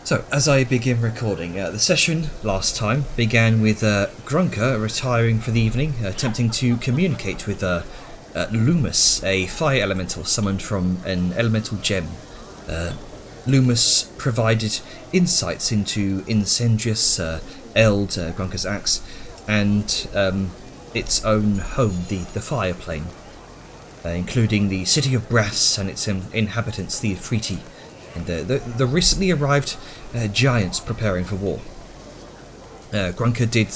So, as I begin recording, the session last time began with Grunker retiring for the evening, attempting to communicate with Loomis, a fire elemental summoned from an elemental gem. Loomis provided insights into Incendious Eld, Grunker's axe, and its own home, the fire plane, including the city of Brass and its inhabitants, the Afriti, and the recently arrived giants preparing for war. Grunker did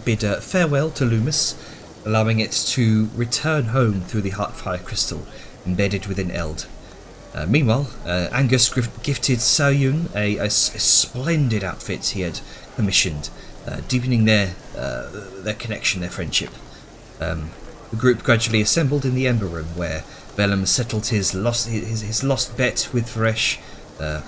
bid farewell to Loomis, allowing it to return home through the Heartfire crystal embedded within Eld. Meanwhile, Angus gifted Sayun a splendid outfit he had commissioned, deepening their connection, their friendship. The group gradually assembled in the Ember Room, where Vellum settled his lost bet with Varesh.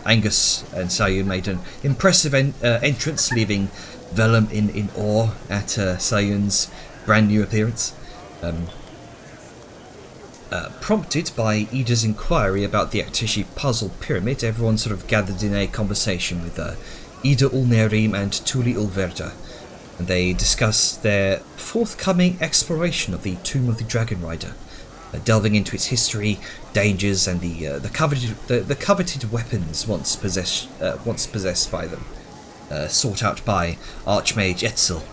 Angus and Sayun made an impressive entrance, leaving Vellum in awe at Sayun's brand new appearance. Prompted by Ida's inquiry about the Aktishi puzzle pyramid, everyone sort of gathered in a conversation with Ida Ulnerim and Tuli Ulverda, and they discussed their forthcoming exploration of the Tomb of the Dragon Rider, delving into its history, dangers, and the coveted weapons once possessed by them, sought out by Archmage Etzel.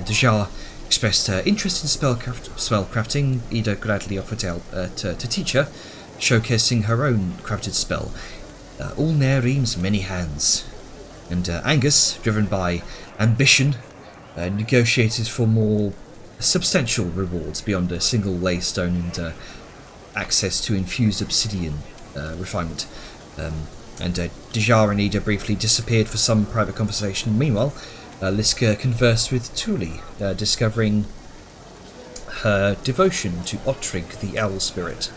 Dejar expressed interest in spellcrafting. Ida gladly offered to teach her, showcasing her own crafted spell, Ulnerim's Many Hands. And Angus, driven by ambition, negotiated for more substantial rewards beyond a single laystone and access to infused obsidian refinement. And Dejar and Ida briefly disappeared for some private conversation. Meanwhile, Liska conversed with Tuli, discovering her devotion to Ottrig, the owl spirit.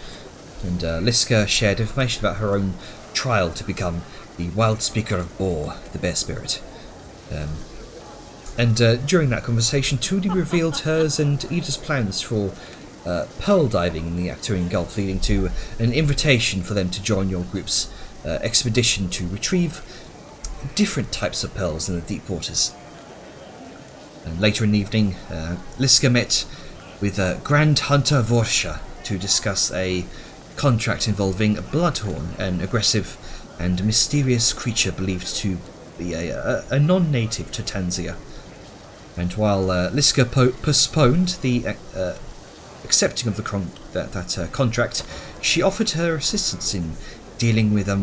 And Liska shared information about her own trial to become the Wild Speaker of Bor, the bear spirit. And during that conversation, Tuli revealed hers and Ida's plans for pearl diving in the Acturian Gulf, leading to an invitation for them to join your group's expedition to retrieve different types of pearls in the deep waters. And later in the evening, Liska met with Grand Hunter Vorsha to discuss a contract involving Bloodhorn, an aggressive and mysterious creature believed to be a non-native to Tanzia. And while Liska postponed the accepting of that contract, she offered her assistance in dealing with a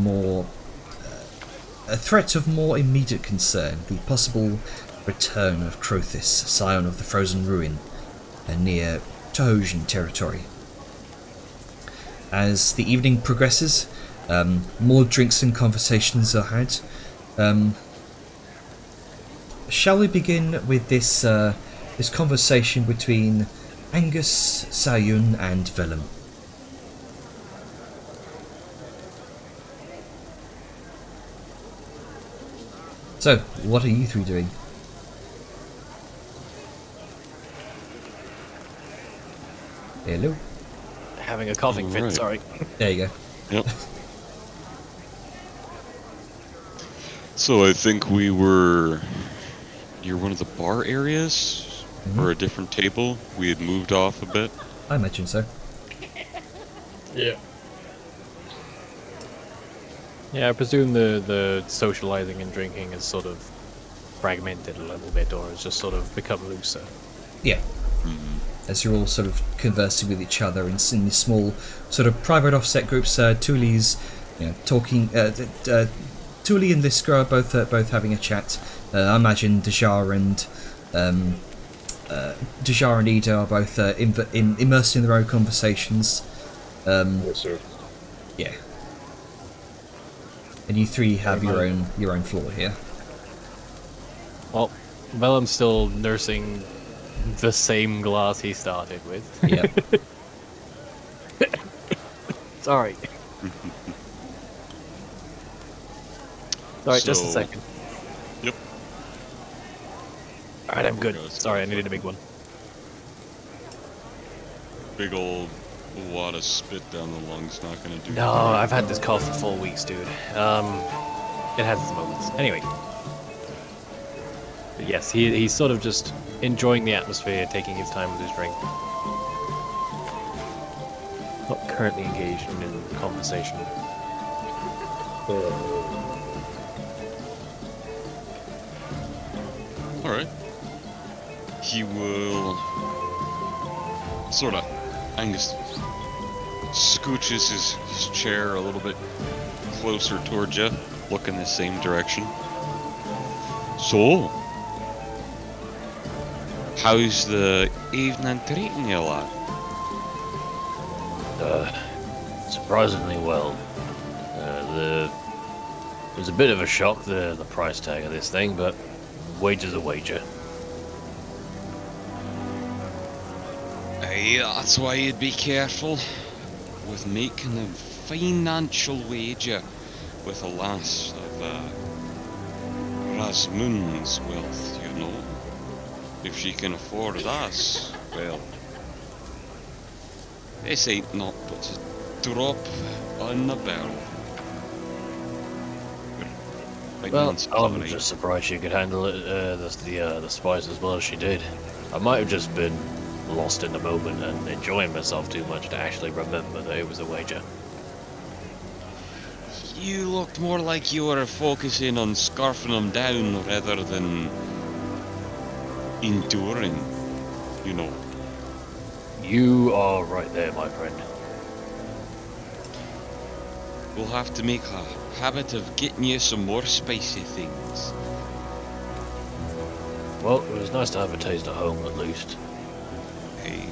threat of more immediate concern: the possible return of Crothis, scion of the Frozen Ruin, near Tohosian territory. As the evening progresses, more drinks and conversations are had. Shall we begin with this conversation between Angus, Sayun, and Vellum? So, what are you three doing? Hello? Having a coughing fit, sorry. There you go. Yep. So I think you're one of the bar areas, or a different table. We had moved off a bit. I imagine so. Yeah. Yeah, I presume the socializing and drinking is sort of fragmented a little bit, or it's just sort of become looser. Yeah. As you're all sort of conversing with each other in these small sort of private offset groups, Tuli's talking. Tuli and Liska are both having a chat. I imagine Dejar and Ida are both immersed in their own conversations. Yes, sir. Yeah. And you three have your own floor here. Well, Vellum's still nursing the same glass he started with. Yeah. Sorry. Sorry, just a second. Yep. Alright, I'm good. Sorry, I needed a big one. Big old wad of spit down the lungs not gonna do. No, I've had this cough for 4 weeks, dude. It has its moments. Anyway. But yes, he's sort of just enjoying the atmosphere, taking his time with his drink. Not currently engaged in conversation. Alright. He will sort of, Angus scooches his chair a little bit closer towards you, look in the same direction. So, how's the evening treating you, lad? Surprisingly well. It was a bit of a shock, the price tag of this thing, but wager's a wager. Aye, that's why you'd be careful with making a financial wager with a lass of Rasmund's wealth, you know. If she can afford us, well, this ain't not but a drop on the barrel. Right, Well, man's I'm clever, eh? just surprised she could handle it, the spice as well as she did. I might have just been lost in the moment and enjoying myself too much to actually remember that it was a wager. You looked more like you were focusing on scarfing them down rather than enduring, you know. You are right there, my friend. We'll have to make a habit of getting you some more spicy things. Well, it was nice to have a taste at home at least. Hey,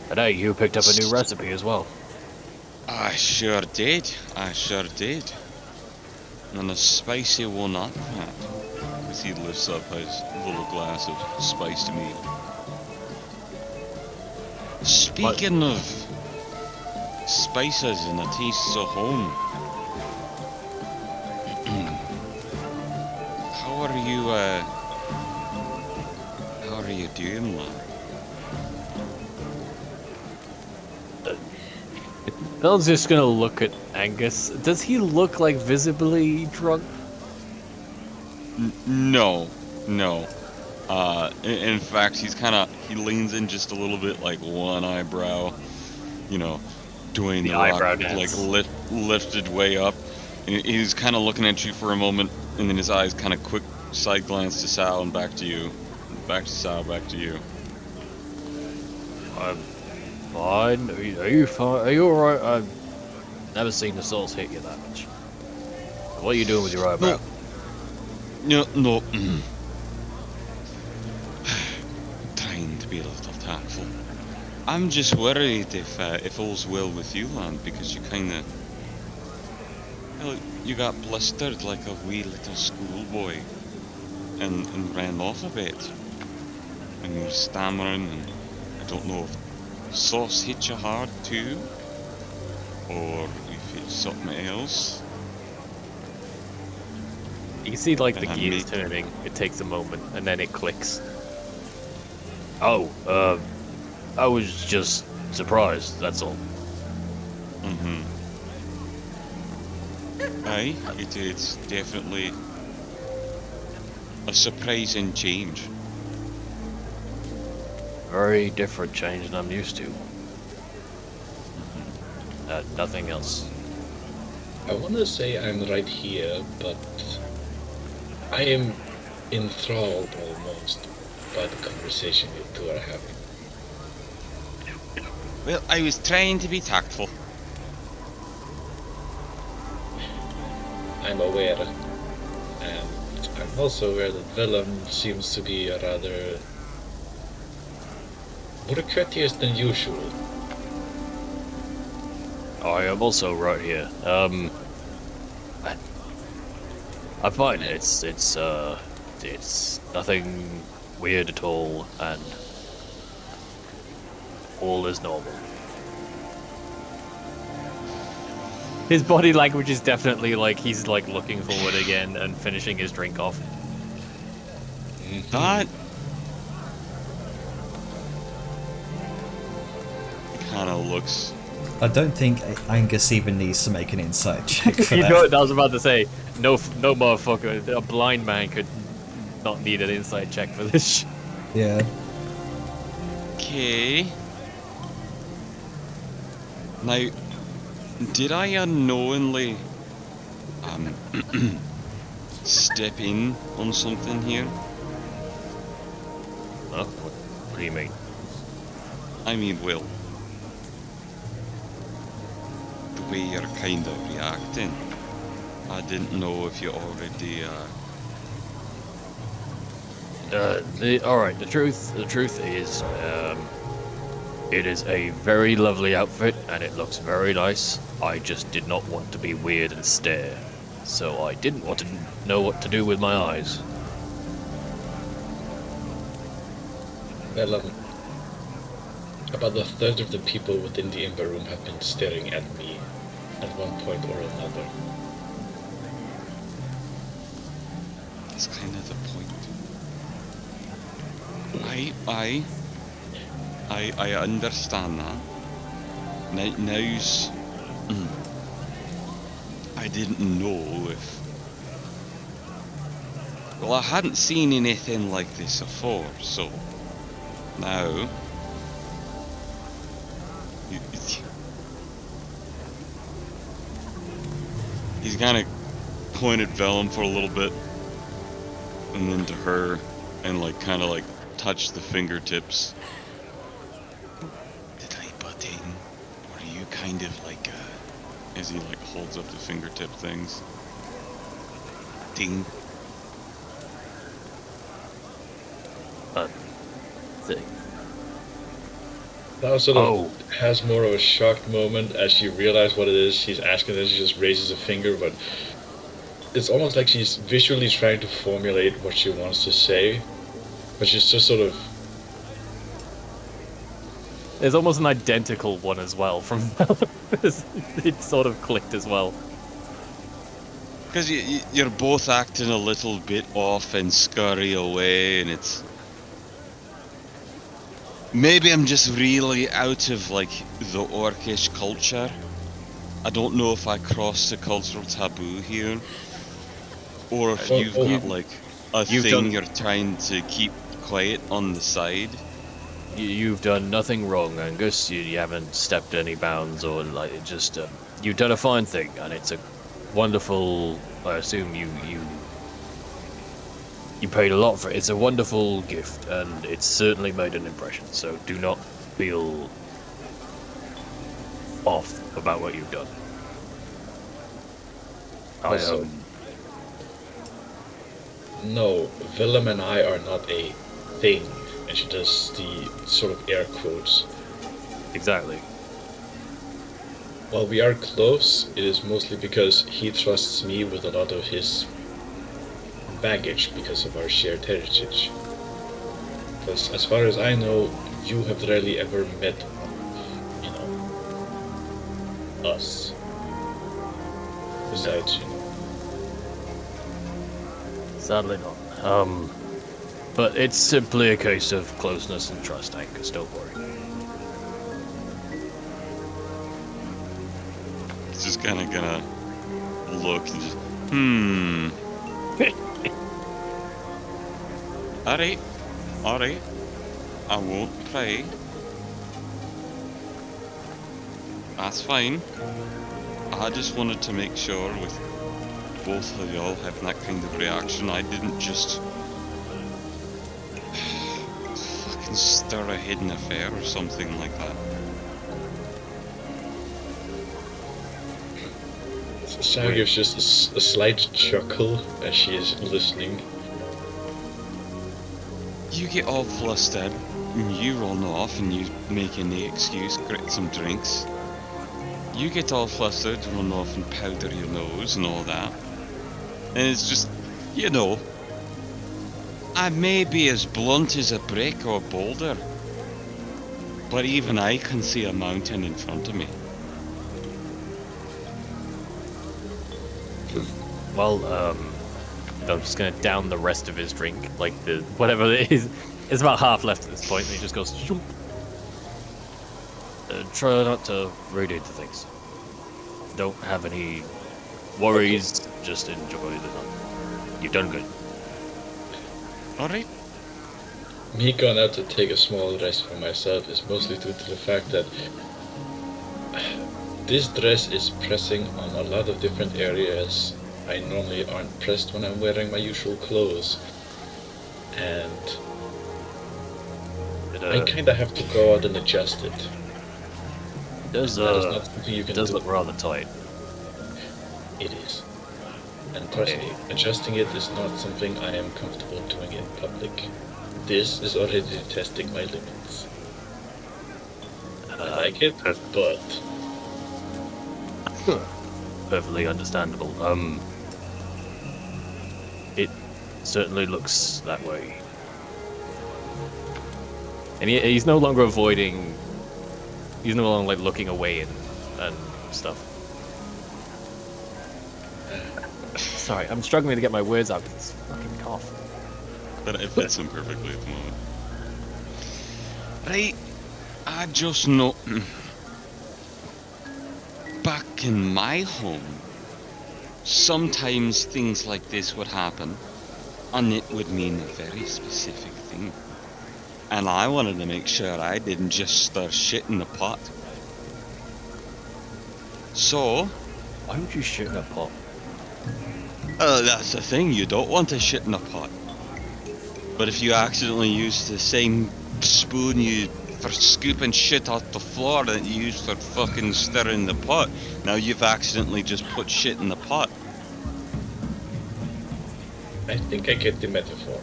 And hey, you picked up a new recipe as well. I sure did. I sure did. And a spicy one at that. As he lifts up his little glass of spiced meat. Speaking of spices and the tastes of home, how are you doing, lad? Phil's just gonna look at Angus. Does he look like visibly drunk? No. In fact, he leans in just a little bit, like one eyebrow, you know, doing The the eyebrow rock, dance. like lifted way up. And he's kind of looking at you for a moment, and then his eyes kind of quick side glance to Sal and back to you, back to Sal, back to you. I'm fine. Are you fine? Are you alright? I've never seen the sauce hit you that much. What are you doing with your eyebrow? No. Trying to be a little tactful. I'm just worried if all's well with you, lad, because you kinda... Well, you got blistered like a wee little schoolboy and ran off a bit. And you were stammering, and I don't know if sauce hit you hard too, or if it's something else. You can see like the And gears me- turning. It takes a moment and then it clicks. Oh, I was just surprised, that's all. Mm-hmm. Aye, it's definitely a surprising change. Very different change than I'm used to. Nothing else. I want to say I'm right here, but I am enthralled almost by the conversation you two are having. Well, I was trying to be tactful. I'm aware, and I'm also aware that Willem seems to be a rather more courteous than usual. I am also right here. I'm fine. It's nothing weird at all, and all is normal. His body language is definitely like he's like looking forward again and finishing his drink off. That... He kind of looks I don't think Angus even needs to make an insight check for You that. know what I was about to say? No, no motherfucker. A blind man could not need an inside check for this. Yeah. Okay. Now, did I unknowingly step in on something here? Huh? What do you mean? I mean, Will. The way you're kind of reacting. I didn't know if you already, Alright, the truth is, it is a very lovely outfit, and it looks very nice. I just did not want to be weird and stare, so I didn't want to know what to do with my eyes. Well, about a third of the people within the Ember Room have been staring at me at one point or another. that's kind of the point. I understand that. Now's... I didn't know if... Well, I hadn't seen anything like this before, so... Now... He's kind of pointed Vellum for a little bit, and then to her, and like kind of like touched the fingertips. Did I butt in? Or are you kind of like as he like holds up the fingertip things? Ding. Thing. Now sort of has more of a shocked moment as she realizes what it is she's asking, and she just raises a finger, but it's almost like she's visually trying to formulate what she wants to say, but she's just sort of... There's almost an identical one as well from it sort of clicked as well. Because you're both acting a little bit off and scurry away, and it's... Maybe I'm just really out of, like, the orcish culture. I don't know if I crossed the cultural taboo here. Or if you've got, like, a thing you're trying to keep quiet on the side. You've done nothing wrong, Angus. You haven't stepped any bounds, or like just you've done a fine thing, and it's a wonderful. I assume you paid a lot for it. It's a wonderful gift, and it's certainly made an impression. So do not feel off about what you've done. Also, no, Willem and I are not a thing. And she does the sort of air quotes. Exactly. While we are close, it is mostly because he trusts me with a lot of his baggage because of our shared heritage. Because as far as I know, you have rarely ever met, you know, us. Besides, you know. Sadly not. But it's simply a case of closeness and trust, Angus, don't worry. It's just kind of gonna look and just, Alright. I won't pray. That's fine. I just wanted to make sure with both of y'all having that kind of reaction, I didn't just fucking stir a hidden affair or something like that. Sarah gives just a slight chuckle as she is listening. You get all flustered, and you run off and you make any excuse, get some drinks. You get all flustered, run off and powder your nose and all that. And it's just, you know, I may be as blunt as a brick or boulder, but even I can see a mountain in front of me. Well, I'm just gonna down the rest of his drink, like the whatever it is. It's about half left at this point, and he just goes. Shoom. try not to read into things. Don't have any worries. Just enjoy the night. You've done good. Alright. Me going out to take a small rest for myself is mostly due to the fact that this dress is pressing on a lot of different areas I normally aren't pressed when I'm wearing my usual clothes. And I kinda have to go out and adjust it. It does, That is not something you can does do. look rather tight. It is. And personally, adjusting it is not something I am comfortable doing in public. This is already testing my limits. I like it, but Perfectly understandable. It certainly looks that way. And he's no longer avoiding. He's no longer like looking away and stuff. Sorry, I'm struggling to get my words out with this fucking cough. But it fits him perfectly at the moment. Right, I just know. Back in my home, sometimes things like this would happen, and it would mean a very specific thing. And I wanted to make sure I didn't just stir shit in the pot. So, Why would you shit in a pot? that's the thing, you don't want to shit in a pot. But if you accidentally use the same spoon you for scooping shit off the floor that you use for fucking stirring the pot, now you've accidentally just put shit in the pot. I think I get the metaphor.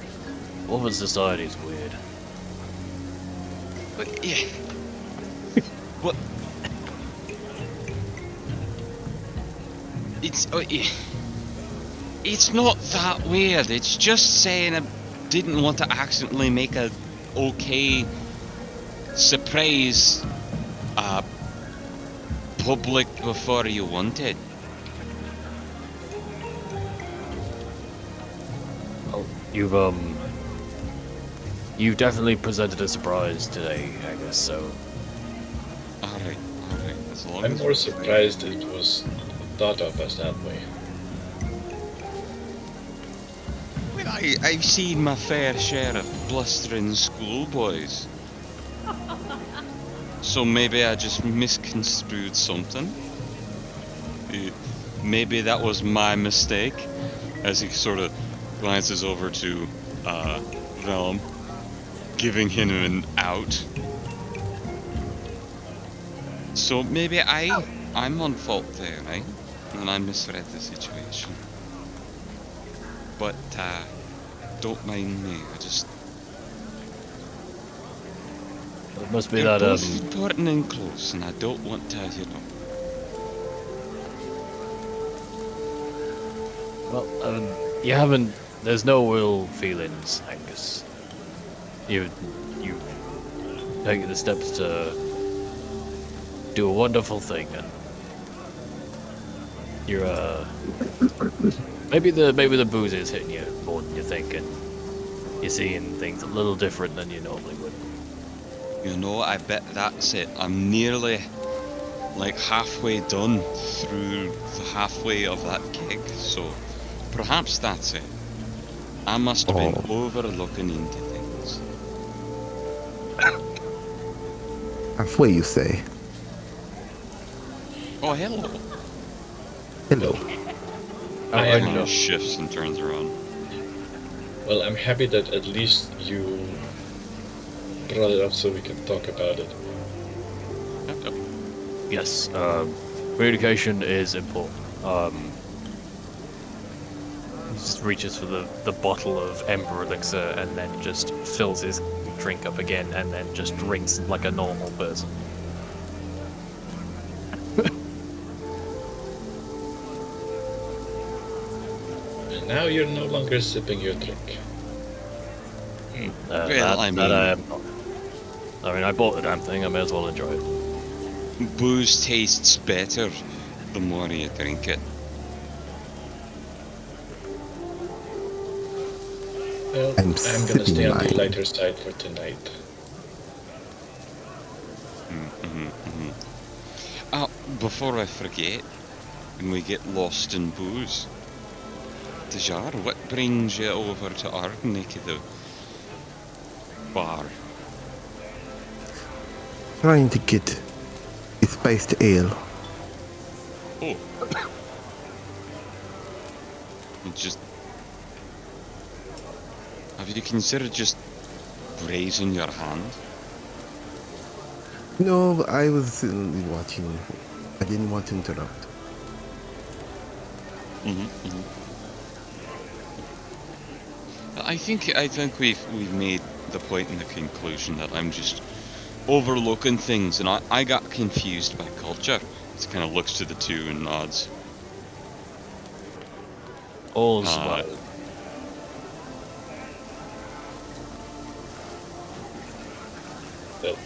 Woven society is weird. But yeah. What? It's not that weird. It's just saying I didn't want to accidentally make a okay surprise public before you wanted. Oh, you've definitely presented a surprise today, I guess. So Alright. As long I'm as more we're surprised it was thought of as that way. Well, I've seen my fair share of blustering schoolboys. So maybe I just misconstrued something. Maybe that was my mistake. As he sort of glances over to Vellum, giving him an out. So maybe I'm on fault there, right? And I misread the situation. But don't mind me. I just it must be they're that both important and close, and I don't want to, Well, you haven't. There's no ill feelings, Angus. You've taken the steps to do a wonderful thing, and you're maybe the booze is hitting you more than you think, and you're seeing things a little different than you normally would. I bet that's it. I'm nearly like halfway done through the halfway of that gig, so perhaps that's it. I must have been overlooking into things. Halfway, you say? Oh, hello. Hello. I And am he shifts and turns around. Well, I'm happy that at least you brought it up so we can talk about it. Yes, communication is important. He just reaches for the bottle of Ember Elixir and then just fills his drink up again and then just drinks like a normal person. And now you're no longer sipping your drink. Well, I that I mean- am not. I mean, I bought the damn thing, I may as well enjoy it. Booze tastes better the more you drink it. Well, I'm I'm gonna stay sipping on the mine. lighter side for tonight. Mm-hmm. Before I forget, and we get lost in booze, Dejar, what brings you over to our neck of the bar? Trying to get a spiced ale. Oh. Just... Have you considered just raising your hand? No, I was simply watching. I didn't want to interrupt. I think we've made the point in the conclusion that I'm just overlooking things, and I got confused by culture. It kind of looks to the two and nods. All's well. Well,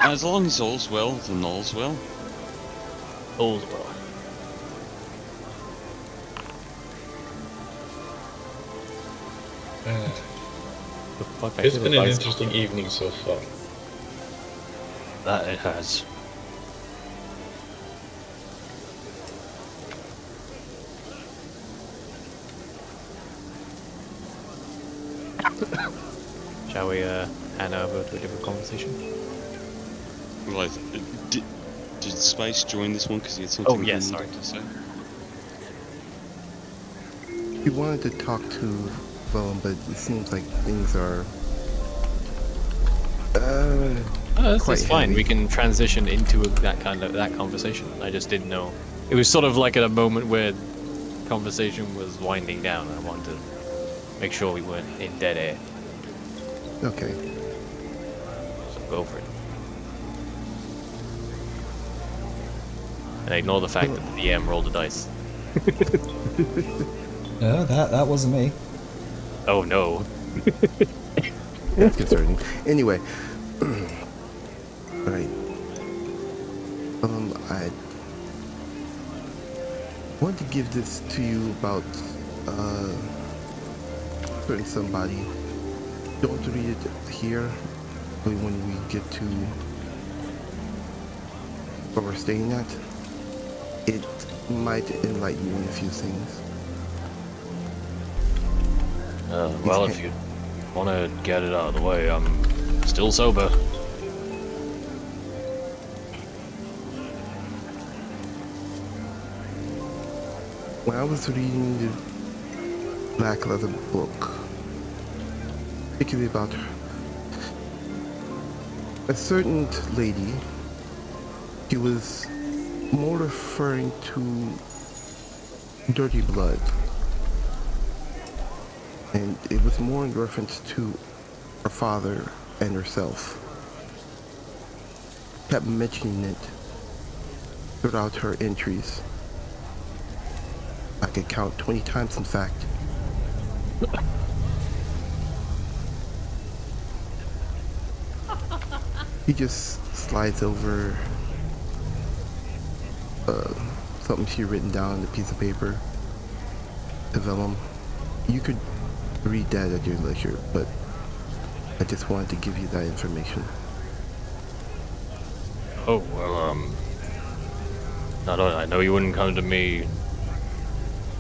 As long as all's well, then all's well. All's well. The fuck I it's did been an advise- interesting evening so far. That it has. Shall we hand over to a different conversation? Well, did Spice join this one because he had something Oh, yes, he sorry. needed to say? We wanted to talk to Vellum, but it seems like things are. That's Quite fine. heavy. We can transition into that conversation. I just didn't know. It was sort of like at a moment where conversation was winding down. I wanted to make sure we weren't in dead air. Okay. So go for it. And ignore the fact that the DM rolled a dice. No, that wasn't me. Oh no. That's concerning. Anyway. Right. I want to give this to you about certain somebody. Don't read it here, but when we get to where we're staying at, it might enlighten you in a few things. Well, if you want to get it out of the way, I'm still sober. When I was reading the Black Leather book, particularly about her, a certain lady, she was more referring to dirty blood. And it was more in reference to her father and herself. Kept mentioning it throughout her entries. I could count 20 times, in fact. He just slides over something she written down on a piece of paper to Vellum. You could read that at your leisure, but I just wanted to give you that information. Oh, well, I know you wouldn't come to me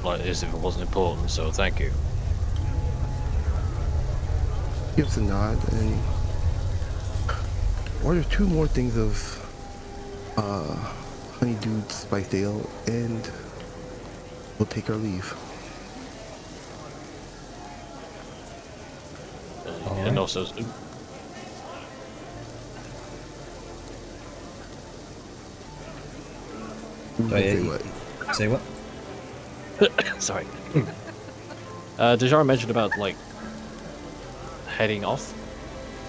like this if it wasn't important, so thank you. Gives a nod and order 2 more things of Honeydew's spiced ale, and we'll take our leave. And also, Say what? Say what? sorry. Dejar mentioned about, like, heading off.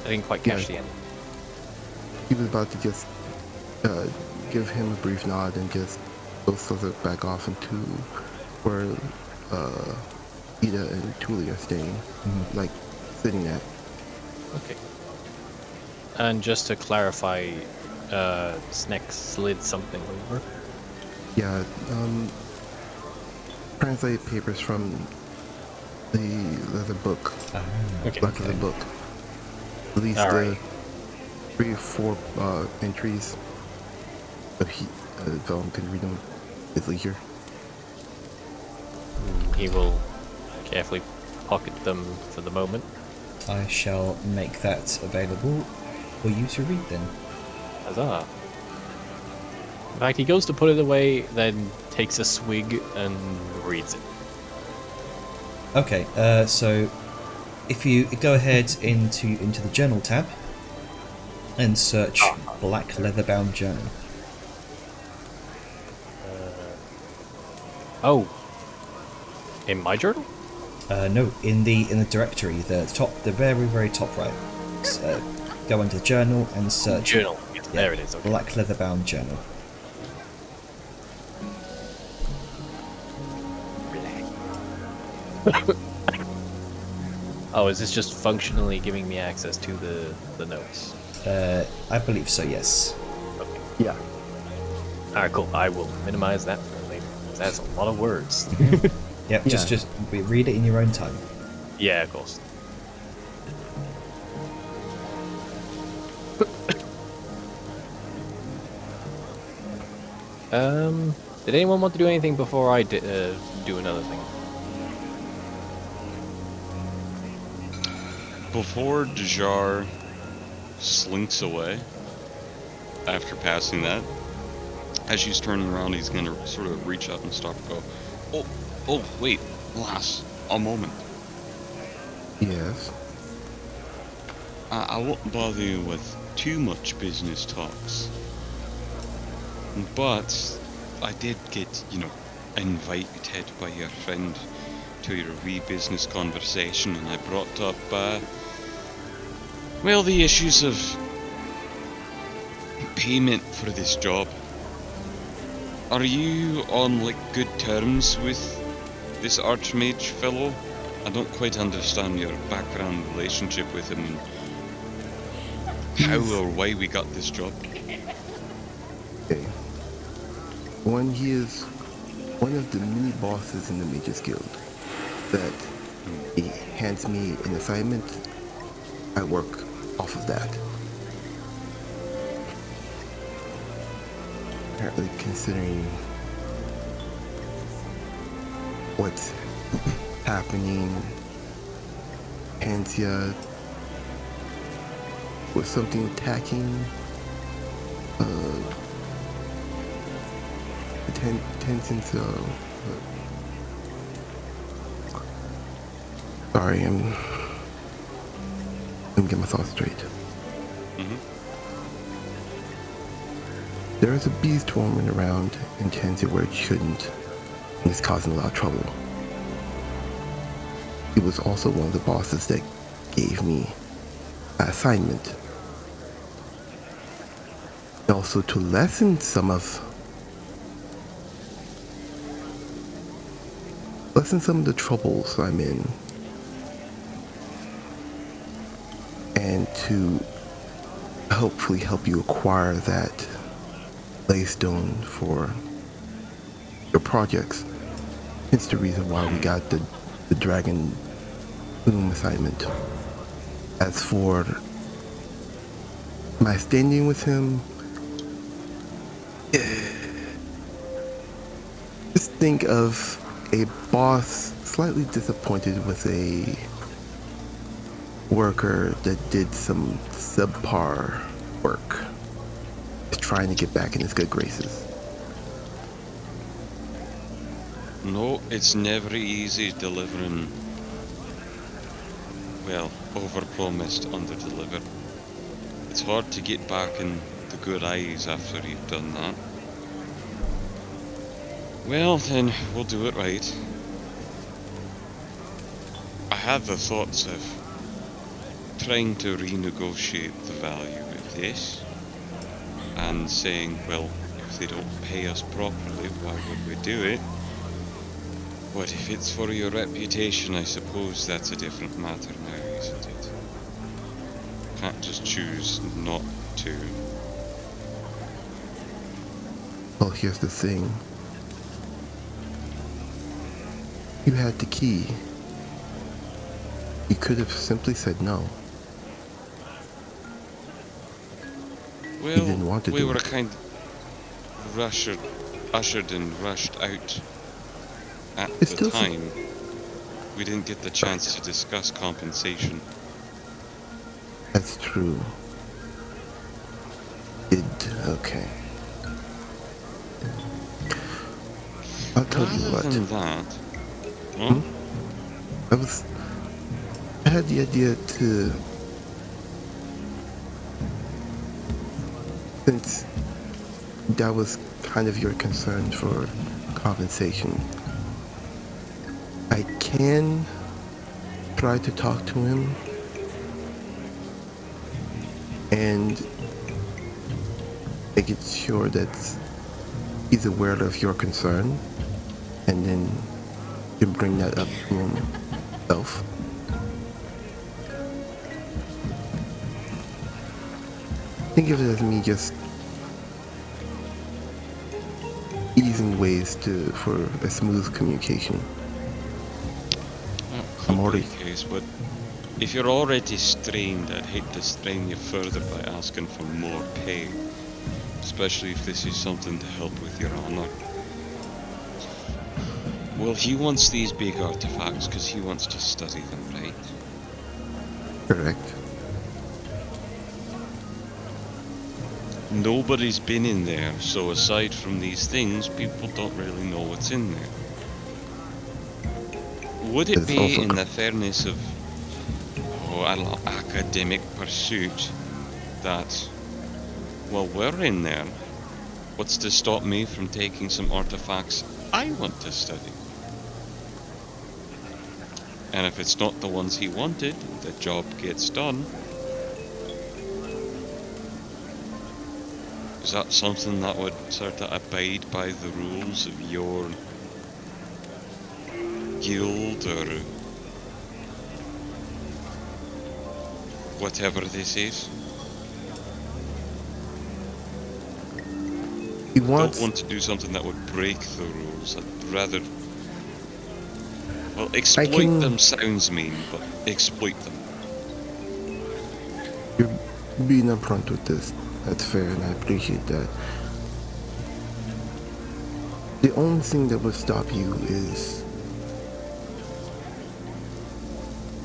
I didn't quite catch Yeah. the end. He was about to just give him a brief nod and just go slither back off into where Ida and Tuli are staying, like sitting at. Okay. And just to clarify, Sneck slid something over. Yeah, translate papers from the leather book, Okay. Black Leather book. At least All right. 3 or 4 entries. But Velm can read them at leisure. He will carefully pocket them for the moment. I shall make that available for you to read then. Huzzah. In fact, he goes to put it away, then takes a swig and reads it. Okay, so if you go ahead into the journal tab and search black leather-bound journal. Oh. In my journal? No, in the directory, the very top right. Go into journal and search Journal. Yes, there it is. Okay. black leather-bound journal. Oh, is this just functionally giving me access to the notes? I believe so. Yes. Okay. Yeah. Alright, cool. I will minimize that for later. That's a lot of words. Yep. Yeah. Just read it in your own time. Yeah, of course. Did anyone want to do anything before I do another thing? Before Dejar slinks away, after passing that, as she's turning around, he's gonna sort of reach up and stop and go, oh, wait, lass, a moment. Yes. I won't bother you with too much business talks. But I did get, invited by your friend to your wee business conversation, and I brought up, the issues of payment for this job. Are you on, good terms with this Archmage fellow? I don't quite understand your background relationship with him and how or why we got this job. Okay. One, he is one of the many bosses in the Mages Guild. That he hands me an assignment, I work off of that. Apparently, considering what's happening, Pansia was something attacking Tencent's sorry, let me get my thoughts straight. There is a beast roaming around in Tencent where it shouldn't, and it's causing a lot of trouble. He was also one of the bosses that gave me an assignment. And also to lessen some of the troubles I'm in, and to hopefully help you acquire that laystone for your projects. It's the reason why we got the Dragon Boom assignment. As for my standing with him, just think of a boss slightly disappointed with a worker that did some subpar work, is trying to get back in his good graces. No, it's never easy delivering, over-promised, under-delivered. It's hard to get back in the good eyes after you've done that. Well, then, we'll do it right. I had the thoughts of trying to renegotiate the value of this, and saying, well, if they don't pay us properly, why would we do it? But if it's for your reputation, I suppose that's a different matter now, isn't it? Can't just choose not to. Well, here's the thing. You had the key. You could have simply said no. Well, didn't want to we do were it. kind. ushered and rushed out at It's the still time, we didn't get the chance to discuss compensation. That's true. Okay. I'll tell you Rather what. than that, huh? I had the idea to, since that was kind of your concern for compensation, I can try to talk to him and make it sure that he's aware of your concern, and then you can bring that up to himself. Think of it as me just easing ways for a smooth communication. That I'm could already- be the case, but if you're already strained, I'd hate to strain you further by asking for more pay. Especially if this is something to help with your honor. Well, he wants these big artifacts because he wants to study them, right? Correct. Nobody's been in there, so aside from these things, people don't really know what's in there. Would it It's be also in the fairness of an academic pursuit that, while we're in there, what's to stop me from taking some artifacts I want to study? And if it's not the ones he wanted, the job gets done. Is that something that would sort of abide by the rules of your guild or whatever this is? He I wants. don't want to do something that would break the rules. I'd rather... Well, exploit can- them sounds mean, but exploit them. You're being upfront with this. That's fair, and I appreciate that. The only thing that would stop you is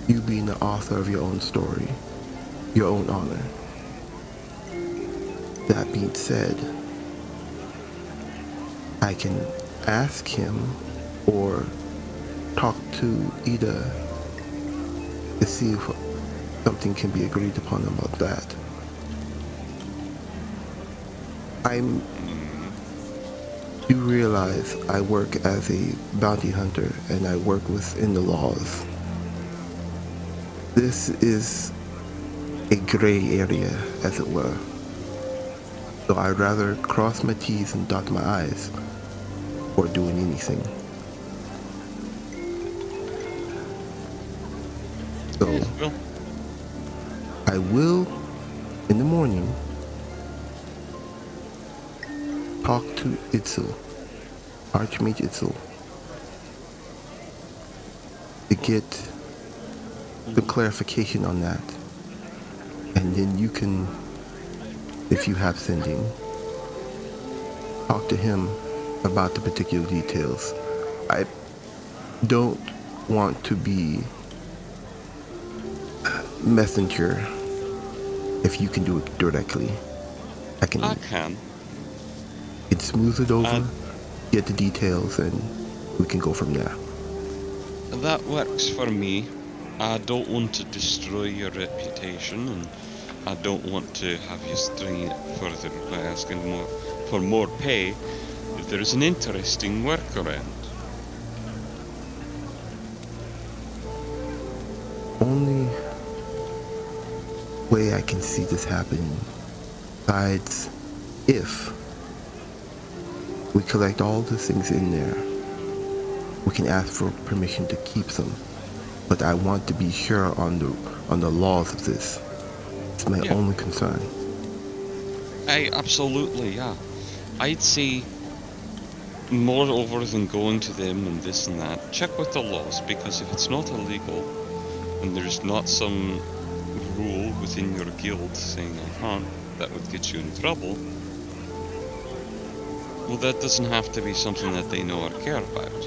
you being the author of your own story, your own honor. That being said, I can ask him or talk to Ida to see if something can be agreed upon about that. You realize I work as a bounty hunter and I work within the laws. This is a gray area, as it were. So I'd rather cross my T's and dot my I's before doing anything. So Well, I will, in the morning, talk to Itzel, Archmage Itzel, to get the clarification on that. And then you can, if you have sending, talk to him about the particular details. I don't want to be messenger if you can do it directly. I can smooth it over, get the details, and we can go from there. That works for me. I don't want to destroy your reputation, and I don't want to have you strain it further by asking for more pay if there is an interesting workaround. Only way I can see this happening, besides if we collect all the things in there, we can ask for permission to keep them. But I want to be sure on the laws of this. It's my only concern. Absolutely, yeah. I'd say, moreover than going to them and this and that, check with the laws, because if it's not illegal, and there's not some rule within your guild saying, that would get you in trouble, Well, that doesn't have to be something that they know or care about.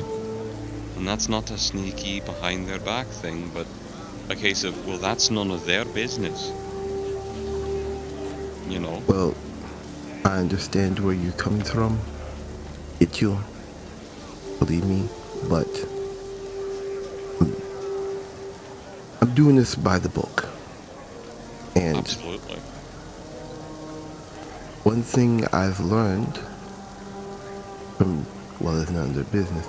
And that's not a sneaky behind their back thing, but a case of, well, that's none of their business. You know? Well, I understand where you're coming from. It you, believe me, but I'm doing this by the book. And Absolutely. one thing I've learned from, well, it's none of their business,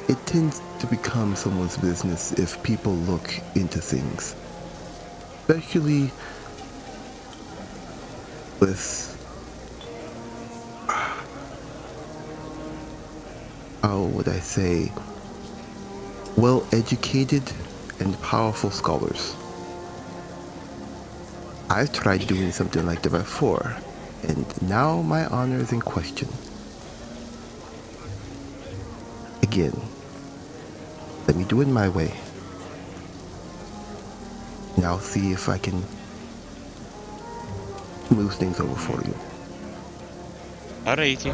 it tends to become someone's business if people look into things. Especially with, how would I say, well-educated and powerful scholars. I've tried doing something like that before, and now my honor is in question. Again, let me do it my way. And I'll see if I can move things over for you. Alrighty.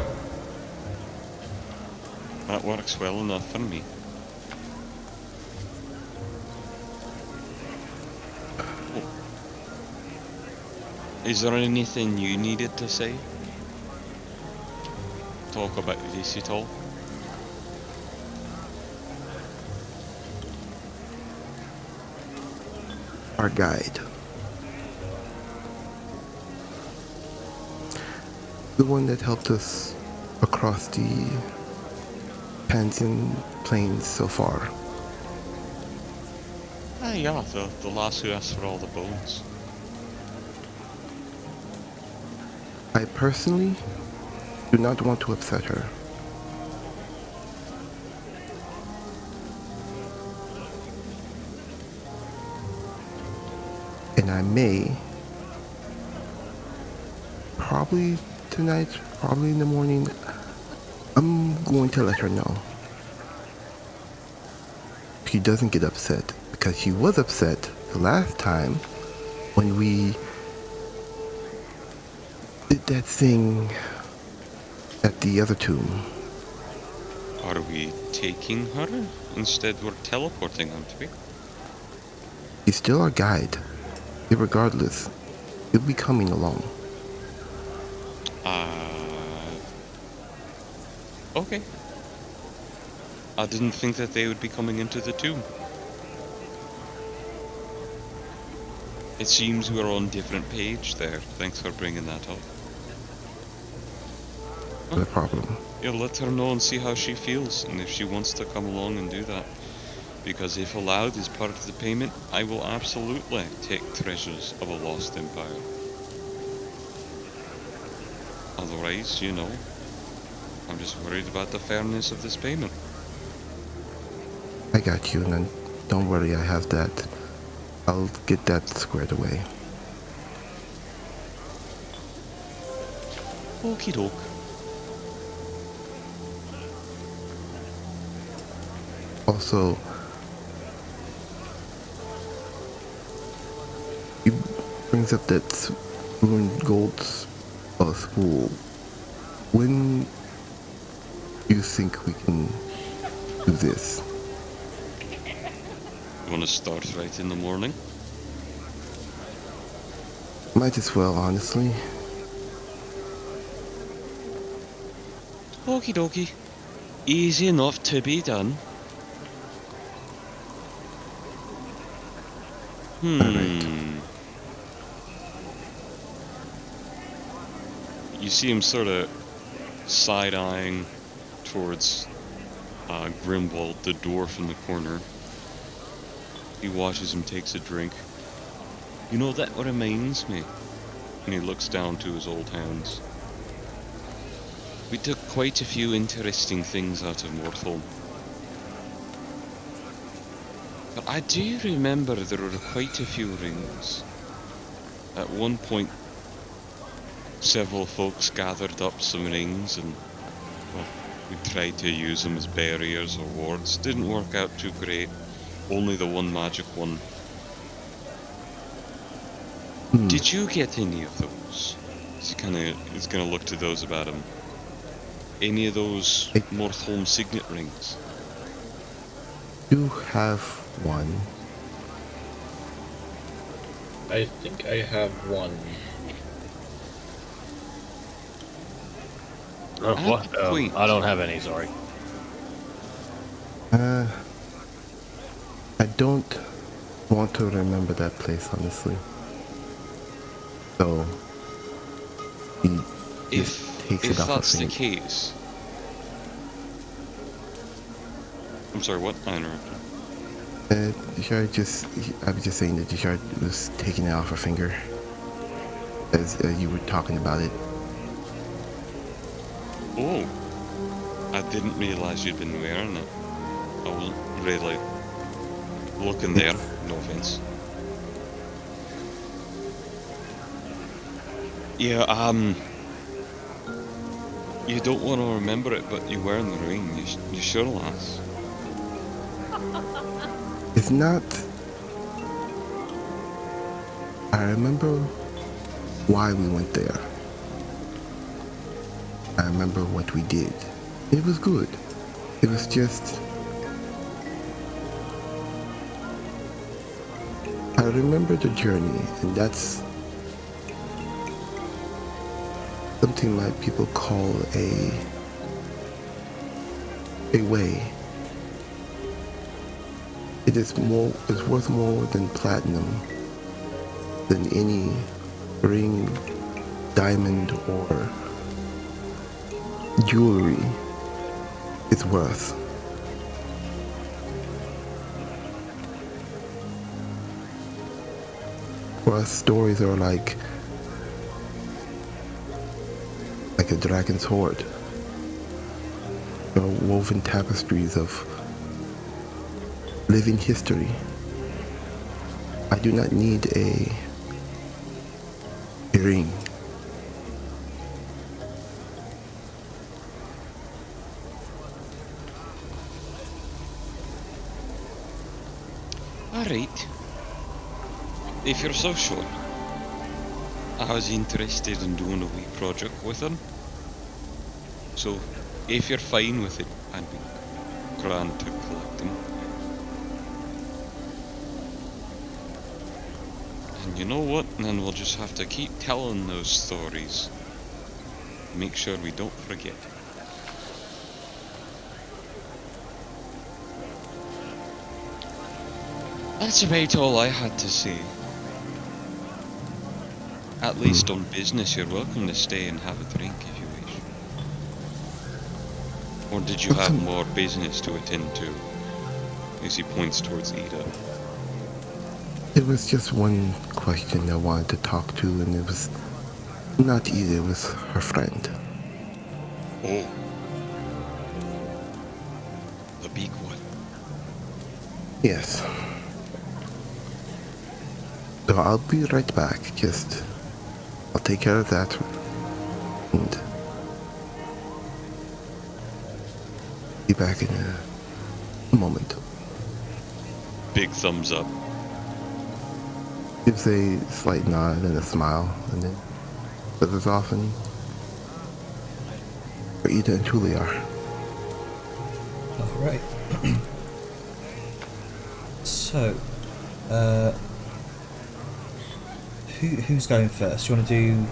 That works well enough for me. Oh. Is there anything you needed to say? Talk about this at all? Our guide. The one that helped us across the Pansian Plains so far. Ah, yeah, the lass who asked for all the bones. I personally do not want to upset her. And I may, probably tonight, probably in the morning, I'm going to let her know. She doesn't get upset, because she was upset the last time when we did that thing at the other tomb. Are we taking her? Instead we're teleporting, aren't we? She's still our guide. Irregardless, he'll be coming along. Okay. I didn't think that they would be coming into the tomb. It seems we're on different page there. Thanks for bringing that up. No problem. Yeah, let her know and see how she feels, and if she wants to come along and do that. Because if allowed as part of the payment, I will absolutely take treasures of a lost empire. Otherwise, you know, I'm just worried about the fairness of this payment. I got you, and don't worry, I have that. I'll get that squared away. Okie doke. Also, he brings up that ruined gold spool. When do you think we can do this? You want to start right in the morning? Might as well, honestly. Okie dokie. Easy enough to be done. You see him sort of side-eyeing towards Grimwald, the dwarf in the corner. He watches him, takes a drink. You know, that reminds me. And he looks down to his old hounds. We took quite a few interesting things out of Morthholm. But I do remember there were quite a few rings. At one point, several folks gathered up some rings and, well, we tried to use them as barriers or wards. Didn't work out too great. Only the one magic one. Did you get any of those? He's gonna look to those about him. any of those I- Mortholm signet rings? Do have one. I think I have one. What? Queen. I don't have any. Sorry. I don't want to remember that place, honestly. So, he just takes If it off her that's the finger. case, I'm sorry. What? I interrupted. I was just saying that Jashard was taking it off her finger as you were talking about it. Oh, I didn't realise you'd been wearing it. I wasn't really looking there. No offence. Yeah, you don't want to remember it, but you're wearing the ring. You sure, lass? It's not. I remember why we went there. I remember what we did. It was good. It was just. I remember the journey, and that's something my people call a way. It is more. It's worth more than platinum, than any ring, diamond, or jewelry is worth. For us, stories are like a dragon's hoard. There are woven tapestries of living history. I do not need a ring. Alright. If you're so sure, I was interested in doing a wee project with them. So, if you're fine with it, I'd be grand to collect them. And you know what? Then we'll just have to keep telling those stories. Make sure we don't forget. That's about all I had to say. At least on business, you're welcome to stay and have a drink if you wish. Or did you have more business to attend to? As he points towards Ida. It was just one question I wanted to talk to, and it was not Ida, it was her friend. Oh. The big one. Yes. So I'll be right back, I'll take care of that, and be back in a moment. Big thumbs up. Gives a slight nod and a smile, and then feathers off and where Ida and Tuli are. Alright. So, who's going first? You want to do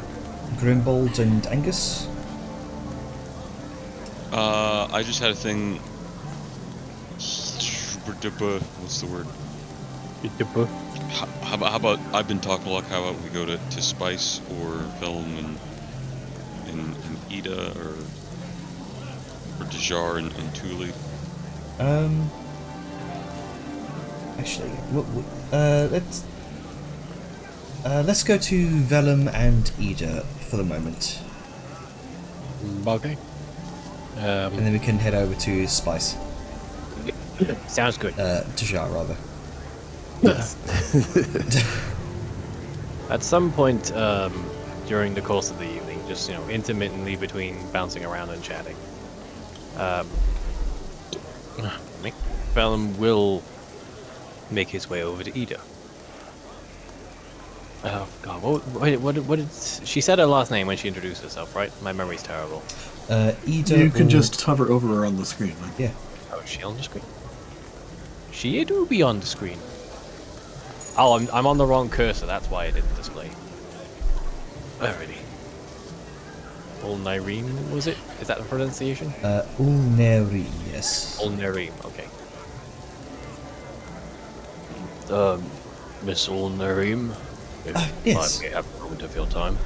Grimbold and Angus? I just had a thing. What's the word? How about I've been talking a lot. How about we go to Spice or Film and Ida or Dejar and Tuli? Actually, let's go to Vellum and Ida for the moment, Okay. and then we can head over to Spice. Sounds good. Dejar, rather. Yes. At some point during the course of the evening, just intermittently between bouncing around and chatting, Vellum will make his way over to Ida. Oh God! What did she said her last name when she introduced herself? Right? My memory's terrible. Ida. You can or- just hover over her on the screen. Like, Yeah. Oh, is she on the screen? She do be on the screen. Oh, I'm on the wrong cursor. That's why it didn't display. Alrighty. Ulnareem, was it? Is that the pronunciation? Ulneri, yes. Ulnareem. Okay. Miss Ulnareem, if yes. I may have a moment of your time.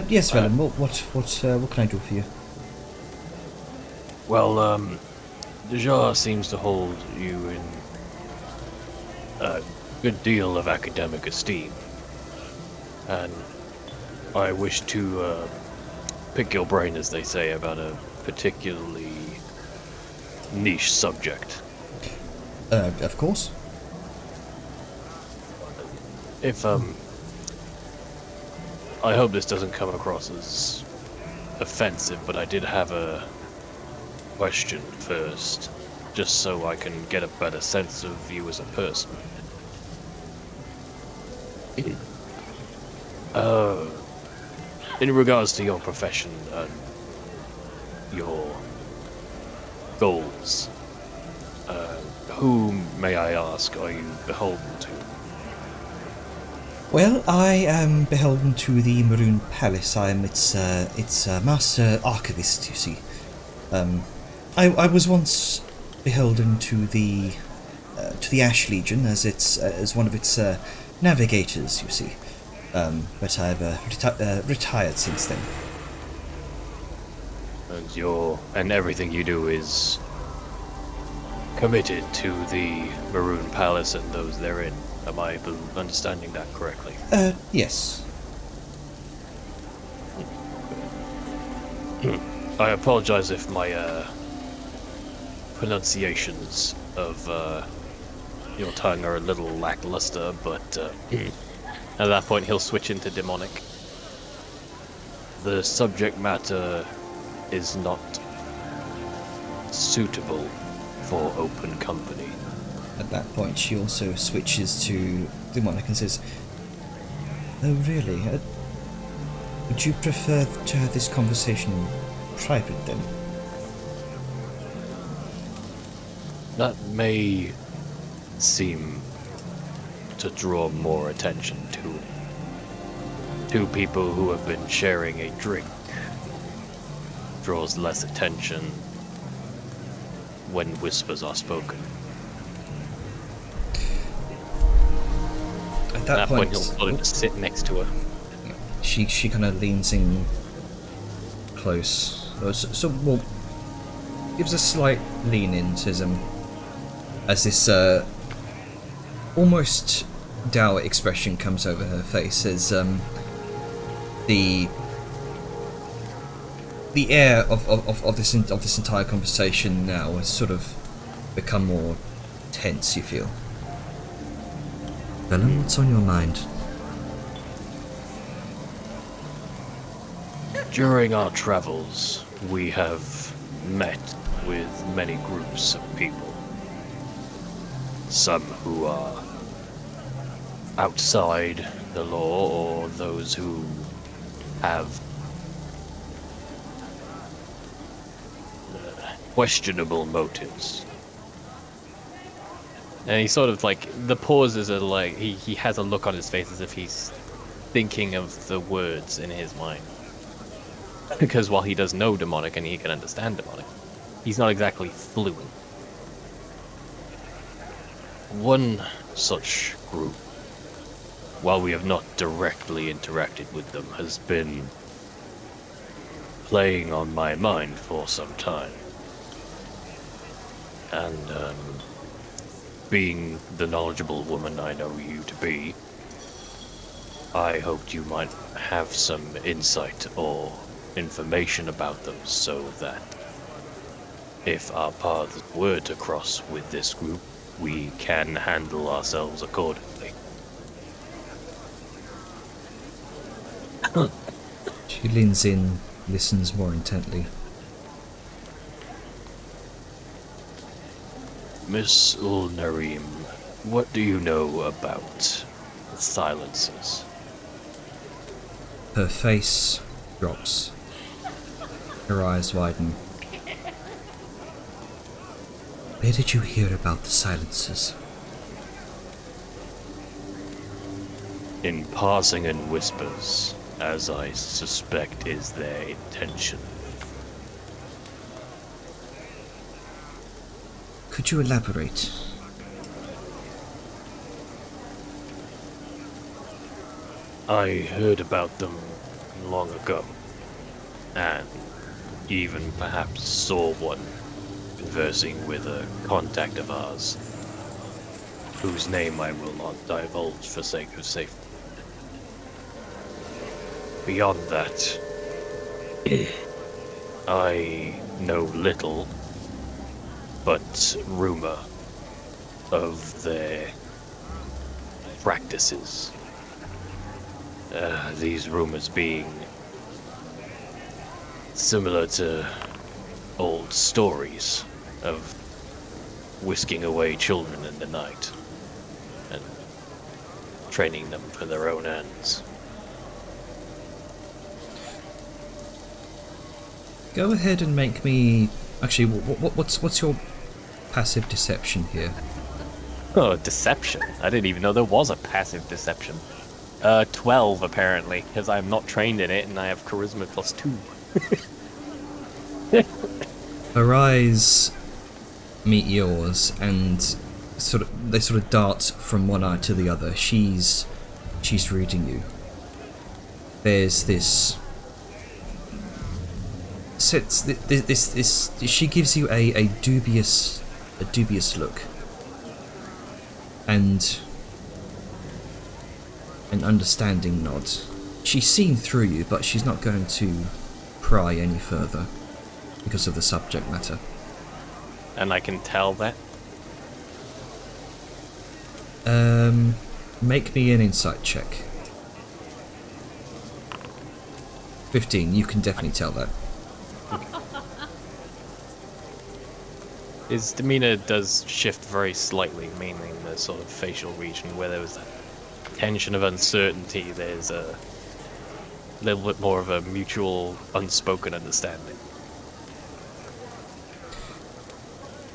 Yes, Velen. What can I do for you? Well, Dejar seems to hold you in a good deal of academic esteem, and I wish to pick your brain, as they say, about a particularly niche subject. Of course. If I hope this doesn't come across as offensive, but I did have a question first, just so I can get a better sense of you as a person. In regards to your profession and your goals, whom, may I ask, are you beholden to? Well, I am beholden to the Maroon Palace. I am its master archivist, you see. I was once beholden to the Ash Legion as one of its navigators, you see. But I've retired since then. And everything you do is committed to the Maroon Palace and those therein. Am I understanding that correctly? Yes. I apologize if my pronunciations of your tongue are a little lackluster, but At that point, he'll switch into demonic. the subject matter is not suitable for open company. At that point, she also switches to demonic and says, "Oh, really? Would you prefer to have this conversation in private, then?" That may seem to draw more attention to two people who have been sharing a drink. Draws less attention when whispers are spoken. At At that point, he'll sort of just sit next to her. she kind of leans in close. Well, gives a slight lean in, says, as this almost dour expression comes over her face, as the air of this entire conversation now has sort of become more tense, you feel. Velen, what's on your mind? During our travels, we have met with many groups of people. Some who are outside the law, or those who have questionable motives. And he sort of like, the pauses are like, he has a look on his face as if he's thinking of the words in his mind. Because while he does know demonic and he can understand demonic, he's not exactly fluent. One such group, while we have not directly interacted with them, has been playing on my mind for some time. And, being the knowledgeable woman I know you to be, I hoped you might have some insight or information about them, so that if our paths were to cross with this group, we can handle ourselves accordingly. She leans in, listens more intently. Miss Ulnareem, What do you know about the silencers? Her face drops. Her eyes widen. Where did you hear about the silencers? In passing and whispers, as I suspect is their intention. Could you elaborate? I heard about them long ago, and even perhaps saw one conversing with a contact of ours, whose name I will not divulge for sake of safety. Beyond that, I know little but rumor of their practices. These rumors being similar to old stories of whisking away children in the night and training them for their own ends. Go ahead and make me... Actually, what's your passive deception here? Oh, deception. I didn't even know there was a passive deception. 12 apparently, because I'm not trained in it and I have charisma +2. Her eyes meet yours, and they sort of dart from one eye to the other. She's reading you. There's this. She gives you a dubious look, and an understanding nod. She's seen through you, but she's not going to pry any further because of the subject matter. And I can tell that? Make me an insight check. 15, you can definitely tell that. His demeanor does shift very slightly, mainly in the sort of facial region where there was that tension of uncertainty. There's a little bit more of a mutual unspoken understanding.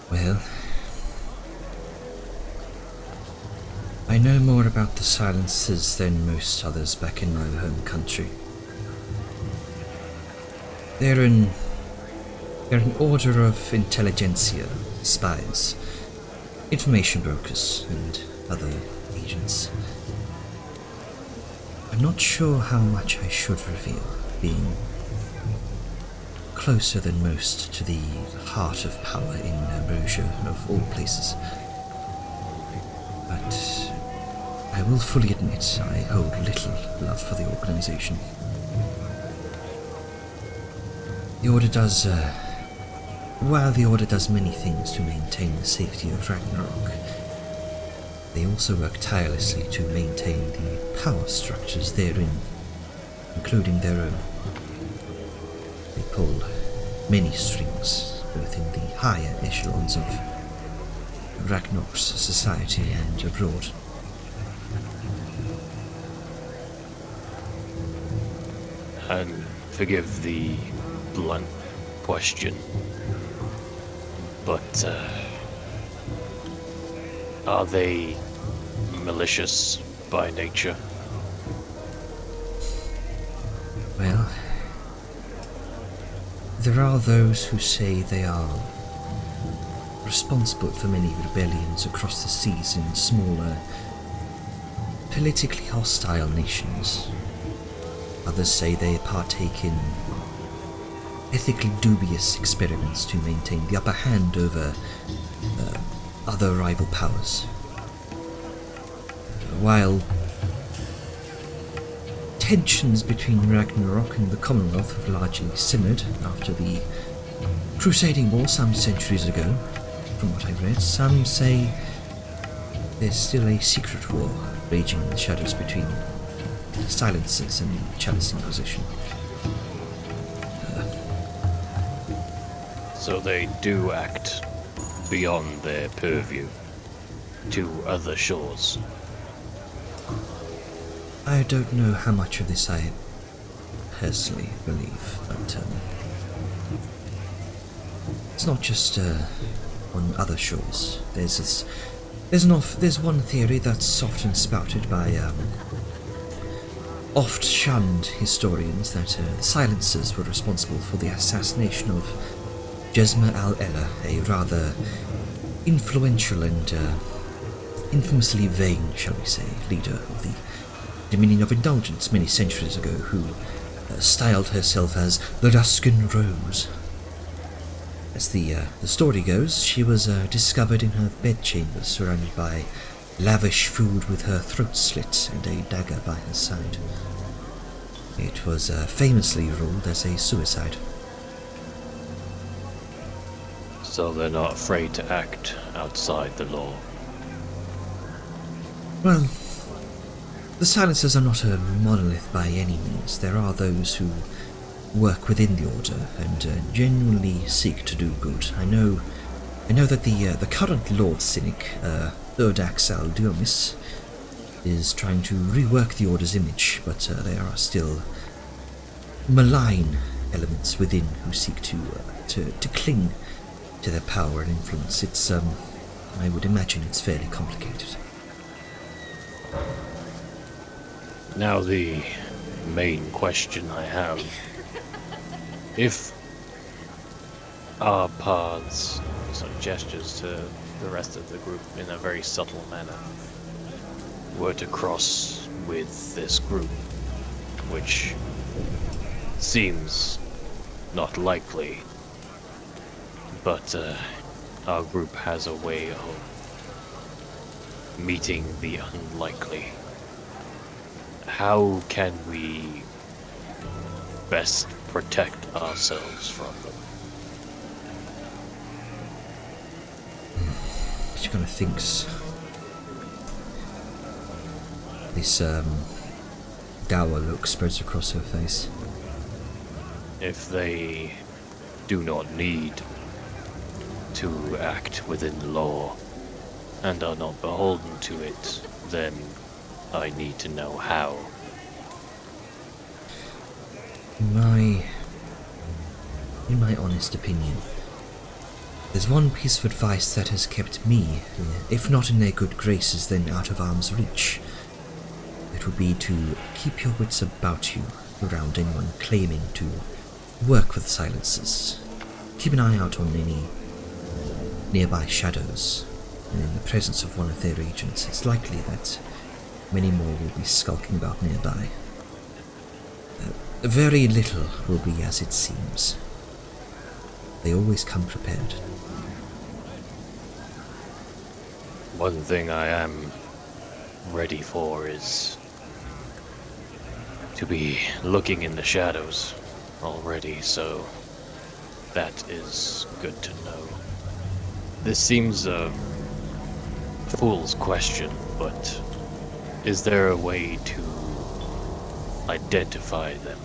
Well, I know more about the silencers than most others back in my home country. They're an order of intelligentsia, spies, information brokers, and other agents. I'm not sure how much I should reveal, being closer than most to the heart of power in Ambrosia, of all places. But I will fully admit I hold little love for the organization. The Order does, while the Order does many things to maintain the safety of Ragnarok, they also work tirelessly to maintain the power structures therein, including their own. They pull many strings, both in the higher echelons of Ragnarok's society and abroad. And forgive the blunt question, but are they malicious by nature? Well, there are those who say they are responsible for many rebellions across the seas in smaller, politically hostile nations. Others say they partake in ethically dubious experiments to maintain the upper hand over other rival powers. While tensions between Ragnarok and the Commonwealth have largely simmered after the Crusading War some centuries ago, from what I've read, some say there's still a secret war raging in the shadows between Silencers and the Chalice Inquisition. So they do act beyond their purview. to other shores. I don't know how much of this I personally believe, but it's not just on other shores. There's one theory that's often spouted by oft-shunned historians that the Silencers were responsible for the assassination of Jesma al-Ella, a rather influential and infamously vain, shall we say, leader of the Dominion of Indulgence many centuries ago, who styled herself as the Dusken Rose. As the story goes, she was discovered in her bedchamber surrounded by lavish food with her throat slit and a dagger by her side. It was famously ruled as a suicide. So they're not afraid to act outside the law. Well, the Silencers are not a monolith by any means. There are those who work within the Order and genuinely seek to do good. I know that the current Lord Cynic, Urdax Aldiomis, is trying to rework the Order's image, but there are still malign elements within who seek to cling to their power and influence. It's I would imagine it's fairly complicated. Now the main question I have. If our paths, sort of gestures to the rest of the group in a very subtle manner, were to cross with this group, which seems not likely, but our group has a way of meeting the unlikely. How can we best protect ourselves from them? She kind of thinks. This dour look spreads across her face. If they do not need to act within the law and are not beholden to it, then I need to know how. In my honest opinion, there's one piece of advice that has kept me, if not in their good graces, then out of arm's reach. It would be to keep your wits about you around anyone claiming to work with the Silencers. Keep an eye out on any nearby shadows, and in the presence of one of their agents, it's likely that many more will be skulking about nearby. Very little will be as it seems. They always come prepared. One thing I am ready for is to be looking in the shadows already, so that is good to know. This seems a fool's question, but is there a way to identify them?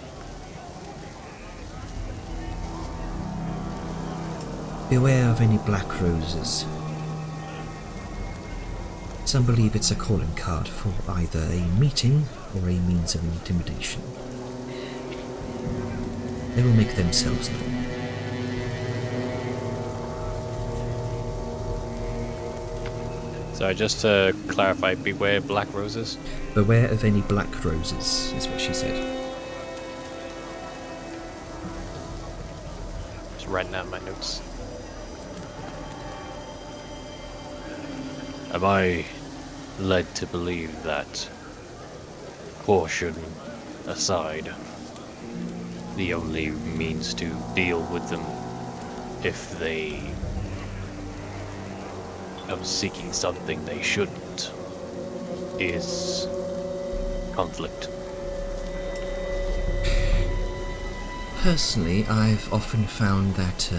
Beware of any black roses. Some believe it's a calling card for either a meeting or a means of intimidation. They will make themselves known. So just to clarify, beware black roses? Beware of any black roses, is what she said. Just writing down my notes. Am I led to believe that, caution aside, the only means to deal with them if they are seeking something they shouldn't is conflict? Personally, I've often found that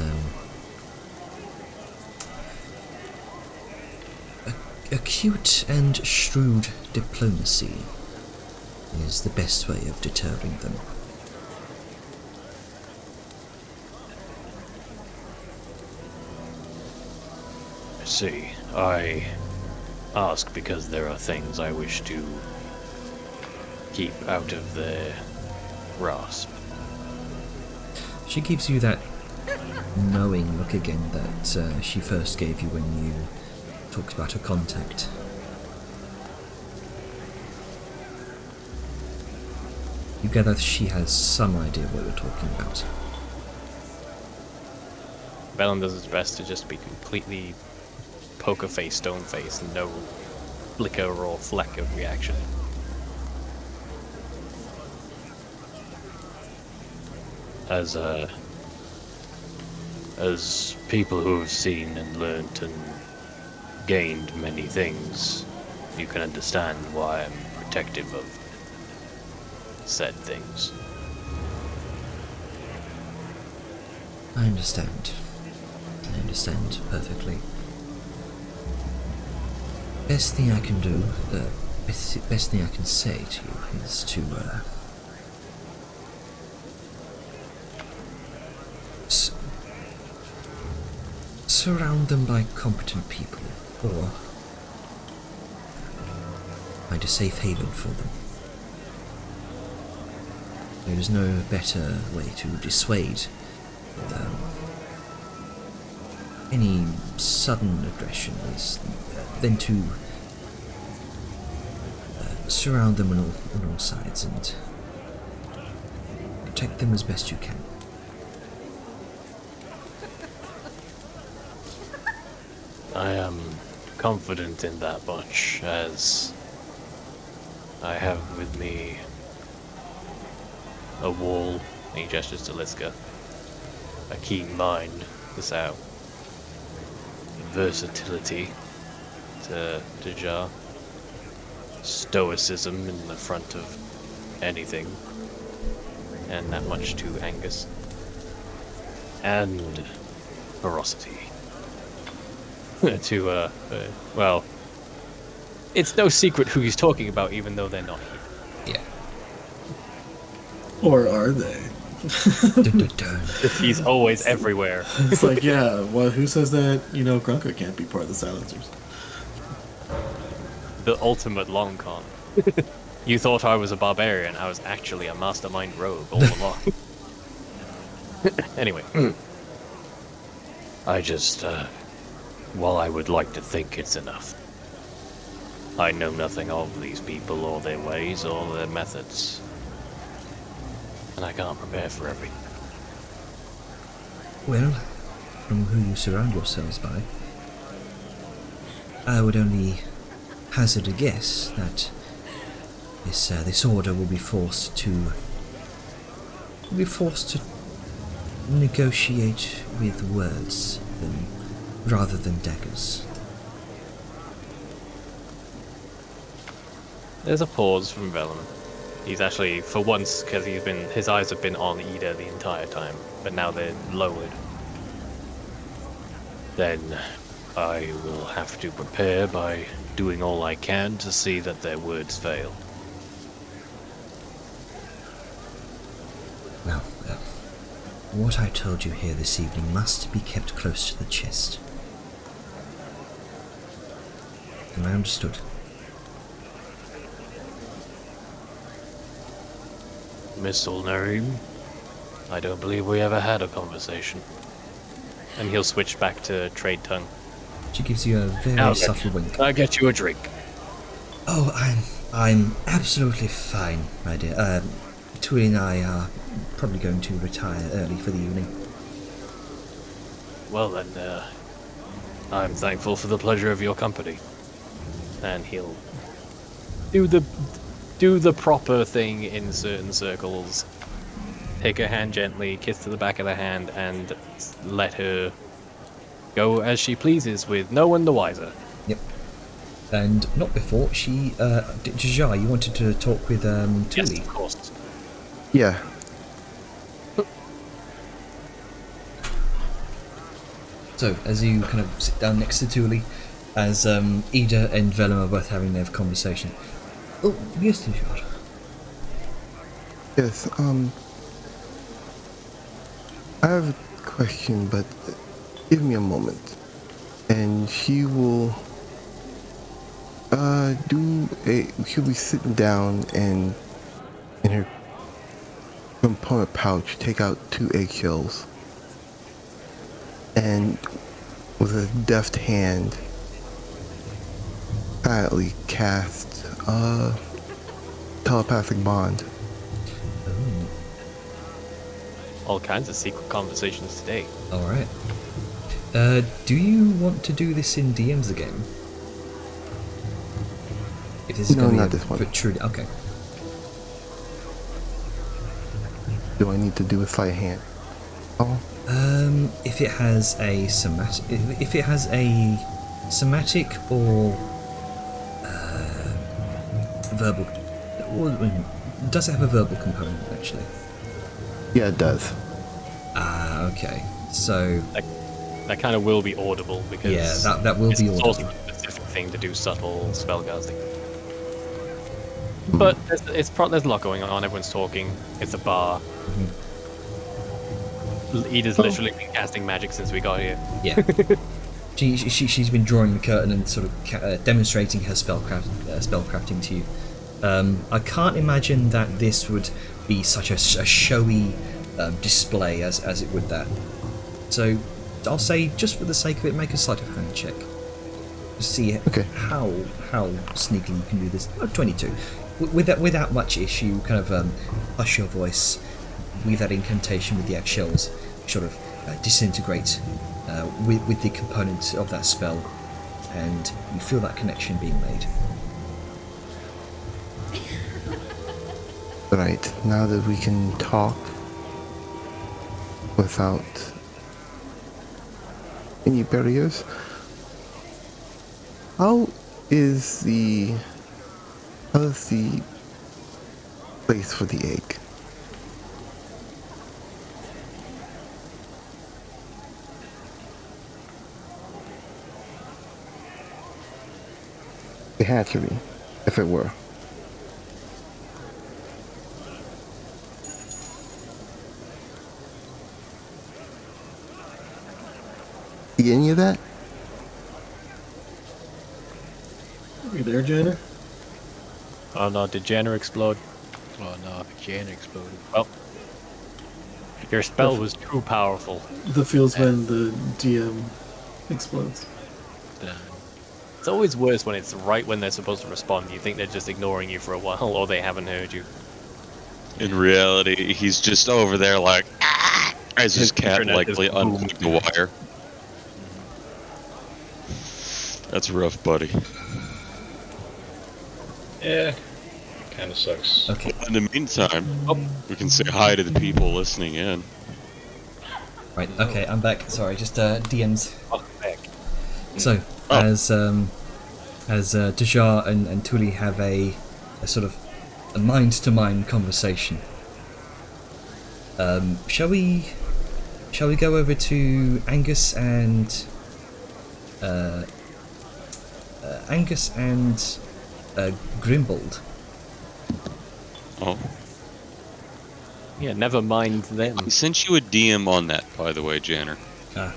acute and shrewd diplomacy is the best way of deterring them. I see. I ask because there are things I wish to keep out of their grasp. She gives you that knowing look again that she first gave you when you talked about her contact. You gather she has some idea what you're talking about. Velen does his best to just be completely poker face, stone face, no flicker or fleck of reaction. As people who have seen and learnt and gained many things, you can understand why I'm protective of said things. I understand. I understand perfectly. Best thing I can do, best thing I can say to you is to, surround them by competent people, or find a safe haven for them. There is no better way to dissuade any sudden aggression than to surround them on all sides and protect them as best you can. I am confident in that much, as I have with me a wall, And he gestures to Liska. a keen mind, versatility To Jar. stoicism in the front of anything, And that much to Angus. and ferocity. Well, it's no secret who he's talking about, even though they're not here. Yeah. Or are they? Dun, dun, dun. He's always everywhere. It's like, yeah, well, who says that, Grunker can't be part of the Silencers? The ultimate long con. You thought I was a barbarian. I was actually a mastermind rogue all along. Anyway. I just, while I would like to think it's enough, I know nothing of these people or their ways or their methods. And I can't prepare for everything. Well, from who you surround yourselves by, I would only hazard a guess that this order will be forced to negotiate with words rather than daggers. There's a pause from Velen. He's actually, for once, because his eyes have been on Ida the entire time, but now they're lowered. Then I will have to prepare by doing all I can to see that their words fail. Now, what I told you here this evening must be kept close to the chest. Am I understood? Miss Ulnarim, I don't believe we ever had a conversation. And he'll switch back to trade tongue. She gives you a very Okay. subtle wink. Can I get you a drink? Oh, I'm absolutely fine, my dear. Tui and I are probably going to retire early for the evening. Well then, I'm thankful for the pleasure of your company. And he'll do the proper thing in certain circles. Take her hand gently, kiss to the back of the hand, and let her go as she pleases, with no one the wiser. Yep. And not before she, Jajar, you wanted to talk with Yes, Tuli. of course. Yeah. So, as you kind of sit down next to Tuli, as Ida and Vellum are both having their conversation. Oh, yes, Jajar. Yes, I have a question, but give me a moment. And she will She'll be sitting down and in her component pouch take out 2 eggshells and with a deft hand quietly cast telepathic bond. All kinds of secret conversations today. Alright. Do you want to do this in DM's again? If this is No, going to not be this one. truly okay. Do I need to do a sleight of hand? Oh, If it has a somatic, if it has a somatic or verbal, does it have a verbal component actually? yeah, it does. Ah, okay. So That kind of will be audible because yeah, that will it's be sort of audible. a specific thing to do subtle spellcasting. But there's a lot going on. Everyone's talking. It's a bar. Ida's literally been casting magic since we got here. Yeah. She's been drawing the curtain and sort of demonstrating her spellcrafting to you. I can't imagine that this would be such a showy display as it would that. So I'll say, just for the sake of it, make a sleight of hand check. Just see Okay. how sneakily you can do this. 22. Without much issue, kind of hush your voice, weave that incantation with the eggshells, sort of disintegrate with the components of that spell, and you feel that connection being made. Right, now that we can talk without any barriers, how is the place for the egg? The hatchery, if it were. See any of that? You there, Jenner? Oh no, did Jenner explode? Oh no, Jan exploded. Well, your spell was too powerful. The feels when the DM explodes. Damn. It's always worse when it's right when they're supposed to respond. You think they're just ignoring you for a while, or they haven't heard you. In reality, he's just over there like, "Ah!" as his cat internet likely is unplugged the wire. That's rough, buddy. Yeah, kind of sucks. Okay. In the meantime, we can say hi to the people listening in. Right. Okay, I'm back. Sorry, just DMs. Welcome back. So Oh. as Dejar and Tuli have a sort of a mind-to-mind conversation, shall we go over to Angus and Grimbold? Oh, Yeah, never mind them. I sent you a DM on that, by the way, Janner. Ah.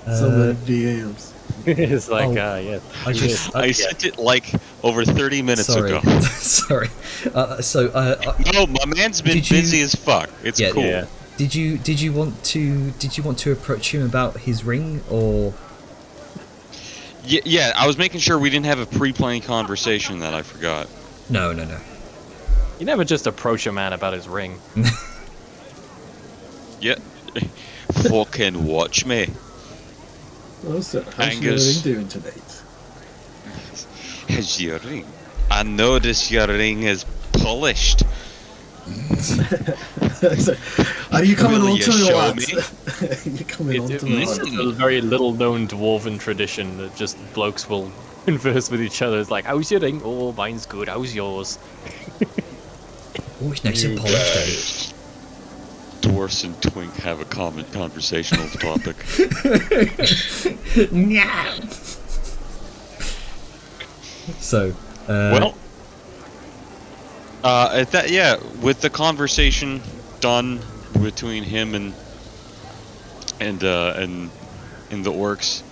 So many DMs. It's like, Oh. yeah. I just I sent it like over 30 minutes sorry. ago. Sorry. No, my man's been Did you- busy as fuck. It's Yeah, cool. yeah. Did you want to approach him about his ring, or Yeah, I was making sure we didn't have a pre-planned conversation that I forgot. no? You never just approach a man about his ring. Yeah. Fucking watch me. Oh, so how's Angus. your ring doing tonight? How's your ring? I notice your ring is polished. So, are you coming Will on you to show what? me? Are you coming on It's to what? a very little-known dwarven tradition that just blokes will converse with each other. It's like, how's your ring? Oh, mine's good. How's yours? Always nice and You polished. guys. Dwarfs and Twink have a common conversational topic. So, Well, at that, yeah, with the conversation done between him and the orcs,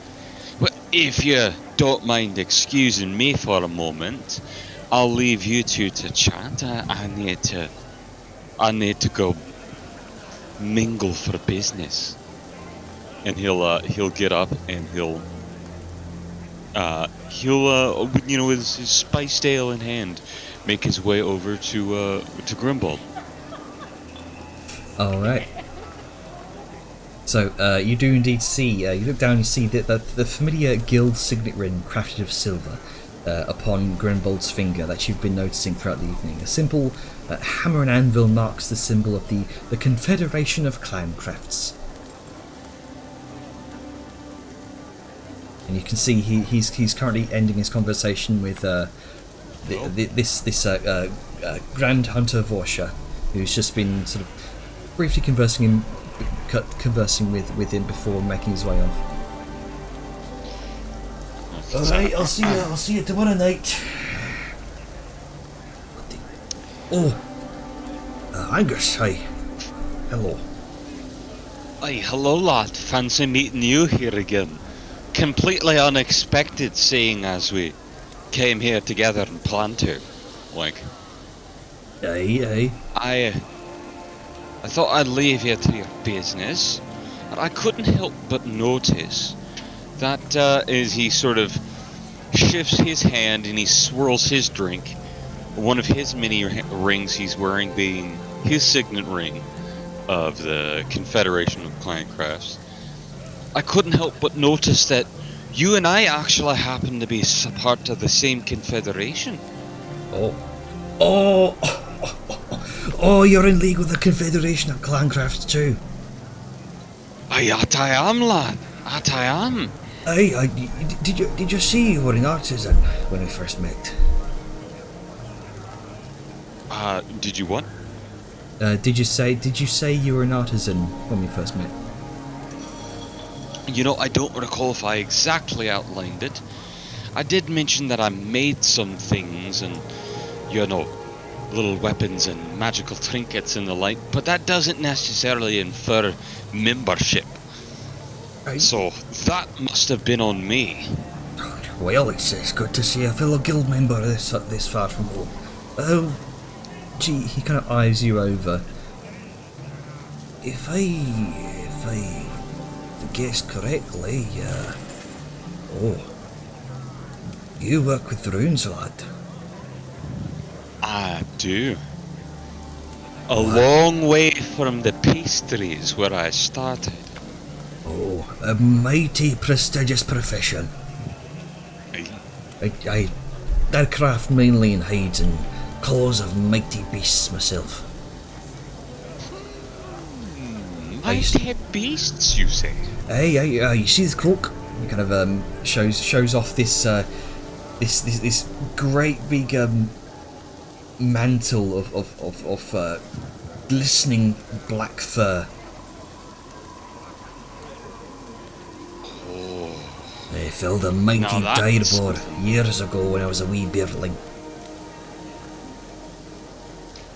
well, if you don't mind excusing me for a moment, I'll leave you two to chat. I need to go mingle for business. And he'll get up and he'll you know, with his spiced ale in hand, make his way over to Grimbold. All right. So you do indeed see. You look down, you see that the familiar guild signet ring crafted of silver upon Grimbold's finger that you've been noticing throughout the evening. A simple hammer and anvil marks the symbol of the Confederation of Clancrafts. And you can see he's currently ending his conversation with this Grand Hunter Vorsha, who's just been sort of briefly conversing with him before making his way off. Alright, I'll see you tomorrow night. Oh, Angus, hi. Hello. Aye, hello lad, fancy meeting you here again. Completely unexpected, seeing as we came here together and planned to. Like, Aye. I thought I'd leave you to your business, and I couldn't help but notice that as he sort of shifts his hand and he swirls his drink, one of his many rings he's wearing being his signet ring of the Confederation of Clancrafts, I couldn't help but notice that you and I actually happen to be part of the same confederation. Oh, you're in league with the Confederation of Clancrafts too. Aye, at I am, lad. At I am. Aye, did you see you were an artisan when we first met? Did you what? Did you say you were an artisan when we first met? You know, I don't recall if I exactly outlined it. I did mention that I made some things and, you know, little weapons and magical trinkets and the like, but that doesn't necessarily infer membership. Aye. So, that must have been on me. Well, it's good to see a fellow guild member this far from home. Oh, gee, he kind of eyes you over. If I guessed correctly, you work with runes, lad. I do. A long way from the pastries where I started. Oh, a mighty prestigious profession. I craft mainly in hides and claws of mighty beasts myself. Mighty beasts, you say? Hey, you see this cloak? He kind of shows off this great big mantle of glistening black fur. I felled a mighty dire boar years ago when I was a wee beardling.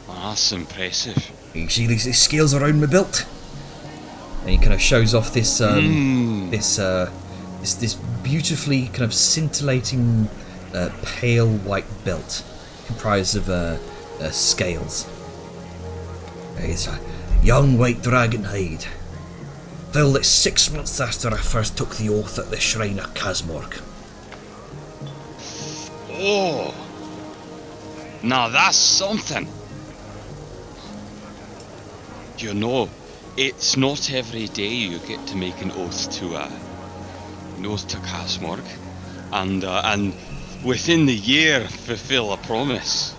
That's impressive. You see these scales around my belt? And he kind of shows off this this beautifully kind of scintillating pale white belt comprised of scales. It's a young white dragon hide. Felled it 6 months after I first took the oath at the shrine of Casmorg. Oh, now that's something. You know, it's not every day you get to make an oath to Casmorg, and within the year fulfill a promise.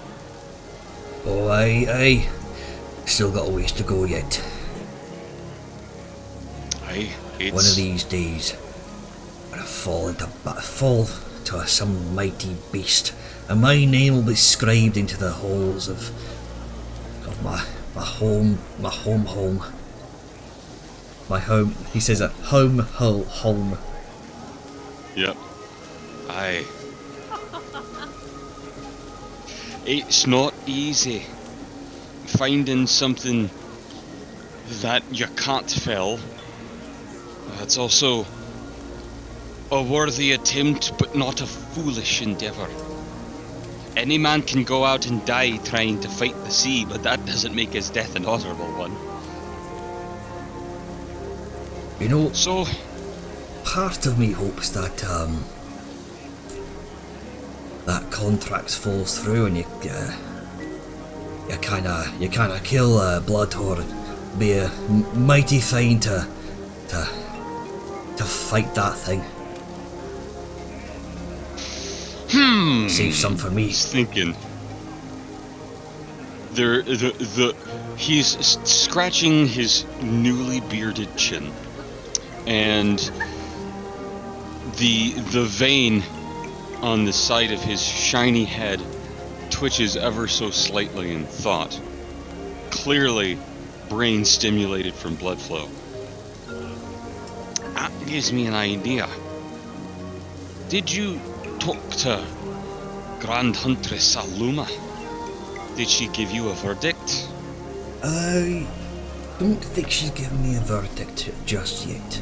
Oh, aye. Still got a ways to go yet. Aye, it's... One of these days, when I fall to some mighty beast, and my name will be scribed into the halls of my home. My home. He says a home. Yep. Aye. It's not easy finding something that you can't fill. It's also A worthy attempt, but not a foolish endeavor. Any man can go out and die trying to fight the sea, but that doesn't make his death an honorable one. You know, So, part of me hopes that that contract falls through and you kind of kill Bloodhorn. Be a mighty fine to fight that thing. Save some for me. he's thinking. He's scratching his newly bearded chin, and the vein on the side of his shiny head twitches ever so slightly in thought. Clearly, brain stimulated from blood flow. That gives me an idea. Did you talk to Grand Huntress Aluma? Did she give you a verdict? I don't think she's given me a verdict just yet.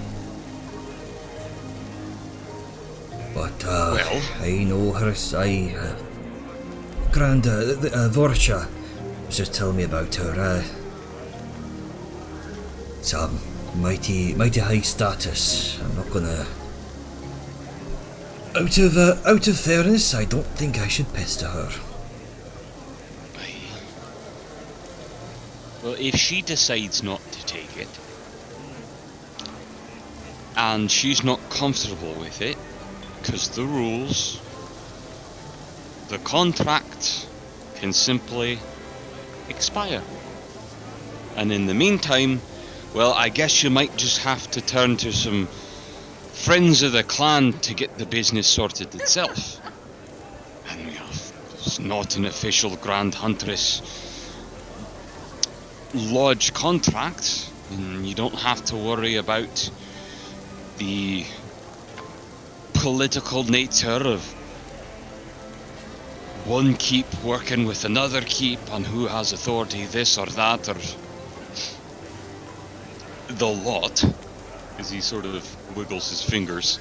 But, Well? I know her. Grand, Vorcha was just telling me about her. Some mighty high status. I'm not gonna... Out of fairness, I don't think I should pester her. Well, if she decides not to take it, and she's not comfortable with it, because the rules, the contract can simply expire. And in the meantime, well, I guess you might just have to turn to some friends of the clan to get the business sorted itself. And you know, it's not an official Grand Huntress lodge contract, and you don't have to worry about the political nature of one keep working with another keep on who has authority, this or that, or the lot, as he sort of wiggles his fingers.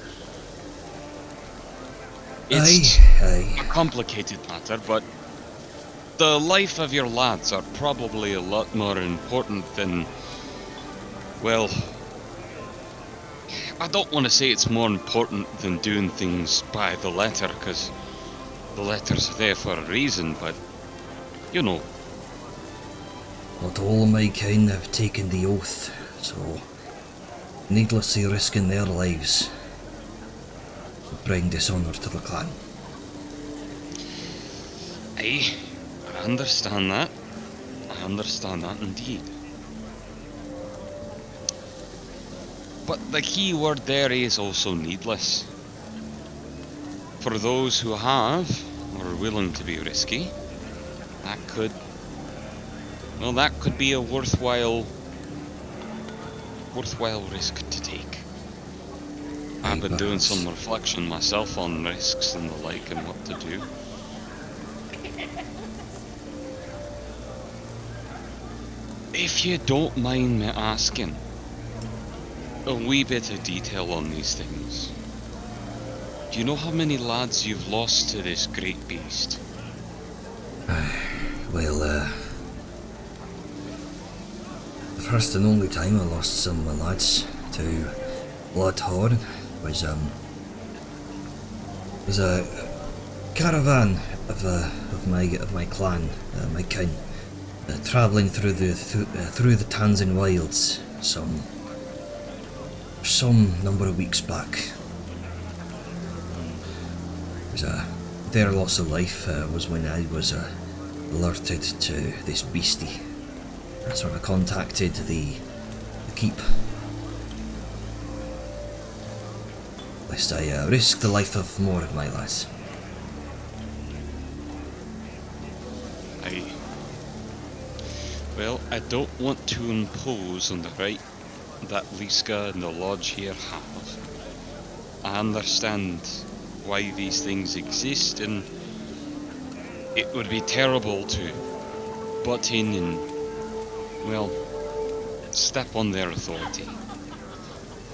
It's Aye. a complicated matter, but the life of your lads are probably a lot more important than, well, I don't want to say it's more important than doing things by the letter, because the letter's there for a reason, but, you know. Not all of my kind have taken the oath, so needlessly risking their lives would bring dishonour to the clan. Aye, I understand that. I understand that indeed. But the key word there is also needless. For those who have, or are willing to be risky, that could be a worthwhile risk to take. I've been doing some reflection myself on risks and the like and what to do. If you don't mind me asking, a wee bit of detail on these things. Do you know how many lads you've lost to this great beast? Well, the first and only time I lost some of my lads to Bloodhorn was a caravan of my clan, my kin, travelling through the Tanzan wilds some number of weeks back. Their loss of life was when I was alerted to this beastie. I sort of contacted the keep, lest I risk the life of more of my lads. Aye. Well, I don't want to impose on the right that Liska and the lodge here have. I understand why these things exist, and it would be terrible to butt in and, well, step on their authority.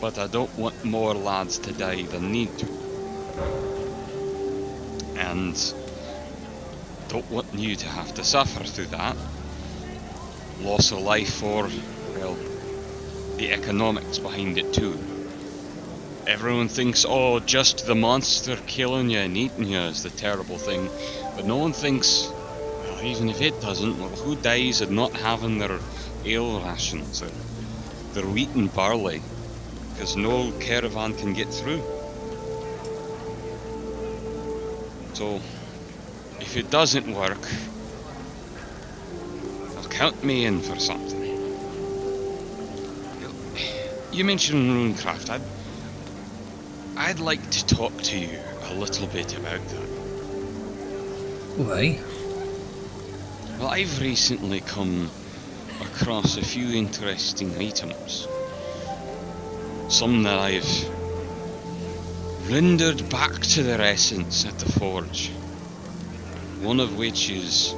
But I don't want more lads to die than need to. And don't want you to have to suffer through that. Loss of life or, well, the economics behind it too. Everyone thinks, oh, just the monster killing you and eating you is the terrible thing. But no one thinks, well, even if it doesn't, well, who dies of not having their ale rations or their wheat and barley? Because no caravan can get through. So, if it doesn't work, well, count me in for something. You mentioned Runecraft. I'd like to talk to you a little bit about that. Why? Well, I've recently come across a few interesting items. Some that I've rendered back to their essence at the forge. One of which is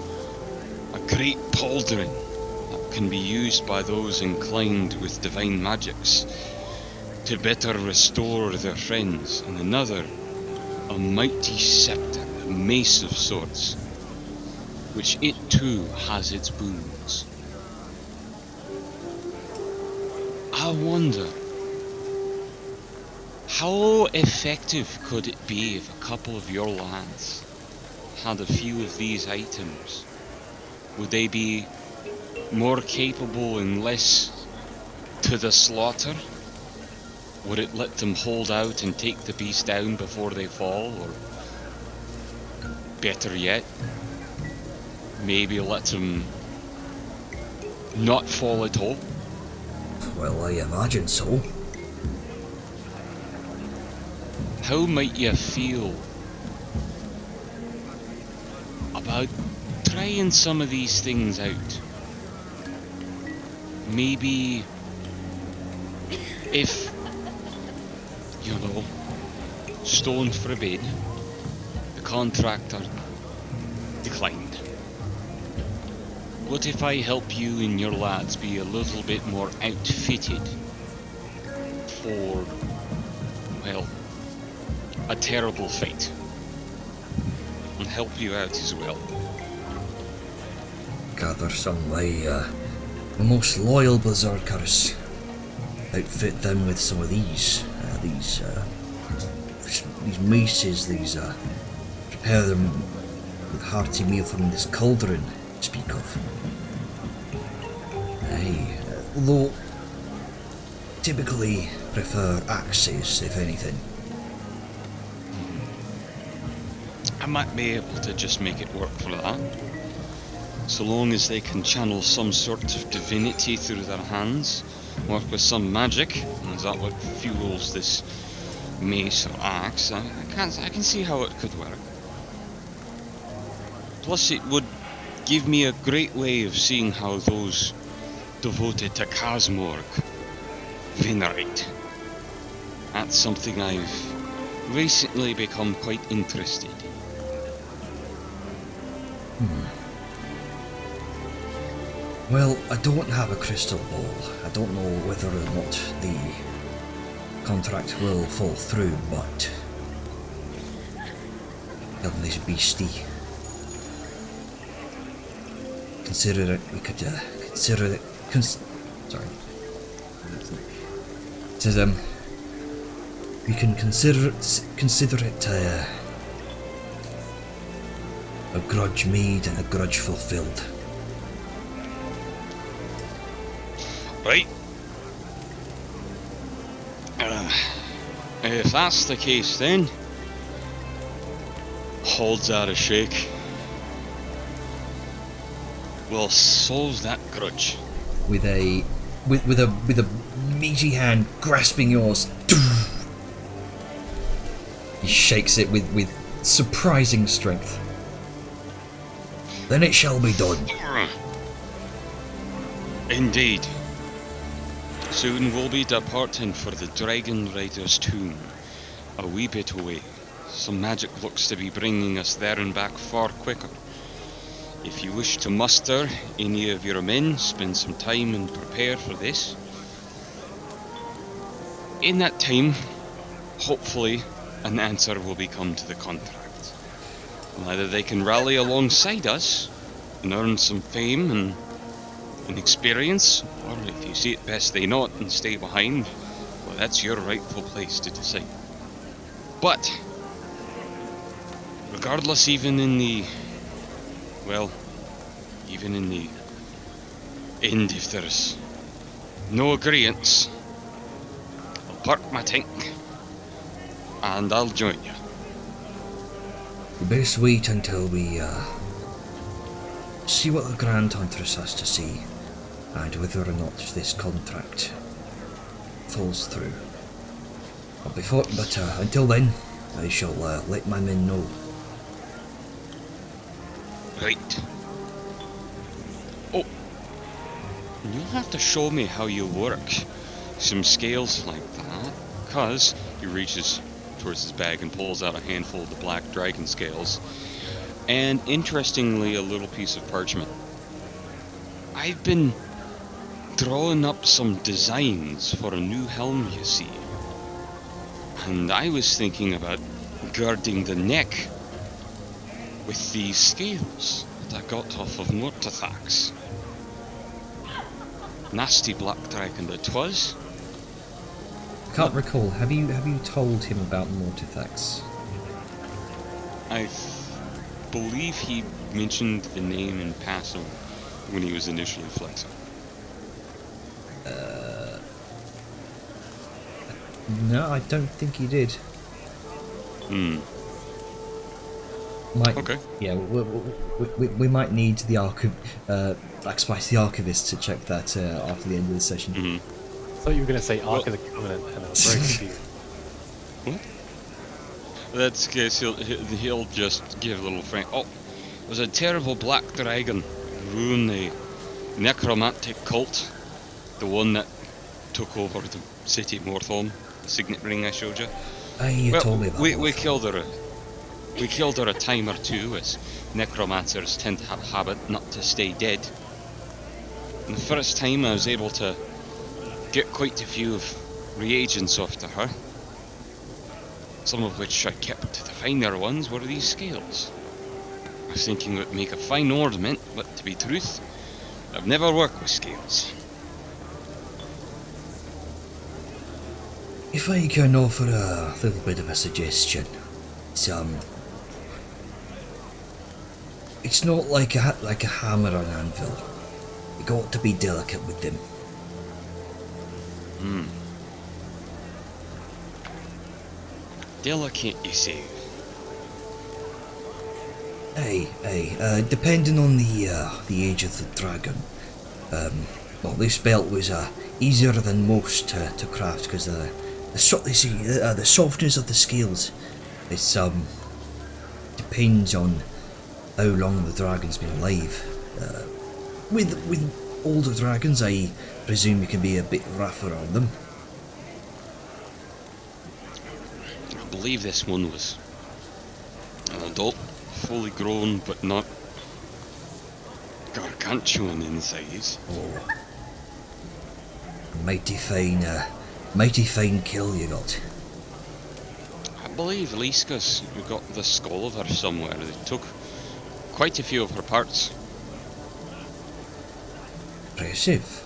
a great pauldron that can be used by those inclined with divine magics to better restore their friends, and another, a mighty scepter, a mace of sorts, which it too has its boons. I wonder, how effective could it be if a couple of your lads had a few of these items? Would they be more capable and less to the slaughter? Would it let them hold out and take the beast down before they fall? Or better yet, maybe let them not fall at all? Well, I imagine so. How might you feel about trying some of these things out? Maybe if, you know, stone forbid, the contractor declined. What if I help you and your lads be a little bit more outfitted for, well, a terrible fate? And help you out as well. Gather some of my most loyal berserkers. Outfit them with some of these maces, prepare them with hearty meal from this cauldron to speak of. Although typically prefer axes, if anything. I might be able to just make it work for that. So long as they can channel some sort of divinity through their hands, work with some magic, and is that what fuels this mace or axe? I can see how it could work. Plus it would give me a great way of seeing how those devoted to Kazmorg venerate. That's something I've recently become quite interested in. Well, I don't have a crystal ball. I don't know whether or not the contract will fall through, but killing this beastie. Consider it. We could consider it. Sorry. It says we can consider it a grudge made and a grudge fulfilled. Right. If that's the case, then holds out a shake. We'll solve that grudge. With a meaty hand grasping yours, he shakes it with surprising strength. Then it shall be done. Indeed. Soon we'll be departing for the Dragon Rider's tomb, a wee bit away. Some magic looks to be bringing us there and back far quicker. If you wish to muster any of your men, spend some time and prepare for this. in that time, hopefully, an answer will become to the contract. And either they can rally alongside us and earn some fame and experience, or if you see it best they not and stay behind, well, that's your rightful place to decide. But, regardless, even in the end, if there's no agreeance, I'll park my tank and I'll join you. We best wait until we see what the Grand Huntress has to say, and whether or not this contract falls through. But until then, I shall let my men know. Right. Oh, you'll have to show me how you work some scales like that, cause he reaches towards his bag and pulls out a handful of the black dragon scales, and interestingly, a little piece of parchment. I've been drawing up some designs for a new helm, you see, and I was thinking about guarding the neck with these scales that I got off of Mortathax. Nasty black dragon that 'twas. I can't recall. Have you told him about Mortathax? I believe he mentioned the name in passing when he was initially flexing. No, I don't think he did. Okay. Yeah, we might need the Black Spice, the archivist, to check that after the end of the session. Mm-hmm. I thought you were going to say Ark of the Covenant, and I was very confused. What? That's the case. He'll just give a little frank. Oh, it was a terrible black dragon ruined the necromantic cult, the one that took over the city of Morthorn, the signet ring I showed you. You told me about we killed her. We killed her a time or two, as necromancers tend to have a habit not to stay dead. And the first time I was able to get quite a few of reagents off to her, some of which I kept. The finer ones were these scales. I was thinking it would make a fine ornament, but to be truth, I've never worked with scales. If I can offer a little bit of a suggestion, it's not like a hammer or an anvil. You got to be delicate with them. Delicate, you say? Depending on the age of the dragon. Well, this belt was easier than most to craft because the softness of the scales. It's depends on how long the dragon's been alive. With older dragons, I presume you can be a bit rougher on them. I believe this one was an adult, fully grown, but not gargantuan in size. Oh, mighty fine kill you got. I believe Liska's got the skull of her somewhere. They took quite a few of her parts. Impressive.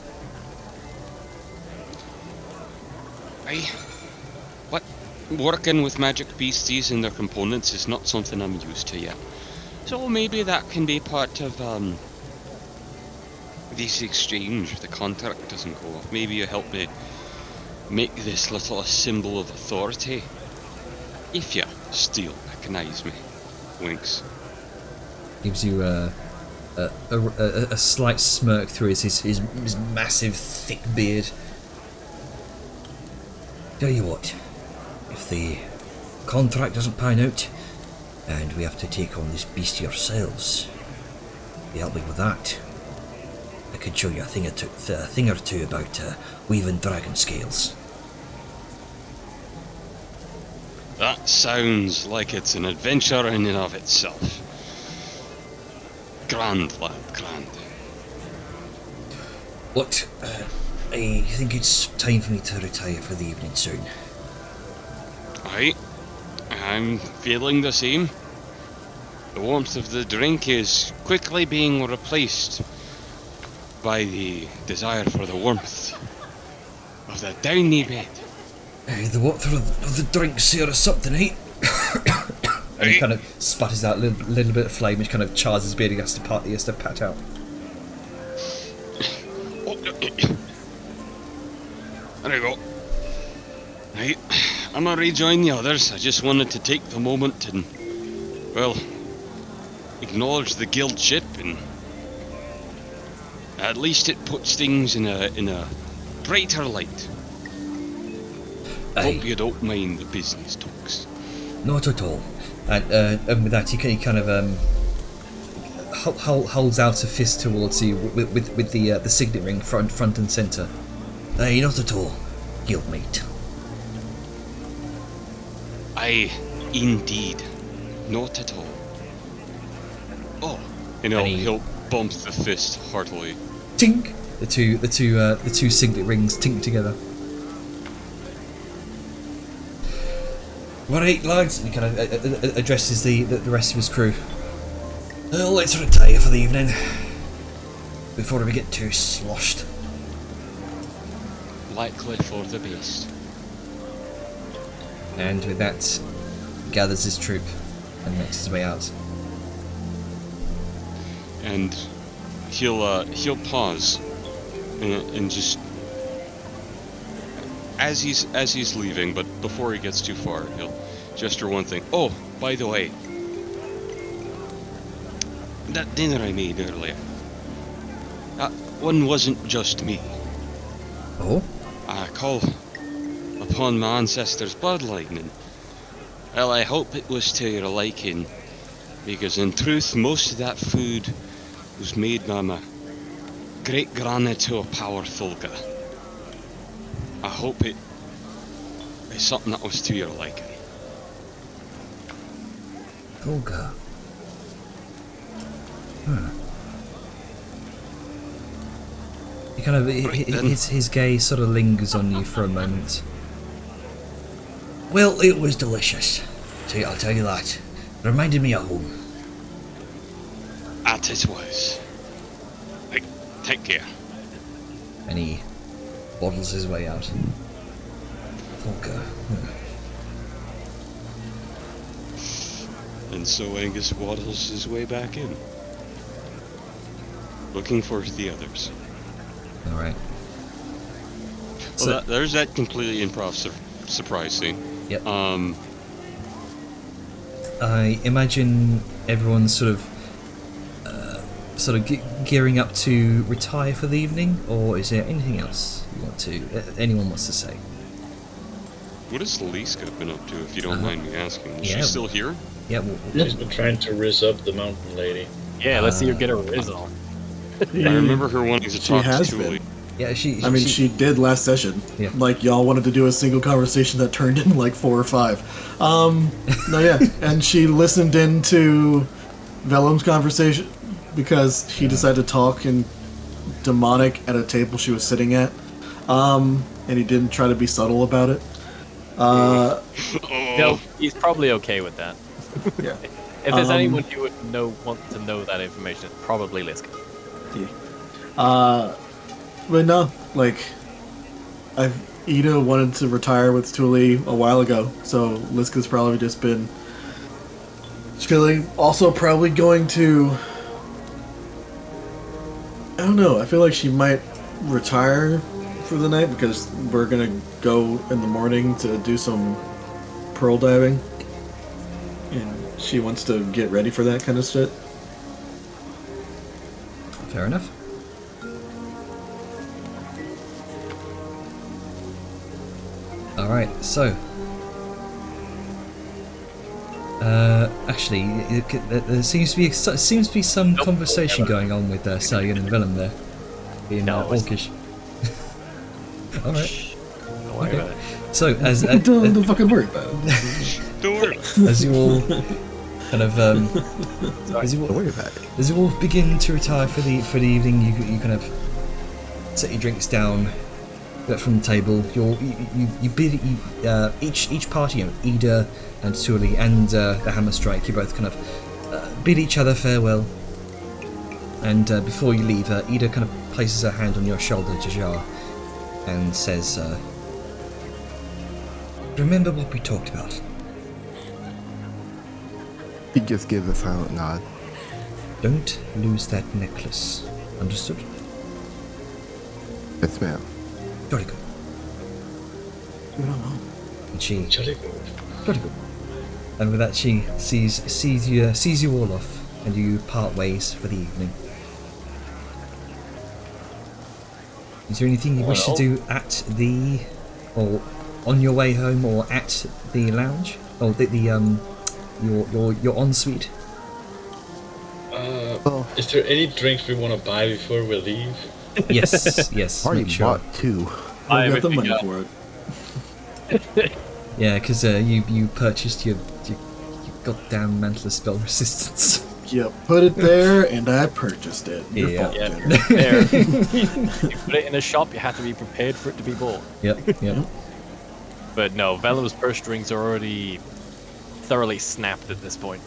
But working with magic beasties and their components is not something I'm used to yet. So maybe that can be part of this exchange. The contract doesn't go off. Maybe you help me make this little a symbol of authority. If you still recognize me. Winks. Gives you a slight smirk through his massive thick beard. Tell you what, if the contract doesn't pan out and we have to take on this beast ourselves, you help me with that. I could show you a thing or two about weaving dragon scales. That sounds like it's an adventure in and of itself. Grand, lad, grand. What? I think it's time for me to retire for the evening soon. Aye, I'm feeling the same. The warmth of the drink is quickly being replaced by the desire for the warmth of the downy bed. The warmth of the drink, sir, is something, eh? And he kind of sputters out a little bit of flame, which kind of chars his beard. He has to pat out. Oh, there you go. Right, I'm gonna rejoin the others. I just wanted to take the moment and, well, acknowledge the guild ship, and at least it puts things in a brighter light. Aye. Hope you don't mind the business talks. Not at all. And with that, he kind of holds out a fist towards you with the signet ring front and centre. Aye, not at all, guildmate. Aye, indeed, not at all. Oh, he'll bump the fist heartily. Tink. The two signet rings tink together. Right, lads, and he kind of addresses the rest of his crew. Well, let's retire for the evening before we get too sloshed. Likely for the best. And with that, gathers his troop and makes his way out. And he'll pause and just as he's leaving, but before he gets too far, he'll gesture one thing. Oh, by the way, that dinner I made earlier, that one wasn't just me. Oh? I call upon my ancestors' bloodline, and well, I hope it was to your liking, because in truth, most of that food was made by my great-granny to a power Thulga. I hope it is something that was to your liking. Olga. He kind of his gaze sort of lingers on you for a moment. Well, it was delicious. I'll tell you that. It reminded me of home. That it was. Right, take care. And he waddles his way out. Olga. And so Angus waddles his way back in, looking for the others. All right. Well, So- there's that completely improv surprise scene. Yep. I imagine everyone's sort of gearing up to retire for the evening, or is there anything else you want to? Anyone wants to say? What has Liska been up to, if you don't mind me asking? Is yeah. she still here? Yeah. She's been trying to riz up the mountain lady. Yeah, let's see her get a riz on. I remember her wanting to talk has to been. Tuli. Yeah. I mean, she did last session. Yeah. Like, y'all wanted to do a single conversation that turned into like 4 or 5. No, yeah. And she listened into Vellum's conversation because he decided to talk in demonic at a table she was sitting at. And he didn't try to be subtle about it. No, he's probably okay with that. Yeah. If there's anyone who would want to know that information, it's probably Liska. Yeah. But no, like, Ida wanted to retire with Tuli a while ago, so Liska's probably just been. She's also probably going to. I don't know. I feel like she might retire for the night because we're gonna go in the morning to do some pearl diving, and she wants to get ready for that kind of shit. Fair enough. All right. So, actually, there seems to be some conversation going on with Sagan and Vellum there, being orcish. All right. Don't worry about it. So, as Don't fucking worry about it. Don't worry. as you all kind of as you Don't worry about it. as you all begin to retire for the evening, you kind of set your drinks down from the table. You bid each party, Ida and Tuli and the Hammer Strike. You both kind of bid each other farewell. And before you leave, Ida kind of places her hand on your shoulder, Jajar, and says, "Remember what we talked about." He just gives a silent nod. Don't lose that necklace. Understood? Yes, ma'am. Jolly good. And she Jolly good. jolly good. And with that, she sees you all off, and you part ways for the evening. Is there anything you wish to do at the, or on your way home, or at the lounge, or your ensuite? Well, Is there any drinks we want to buy before we leave? Yes, yes. already make sure. bought 2. I I got the everything money up. for it. Yeah, because you purchased your goddamn mantle of spell resistance. Yep, put it there, and I purchased it. Your Yeah. fault, Yeah, Jenner. there. You put it in a shop, you have to be prepared for it to be bought. Yep. But no, Velum's purse strings are already thoroughly snapped at this point.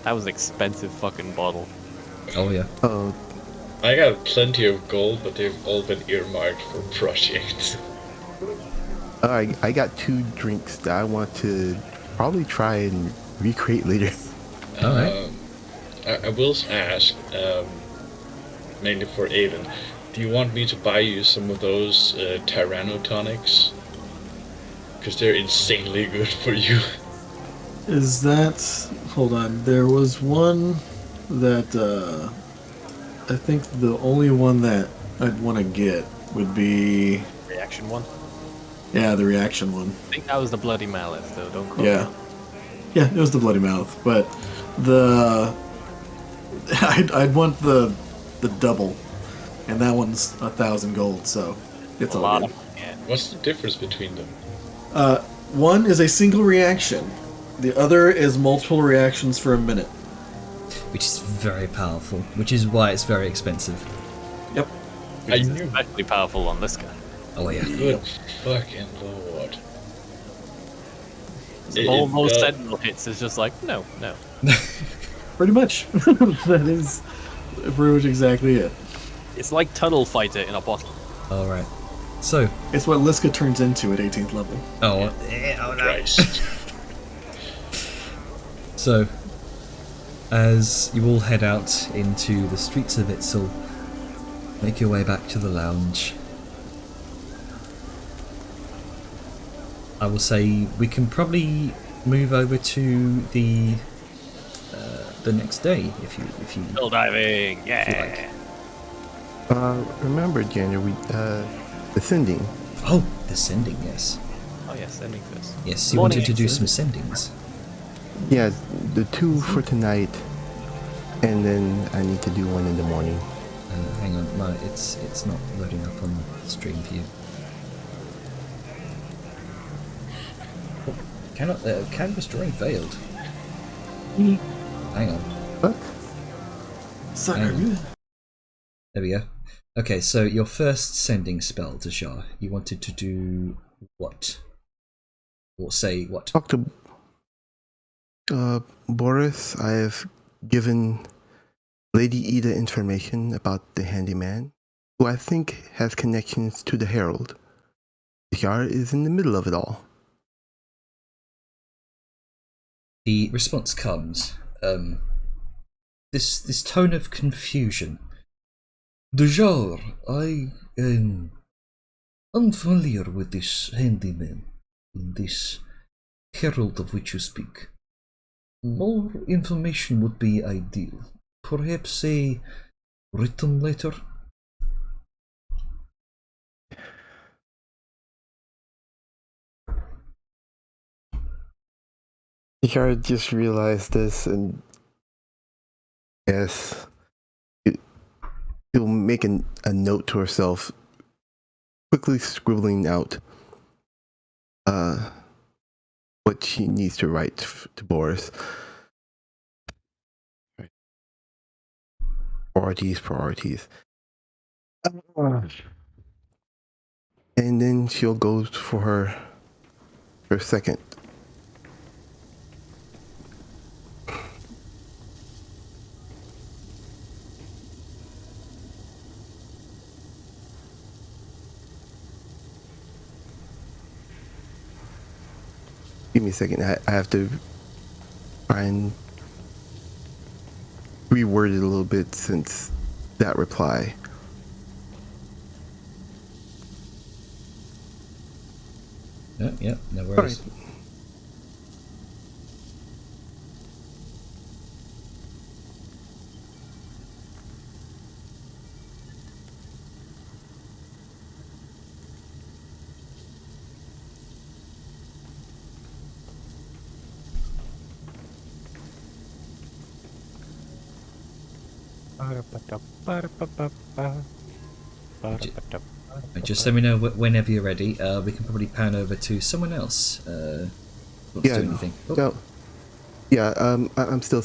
That was an expensive fucking bottle. Oh yeah. Oh, I got plenty of gold, but they've all been earmarked for projects. I got 2 drinks that I want to probably try and recreate later. All right. I will ask, mainly for Avon, do you want me to buy you some of those Tyrannotonics? Because they're insanely good for you. Is that... Hold on. There was one that... I think the only one that I'd want to get would be... Reaction one. Yeah, the reaction one. I think that was the Bloody Mallet, though. Don't quote Yeah. me. Yeah, it was the Bloody Mouth, but the... I'd want the double, and that one's 1,000 gold, so it's A all lot good. of yeah. What's the difference between them? One is a single reaction. The other is multiple reactions for a minute. Which is very powerful, which is why it's very expensive. Yep. I knew. Especially powerful on this guy. Oh yeah. Good fucking lord. All those sentinel hits is just like, no. Pretty much. That is pretty much exactly it. It's like Tunnel Fighter in a bottle. All right. So, It's what Liska turns into at 18th level. oh no. Christ. So, as you all head out into the streets of Itzel, make your way back to the lounge. I will say we can probably move over to the next day if you Hill diving, yeah. Remember, January, ascending. Oh, the sending, yes. Oh yeah, sending first. Yes, you Morning, wanted to do excellent. some sendings. Yeah, the 2 for tonight, and then I need to do one in the morning. Hang on, no, it's not loading up on the stream view. Oh, cannot canvas drawing failed. Hang on, What? Sucker. there we go. Okay, so your first sending spell, Dajar, you wanted to do what? Or say what? Talk to Boris. I have given Lady Ida information about the handyman, who I think has connections to the Herald. Yar is in the middle of it all. The response comes. This tone of confusion. Dajar, I am unfamiliar with this handyman, this herald of which you speak. More information would be ideal. Perhaps a written letter? Yar just realized this, and yes, she'll make a note to herself, quickly scribbling out what she needs to write to Boris. Priorities. And then she'll go for her second. Give me a second. I have to try and reword it a little bit since that reply. Yeah, no worries. Alright. Just let me know whenever you're ready. We can probably pan over to someone else. Wants to do anything. Oh, No. Yeah, I'm still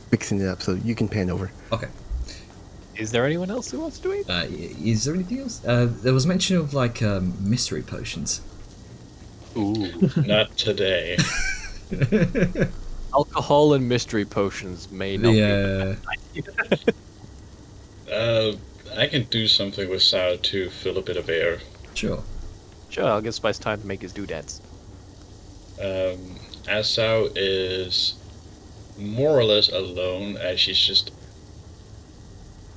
fixing it up, so you can pan over. okay. Is there anyone else who wants to do it? Is there anything else? There was mention of like mystery potions. Ooh. Not today. Alcohol and mystery potions may not Yeah. I can do something with Sao to fill a bit of air. Sure. be. Sure, I'll give Spice time to make his doodads. As Sao is more or less alone, as she's just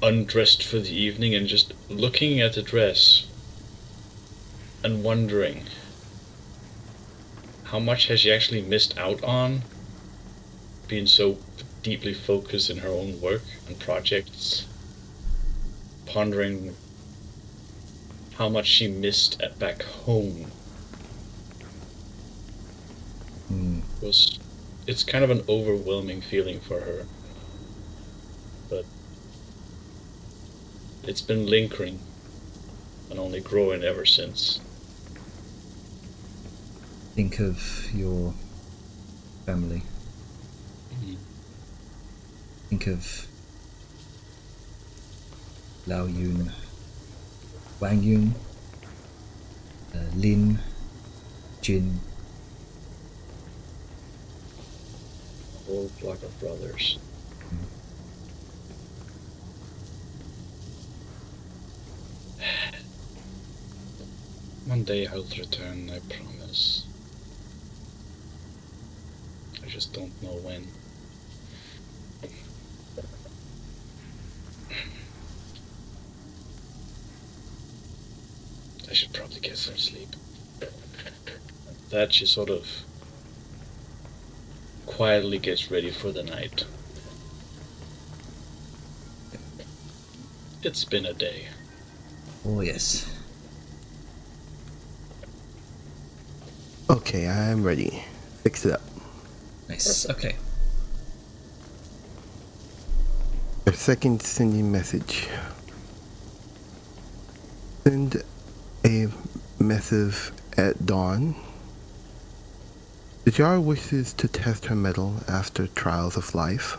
undressed for the evening and just looking at the dress and wondering how much has she actually missed out on being so deeply focused in her own work and projects, pondering how much she missed at back home. It's kind of an overwhelming feeling for her, but it's been lingering and only growing ever since. Think of your family. Think of Lao Yun, Wang Yun, Lin, Jin. A whole flock of brothers. One day I'll return, I promise. I just don't know when. I should probably get some sleep. That she sort of quietly gets ready for the night. It's been a day. Oh yes. Okay, I'm ready. Fix it up. Nice. Okay. Our second sending message. Send a missive at dawn. The jar wishes to test her mettle after trials of life.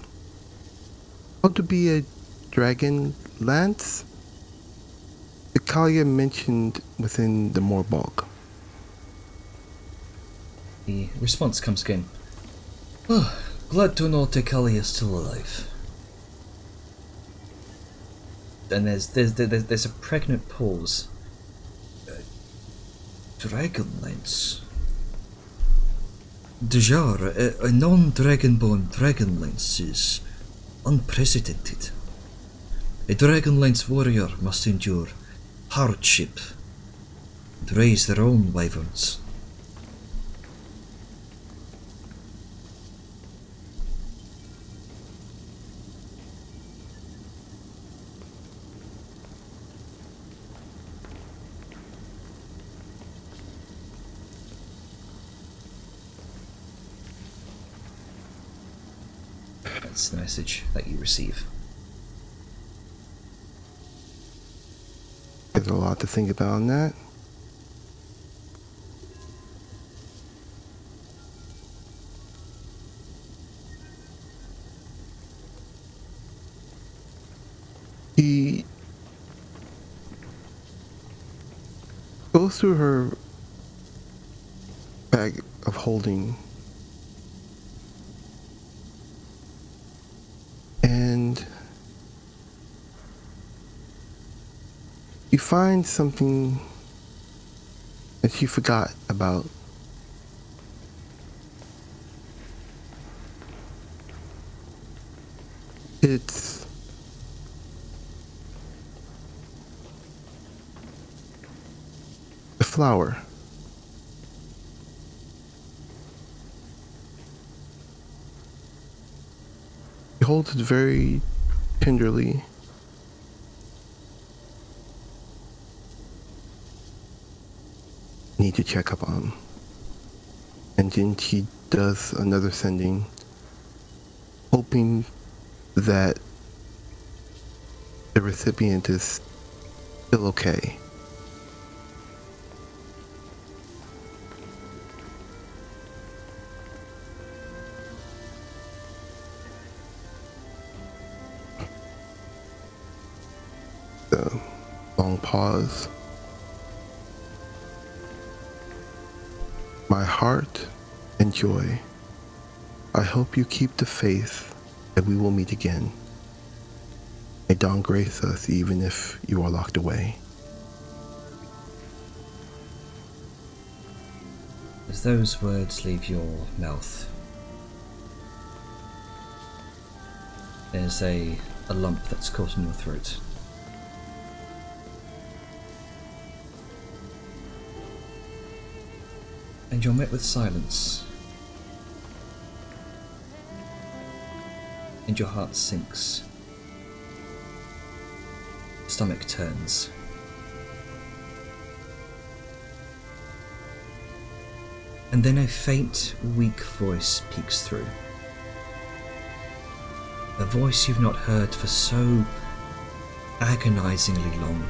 How to be a dragon lance? The Kalia mentioned within the Morbog. The response comes again. Oh, glad to know Tekali is still alive. Then there's a pregnant pause. Dragonlance. Dejar, a non-dragonborn dragonlance is unprecedented. A dragonlance warrior must endure hardship and raise their own wyverns. That's the message that you receive. There's a lot to think about on that. He goes through her bag of holding, and you find something that she forgot about. It's a flower. He holds it very tenderly. Need to check up on him. And then she does another sending, hoping that the recipient is still okay. The long pause. My heart and joy, I hope you keep the faith that we will meet again. May dawn grace us even if you are locked away. As those words leave your mouth, there's a lump that's caught in your throat. And you're met with silence. And your heart sinks. Stomach turns. And then a faint, weak voice peeks through. A voice you've not heard for so agonizingly long.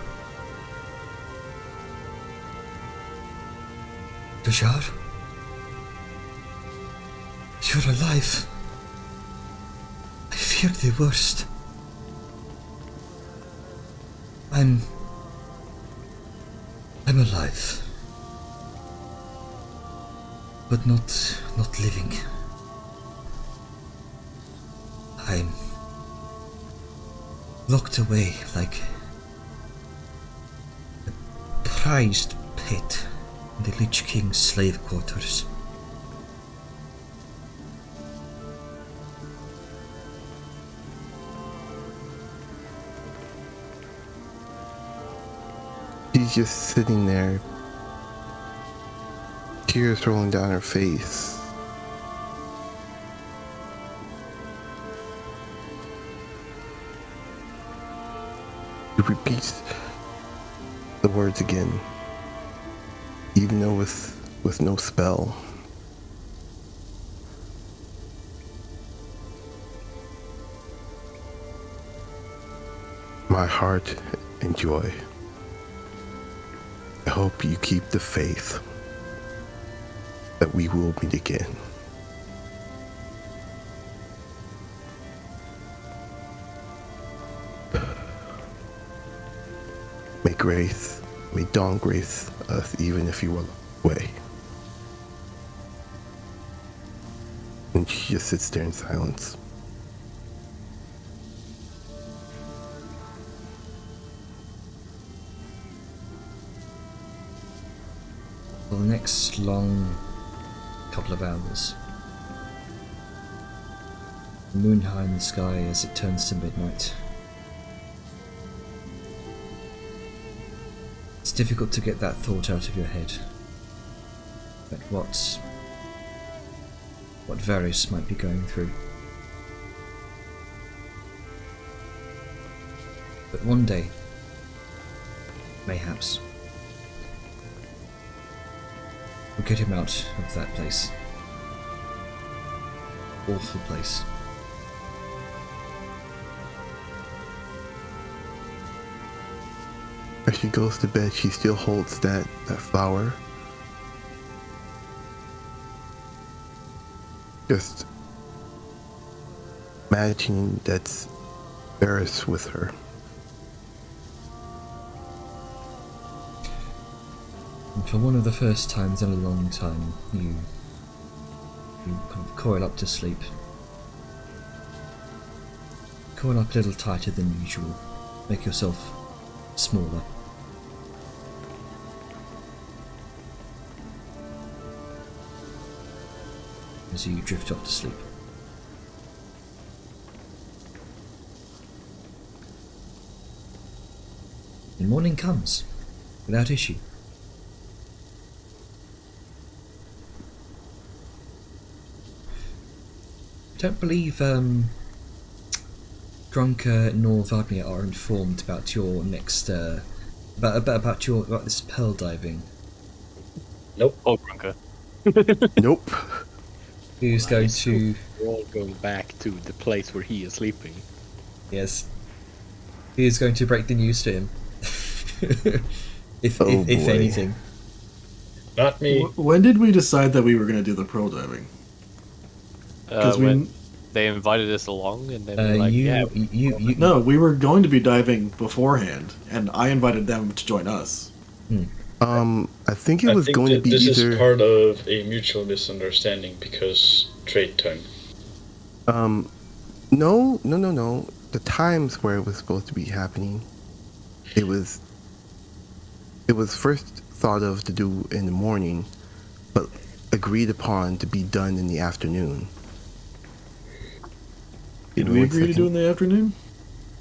Dujar? You're alive. I feared the worst. I'm alive. But not living. I'm locked away like a prized pet in the Lich King's slave quarters. She's just sitting there, tears rolling down her face. She repeats the words again, even though with no spell. My heart and joy. I hope you keep the faith that we will meet again. May dawn grace us even if you are away. And she just sits there in silence. For the next long couple of hours, the moon high in the sky as it turns to midnight. It's difficult to get that thought out of your head. But what Varys might be going through. But one day, mayhaps, we'll get him out of that place. Awful place. As she goes to bed, she still holds that flower. Just imagining that's Varys with her. And for one of the first times in a long time, you kind of coil up to sleep. Coil up a little tighter than usual. Make yourself smaller. As you drift off to sleep. And morning comes, without issue. Don't believe Drunker nor Vladimir are informed about your next about this pearl diving. Nope. Oh, Grunker. Nope. Who's going to We're all going back to the place where he is sleeping. yes? Who's going to break the news to him? if Oh, if boy. anything. Not me. When did we decide that we were going to do the pearl diving? Because When they invited us along, and then they're like, yeah, you No, we were going to be diving beforehand, and I invited them to join us. I think it was think going to that be this either. is part of a mutual misunderstanding because trade tongue. No. The times where it was supposed to be happening, it was first thought of to do in the morning, but agreed upon to be done in the afternoon. Did Give me we one agree to second. do it in the afternoon?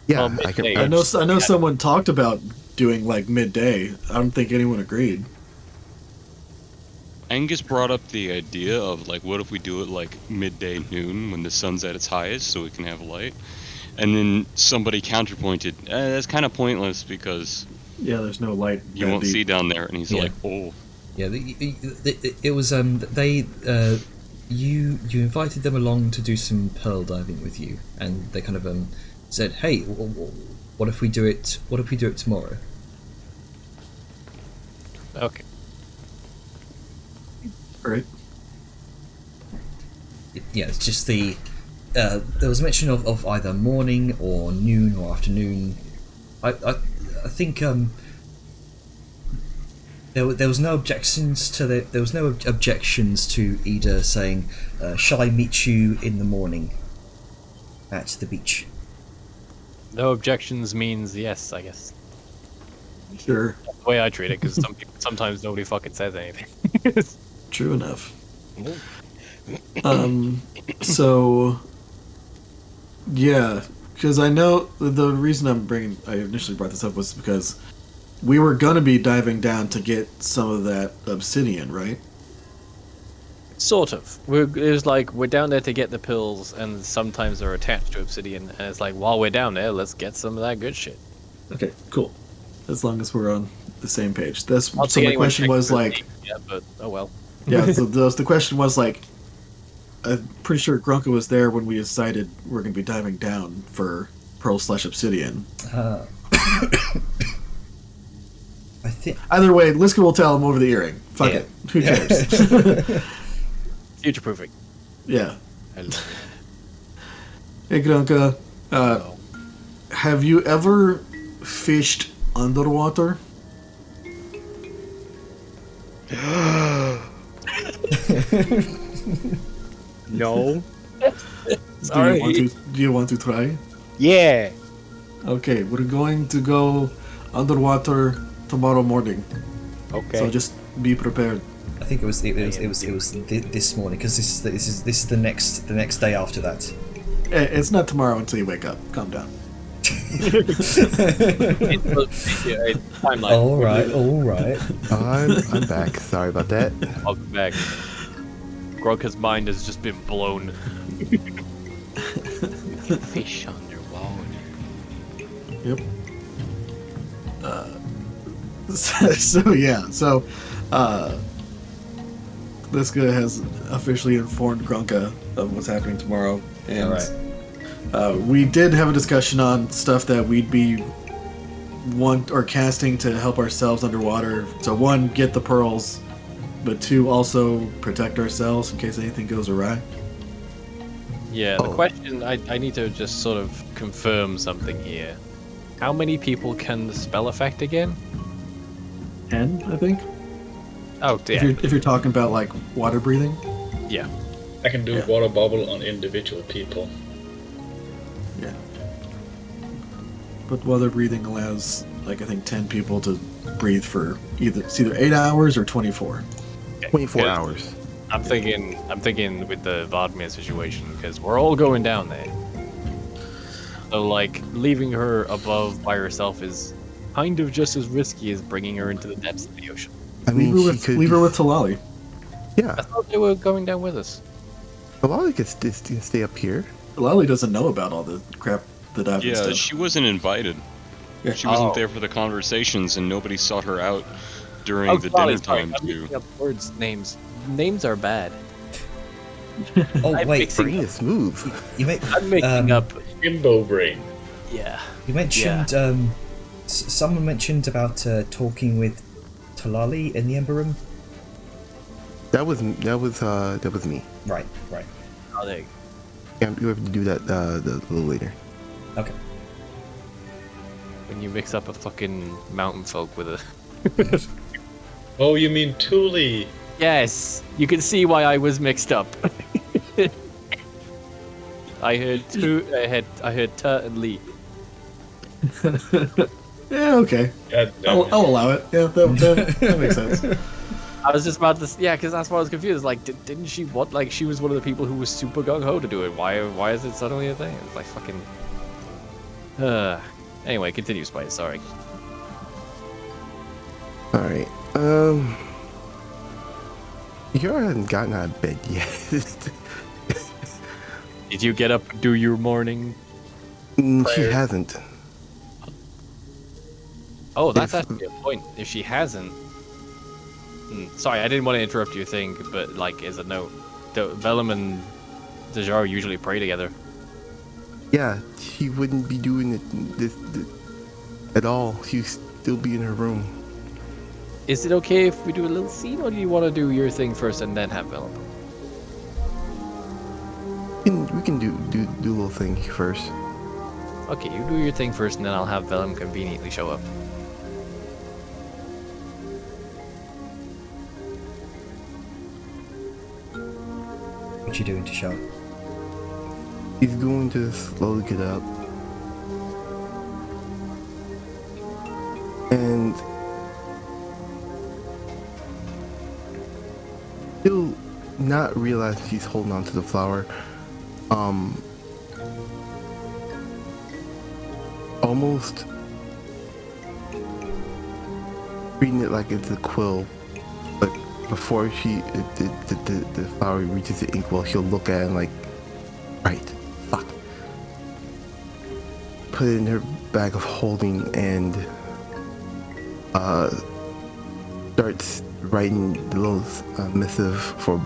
Yeah, Well, I can. midday. I know someone talked about doing like midday. I don't think anyone agreed. Angus brought up the idea of like, what if we do it like midday noon when the sun's at its highest, so we can have light. And then somebody counterpointed, that's kind of pointless because Yeah, there's no light. you that won't deep. see down there. And he's Yeah. like, oh, Yeah, it was they you invited them along to do some pearl diving with you, and they kind of said, "Hey, what if we do it? What if we do it tomorrow?" okay. Right. Yeah, it's just the there was mention of either morning or noon or afternoon. I think there was no objections to there was no objections to Ida saying, "Shall I meet you in the morning at the beach?" No objections means yes, I guess. Sure. That's the way I treat it, because sometimes nobody fucking says anything. True enough. So, yeah, because I know the reason I initially brought this up was because we were gonna be diving down to get some of that obsidian, right? Sort of. It was like, we're down there to get the pills, and sometimes they're attached to obsidian, and it's like, while we're down there, let's get some of that good shit. Okay, cool. As long as we're on the same page. That's I'll so. see My anyone question check was for like, me, yeah, but oh well. yeah. So the question was like, I'm pretty sure Grunka was there when we decided we're gonna be diving down for pearl/obsidian. I think Either way, Liska will tell him over the earring. Fuck Yeah. it. Who cares? Future proofing. Yeah. I love Hey, Grunka. Have you ever fished underwater? it. No. Sorry. Do you want to try? Yeah. Okay, we're going to go underwater tomorrow morning. Okay. So just be prepared. I think it was this morning, because this is the next day after that. It's not tomorrow until you wake up. Calm down. Timeline. All right. I'm back. Sorry about that. I'll be back. Grunka's mind has just been blown. Fish underwater. Yep. So yeah, so Liska has officially informed Grunka of what's happening tomorrow, and we did have a discussion on stuff that we'd be casting to help ourselves underwater. So one, get the pearls, but two, also protect ourselves in case anything goes awry. Yeah, the Oh. question, I need to just sort of confirm something here. How many people can the spell affect again? 10, I think. Oh, If yeah. you're talking about like water breathing, Yeah. I can do Yeah. water bubble on individual people. yeah. But water breathing allows like I think 10 people to breathe for either 8 hours or 24. 24 Good. hours. I'm thinking with the Vladimir situation, because we're all going down there. So, like, leaving her above by herself is kind of just as risky as bringing her into the depths of the ocean. I mean, leave her she with could. leave her with Talali. Yeah, I thought they were going down with us. Talali could stay up here. Talali doesn't know about all the crap that I've Yeah, done. she wasn't invited. Yeah. She wasn't Oh. there for the conversations, and nobody sought her out during the dinner time I'm too. mixing up words, names. Names are bad. Oh I'm wait, mixing- Brain is smooth. you, I'm making up. Imbo brain. Yeah. you mentioned someone mentioned about talking with Talali in the Ember Room. That was me. Right. Oh, there you Yeah, you have to do that a little later. Okay. go. When you mix up a fucking mountain folk with a. Oh, you mean Thule? Yes, you can see why I was mixed up. I heard Tut and Lee. Yeah, okay. God damn it. I'll allow it. Yeah, that makes sense. I was just about to, yeah, because that's why I was confused. Like, didn't she what? Like, she was one of the people who was super gung ho to do it. Why is it suddenly a thing? It's like fucking. Anyway, continue, Spice. Sorry. All right. You haven't gotten out of bed yet. Did you get up and do your morning? She hasn't. Oh, that's If- actually a point. If she hasn't. Sorry, I didn't want to interrupt your thing, but like, as a note, Vellum and Dejar usually pray together. Yeah, she wouldn't be doing this at all. She'd still be in her room. Is it okay if we do a little scene, or do you want to do your thing first and then have Vellum? We can do a little thing first. Okay, you do your thing first, and then I'll have Vellum conveniently show up. What you doing to show? He's going to slowly get up. And he'll not realize he's holding on to the flower. Almost treating it like it's a quill, but before the flower reaches the inkwell, he'll look at it and like, right, fuck. Put it in her bag of holding and starts writing the little missive for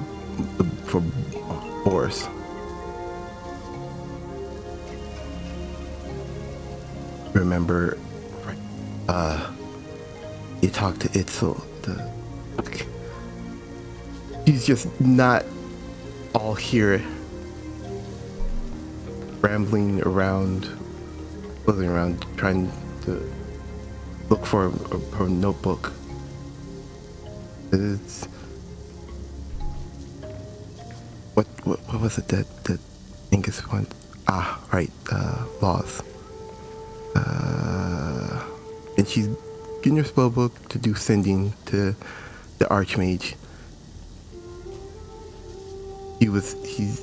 Boris. Remember, you talked to Itzel. He's just not all here, rambling around, buzzing around, trying to look for her notebook. It's what was it that Angus went? Ah, right, laws. And she's getting her spell book to do sending to the Archmage. He's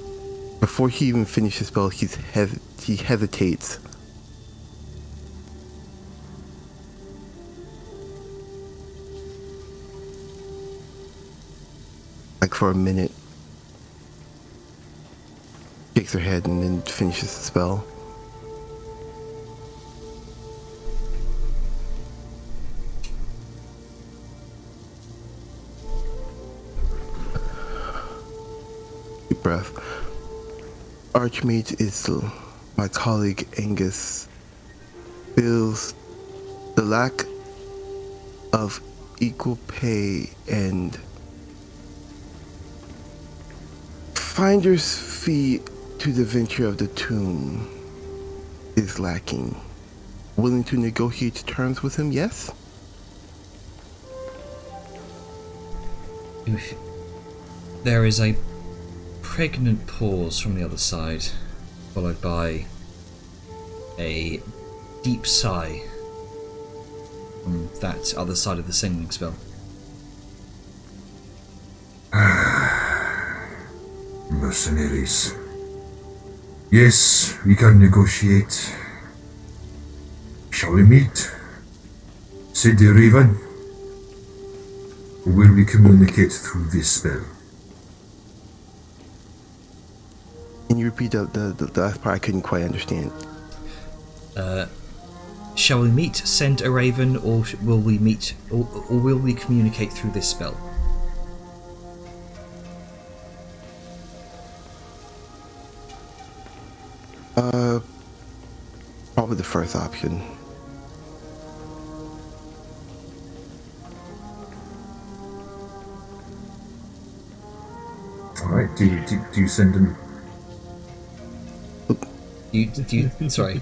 before he even finished the spell, he hesitates. Like for a minute. Shakes her head and then finishes the spell. Deep breath. Archmage Isel, my colleague Angus, feels the lack of equal pay and finder's fee to the venture of the tomb is lacking. Willing to negotiate terms with him, yes? There is a pregnant pause from the other side, followed by a deep sigh from that other side of the sending spell. Mercenaries. Yes, we can negotiate. Shall we meet? Said the Raven. Or will we communicate through this spell? Can you repeat the last part? I couldn't quite understand. Shall we meet, send a raven, or will we meet, or will we communicate through this spell? Probably the first option. Alright, do you send them? Sorry,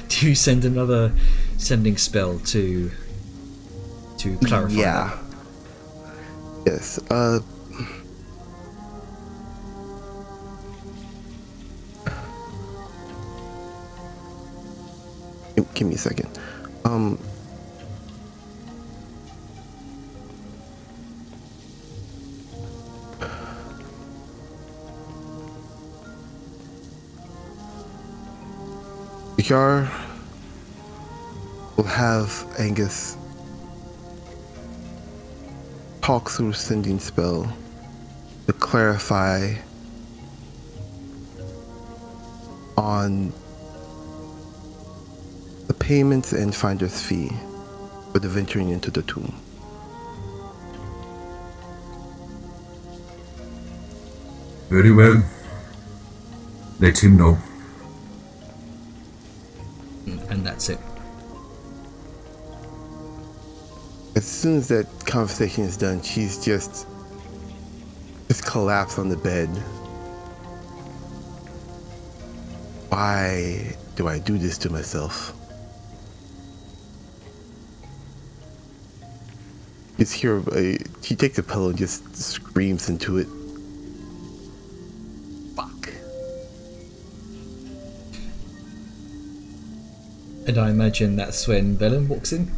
do you send another sending spell to clarify? Yeah. that? Yes. Give me a second. Jar will have Angus talk through sending spell to clarify on the payments and finder's fee for the venturing into the tomb. Very well. Let him know. And that's it. As soon as that conversation is done, she's just collapsed on the bed. Why do I do this to myself? Just hear she takes a pillow and just screams into it. Fuck. And I imagine that's when Velen walks in.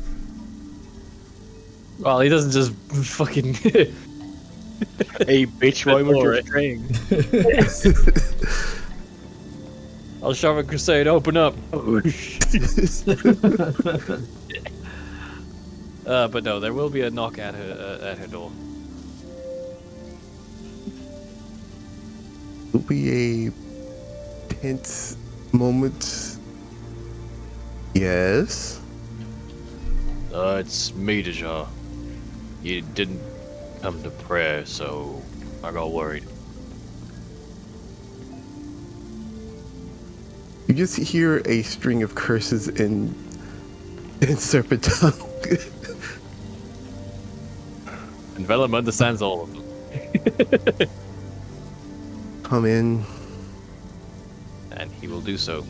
Well, he doesn't just fucking. Hey, bitch, why would you string? I'll shove a crusade, open up. But no, there will be a knock at her door. It'll be a tense moment. Yes. It's me, Deja. You didn't come to prayer, so I got worried. You just hear a string of curses in serpent tongue. And Vellum understands all of them. Come in. And he will do so.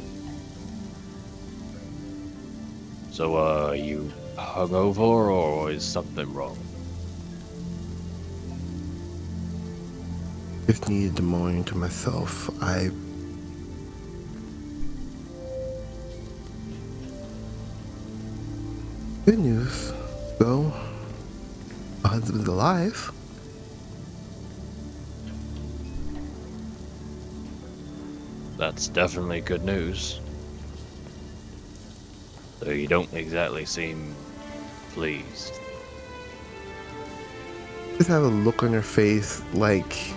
So, are you hungover, or is something wrong? Just needed the morning to myself. Good news, though. My husband's alive. That's definitely good news. Though you don't exactly seem pleased. Just have a look on her face like...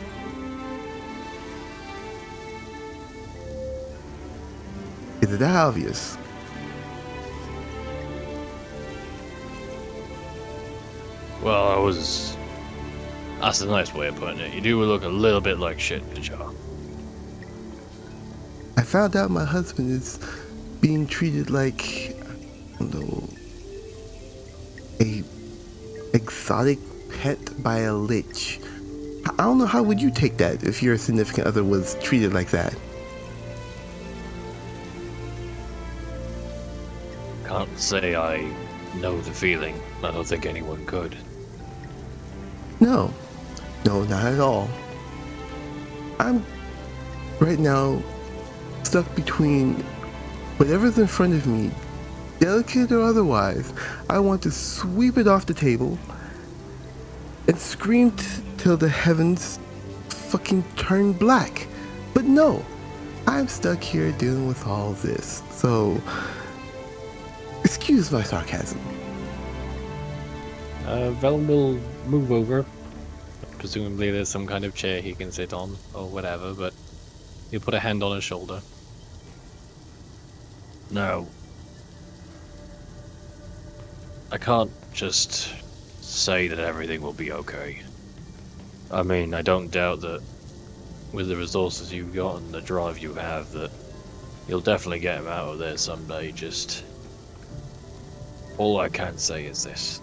Is it that obvious? Well, that's a nice way of putting it. You do look a little bit like shit, Deja. I found out my husband is being treated like, I don't know, a exotic pet by a lich. I don't know, how would you take that if your significant other was treated like that? Can't say I know the feeling. I don't think anyone could. No. No, not at all. I'm right now stuck between whatever's in front of me, delicate or otherwise. I want to sweep it off the table and scream till the heavens fucking turn black. But no, I'm stuck here dealing with all this. So, excuse my sarcasm. Vellum will move over. Presumably there's some kind of chair he can sit on, or whatever, but he'll put a hand on his shoulder. No. I can't just say that everything will be okay. I mean, I don't doubt that with the resources you've got and the drive you have, that you'll definitely get him out of there someday. Just all I can say is this.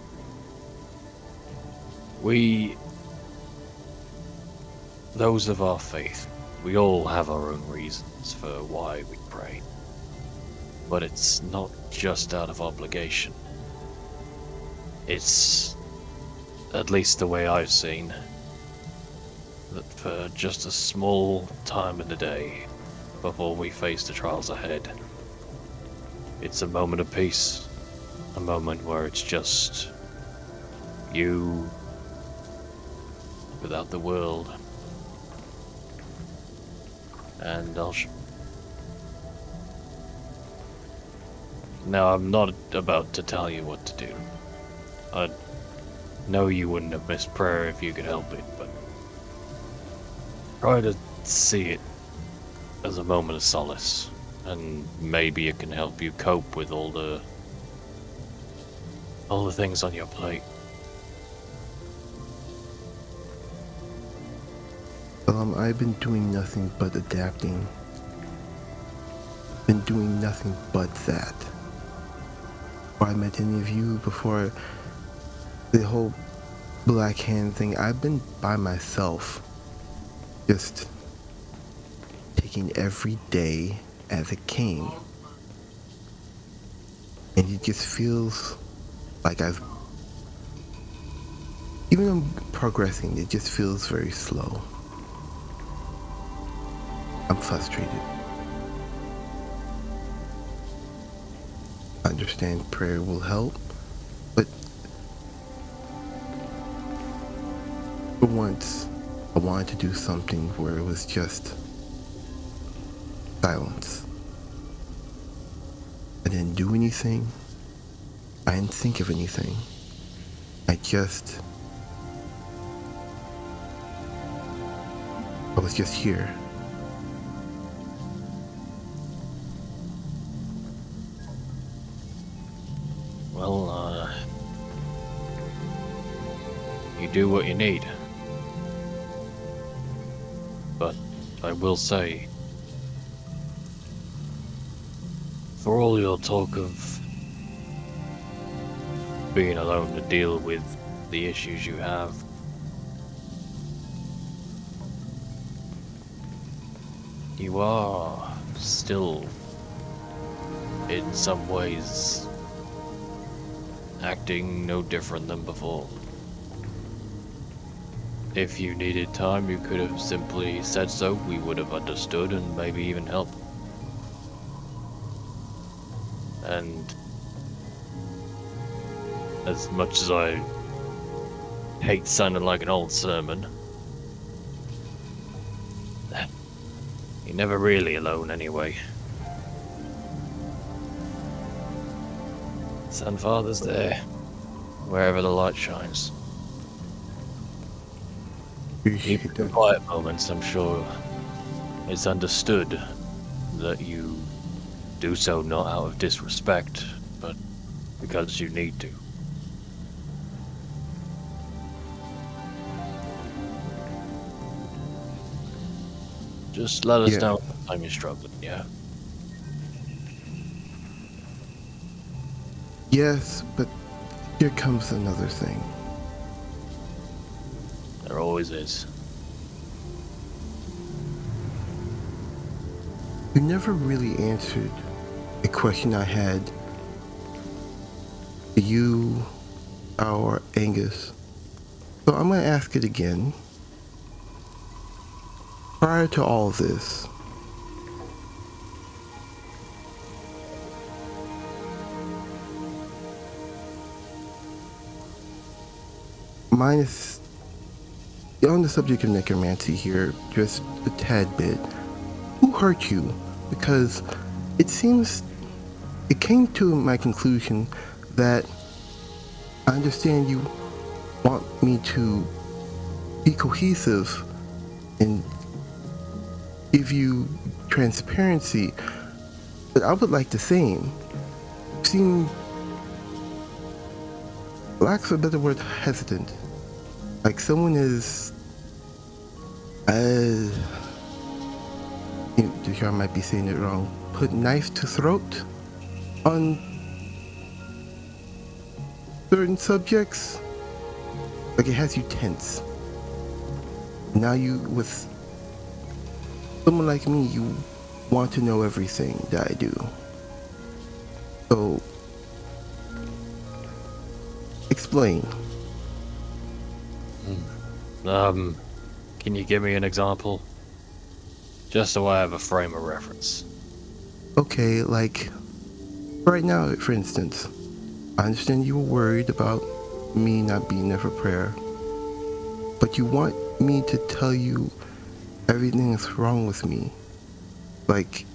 Those of our faith, we all have our own reasons for why we pray. But it's not just out of obligation. It's, at least the way I've seen, that for just a small time in the day, before we face the trials ahead, it's a moment of peace. A moment where it's just you without the world. And Now, I'm not about to tell you what to do. I know you wouldn't have missed prayer if you could help it, but try to see it as a moment of solace, and maybe it can help you cope with all the things on your plate. I've been doing nothing but adapting. Been doing nothing but that. Before I met any of you, before the whole Black Hand thing, I've been by myself. Just taking every day as it came. And it just feels like even though I'm progressing, it just feels very slow. I'm frustrated. I understand prayer will help, but for once, I wanted to do something where it was just silence. I didn't do anything. I didn't think of anything. I was just here. Well, you do what you need. But I will say, for all your talk of being alone to deal with the issues you have, you are still, in some ways, acting no different than before. If you needed time, you could have simply said so. We would have understood and maybe even helped. And as much as I hate sounding like an old sermon, you're never really alone anyway. Sunfather's there, wherever the light shines. Even in quiet moments, I'm sure it's understood that you do so not out of disrespect, but because you need to. Just let us know what time you're struggling, yeah? Yes, but here comes another thing. There always is. You never really answered a question I had to you or Angus. So I'm going to ask it again. prior to all this, minus on the subject of necromancy here, just a tad bit. Who hurt you? Because it seems it came to my conclusion that I understand you want me to be cohesive and give you transparency, but I would like the same. You seem, lack of a better word, hesitant. Like someone is, I might be saying it wrong, put knife to throat on certain subjects. Like it has you tense. Now you, with someone like me, you want to know everything that I do. So, explain. Can you give me an example? Just so I have a frame of reference. Okay, like, right now, for instance, I understand you were worried about me not being there for prayer, but you want me to tell you everything that's wrong with me. Like,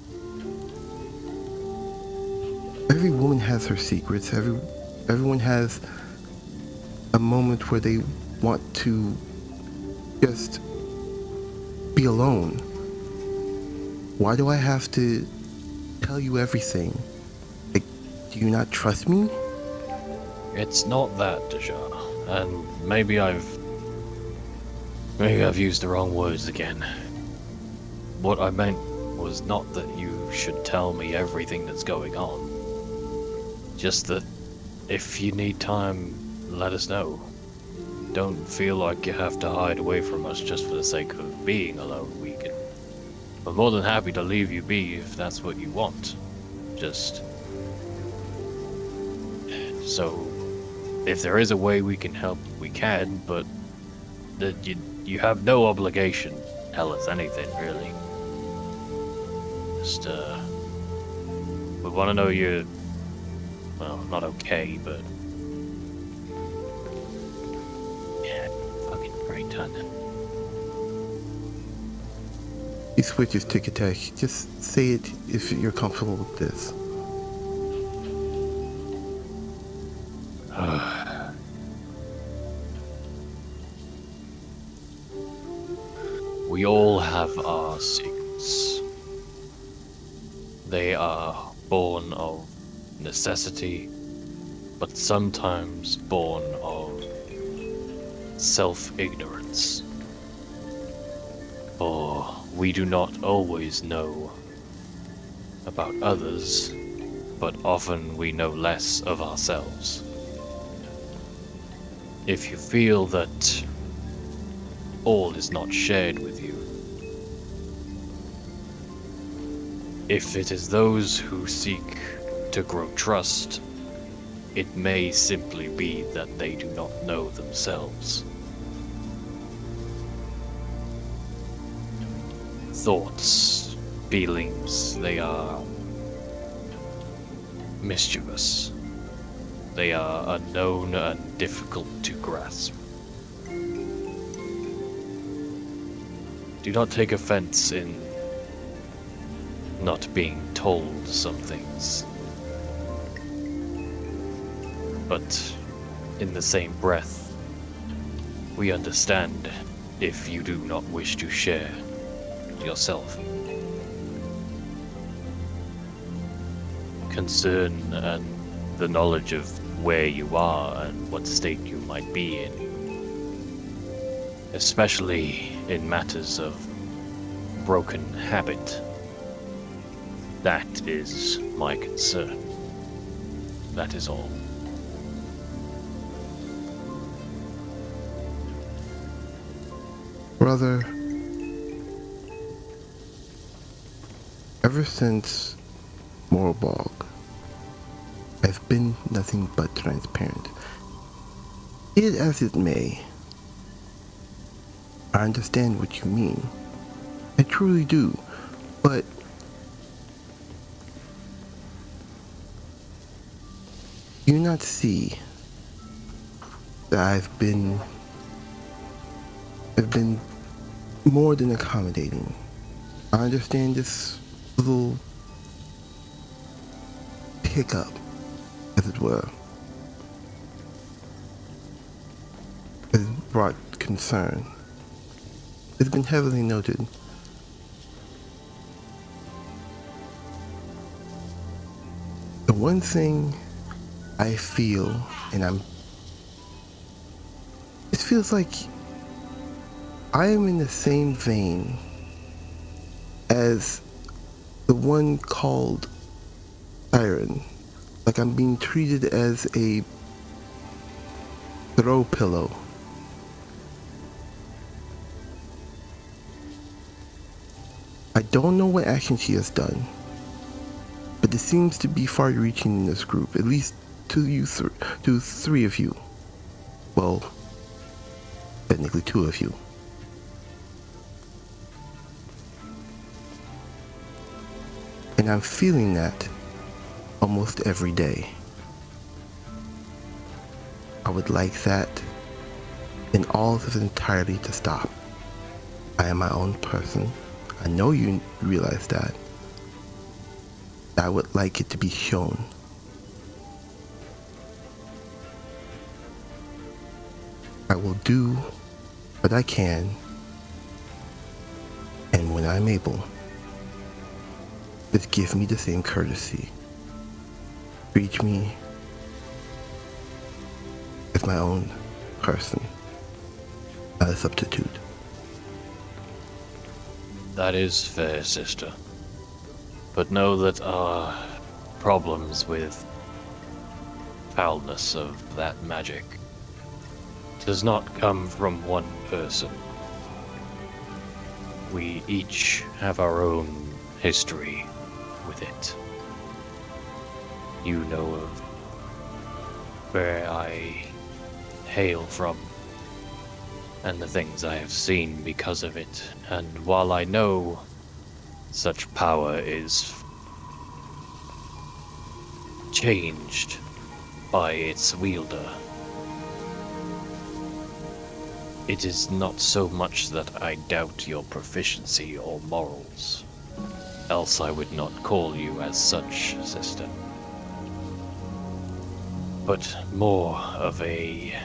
every woman has her secrets, everyone has a moment where they want to just be alone. Why do I have to tell you everything? Like, do you not trust me? It's not that, Deja, and maybe I've used the wrong words again. What I meant was not that you should tell me everything that's going on. Just that if you need time, let us know. Don't feel like you have to hide away from us just for the sake of being alone. We're more than happy to leave you be if that's what you want. Just so if there is a way we can help, we can, but that you have no obligation to tell us anything, really. Just we want to know you're, well, not okay, but yeah, fucking great ton. He switches to Katesh. Just say it if you're comfortable with this. We all have our secrets. They are born of necessity, but sometimes born of self-ignorance. For we do not always know about others, but often we know less of ourselves. If you feel that all is not shared with you, if it is those who seek to grow trust, it may simply be that they do not know themselves. Thoughts, feelings, they are mischievous. They are unknown and difficult to grasp. Do not take offense in not being told some things. But in the same breath, we understand if you do not wish to share yourself. Concern and the knowledge of where you are and what state you might be in, especially in matters of broken habit. That is my concern. That is all. Brother, ever since Morbog, I've been nothing but transparent. Be it as it may, I understand what you mean. I truly do. But do you not see that I've been more than accommodating? I understand this little hiccup, as it were, has brought concern. It's been heavily noted. The one thing I feel, it feels like I am in the same vein as the one called Siren. Like I'm being treated as a throw pillow. I don't know what action she has done, but it seems to be far-reaching in this group, at least to three of you. Well, technically 2 of you. And I'm feeling that almost every day. I would like that in all of its entirety to stop. I am my own person. I know you realize that. I would like it to be shown. I will do what I can, and when I'm able, just give me the same courtesy. Treat me as my own person, not a substitute. That is fair, sister. But know that our problems with foulness of that magic does not come from one person. We each have our own history with it. You know of where I hail from and the things I have seen because of it. And while I know such power is changed by its wielder, it is not so much that I doubt your proficiency or morals, else I would not call you as such, sister, but more of a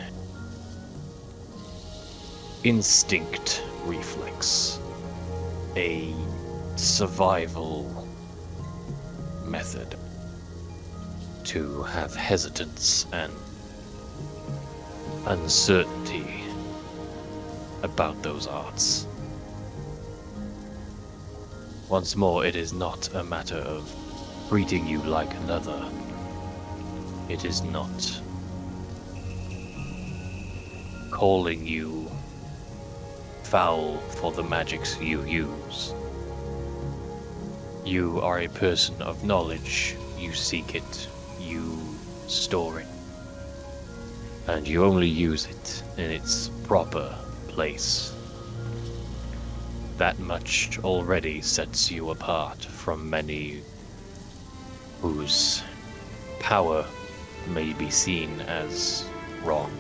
instinct reflex, a survival method to have hesitance and uncertainty about those arts. Once more, it is not a matter of treating you like another. It is not calling you foul for the magics you use. You are a person of knowledge. You seek it, you store it, and you only use it in its proper place. That much already sets you apart from many whose power may be seen as wrong.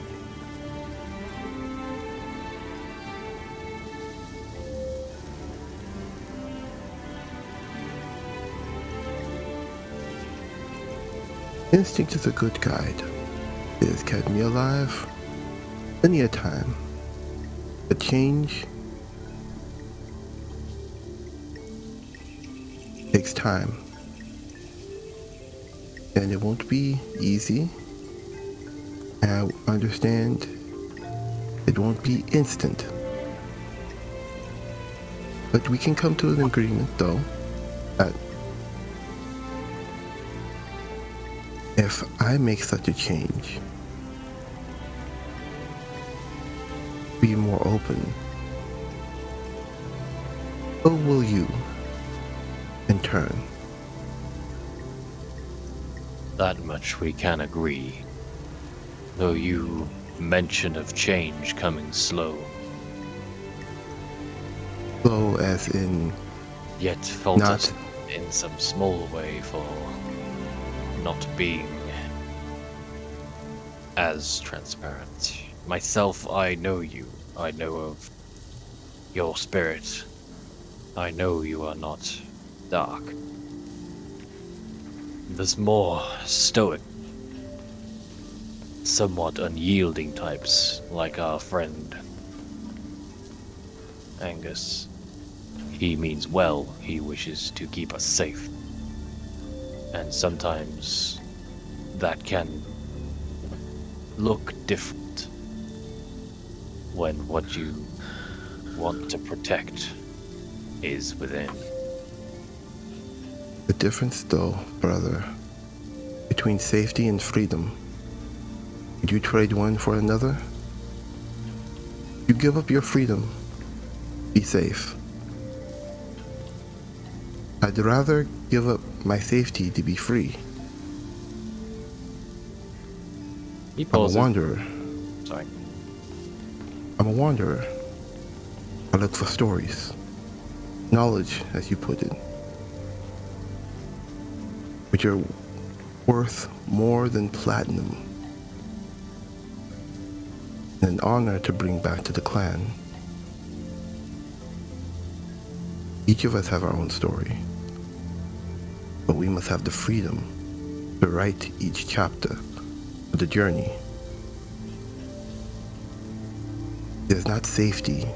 Instinct is a good guide. It has kept me alive many a time. But change takes time. And it won't be easy. And I understand it won't be instant. But we can come to an agreement, though, that if I make such a change, be more open, so will you, in turn. That much we can agree. Though you mention of change coming slow. Slow as in Yet fault Not- us in some small way for not being as transparent. Myself, I know you. I know of your spirit. I know you are not dark. There's more stoic, somewhat unyielding types, like our friend Angus. He means well, he wishes to keep us safe. And sometimes that can look different when what you want to protect is within. the difference, though, brother, between safety and freedom. Would you trade one for another? You give up your freedom. Be safe. I'd rather give up my safety to be free. He I'm a pauses. wanderer. Sorry. I'm a wanderer. I look for stories. Knowledge, as you put it. Which are worth more than platinum. And an honor to bring back to the clan. Each of us have our own story. But we must have the freedom to write each chapter of the journey. There's not safety,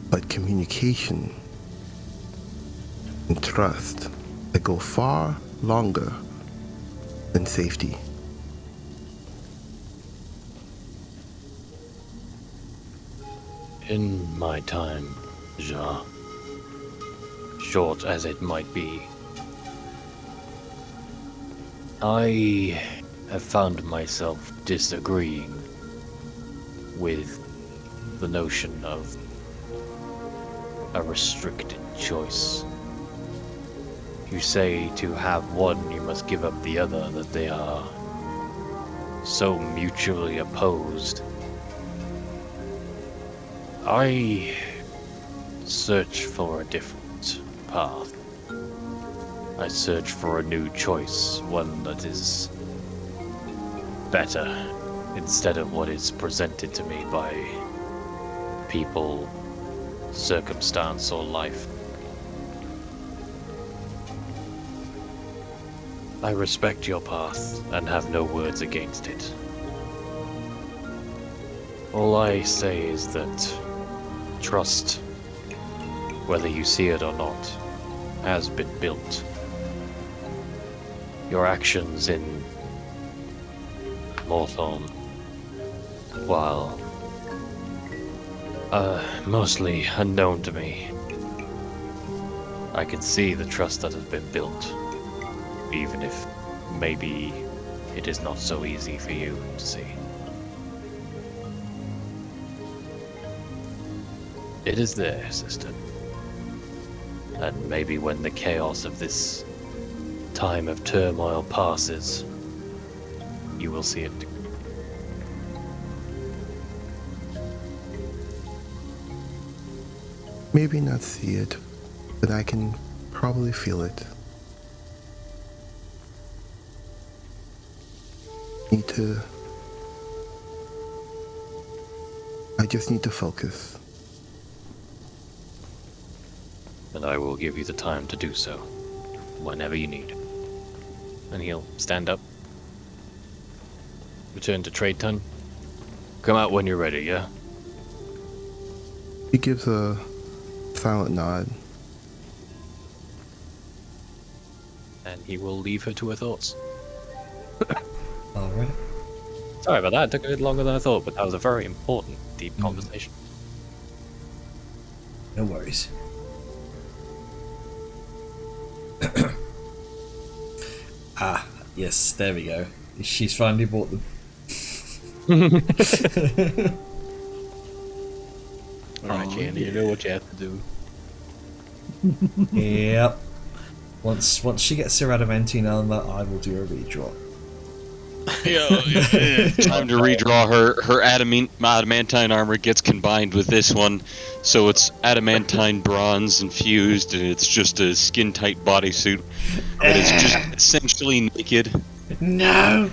but communication and trust that go far longer than safety. In my time, Ja, short as it might be, I have found myself disagreeing with the notion of a restricted choice. You say to have one, you must give up the other, that they are so mutually opposed. I search for a different path. I search for a new choice, one that is better, instead of what is presented to me by people, circumstance, or life. I respect your path and have no words against it. All I say is that trust, whether you see it or not, has been built. Your actions in Morthorn, while mostly unknown to me, I can see the trust that has been built, even if maybe it is not so easy for you to see. It is there, sister. And maybe when the chaos of this time of turmoil passes, you will see it. Maybe not see it, but I can probably feel it. I just need to focus. And I will give you the time to do so, whenever you need. And he'll stand up, return to Trade Ton. Come out when you're ready, yeah? He gives a silent nod. And he will leave her to her thoughts. Alright. Sorry about that, it took a bit longer than I thought, but that was a very important, deep conversation. No worries. Ah, yes, there we go. She's finally bought them. Alright, Jandy, you know what you have to do. Yep. Once she gets her adamantine armor, I will do a redraw. Time to redraw her adamantine armor gets combined with this one. So it's adamantine bronze infused, and it's just a skin-tight bodysuit. But it's just essentially naked. No.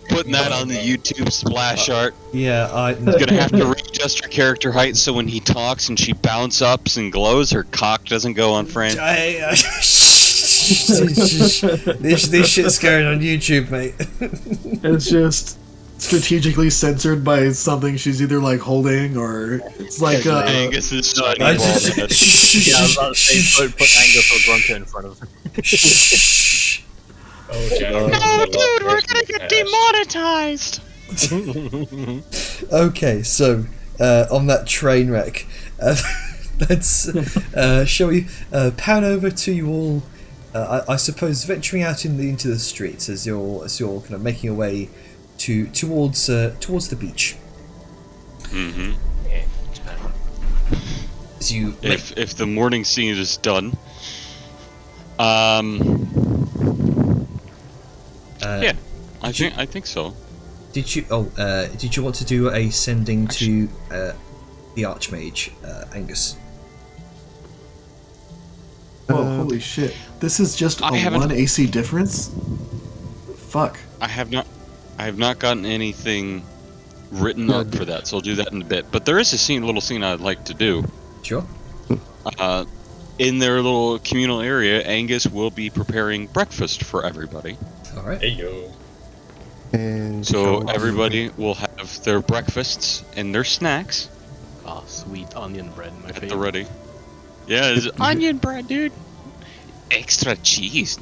Putting that on the YouTube splash art. Yeah, You're gonna have to readjust her character height so when he talks and she bounce ups and glows, her cock doesn't go on frame. This shit's going on YouTube, mate. It's just strategically censored by something she's either like holding or it's like Angus is shiny I bald just- head. Yeah, I was about to say, put Angus or Grunker in front of him. Oh, Jack. Dude, we're gonna get demonetized! Okay, so on that train wreck, let's shall we pan over to you all? I suppose venturing out into the streets as you're kind of making your way towards the beach. Mm-hmm. As you If the morning scene is done, yeah, I think so. did you want to do a sending to the Archmage, Angus? whoa, holy shit. This is just I a haven't- 1 AC difference? Fuck. I have not gotten anything written up for that, so I'll do that in a bit. But there is a little scene I'd like to do. Sure. In their little communal area, Angus will be preparing breakfast for everybody. All right. Hey yo. And So everybody will have their breakfasts and their snacks Oh, sweet onion bread, my at the favorite. ready. Yeah, it's onion bread, dude. Extra cheese.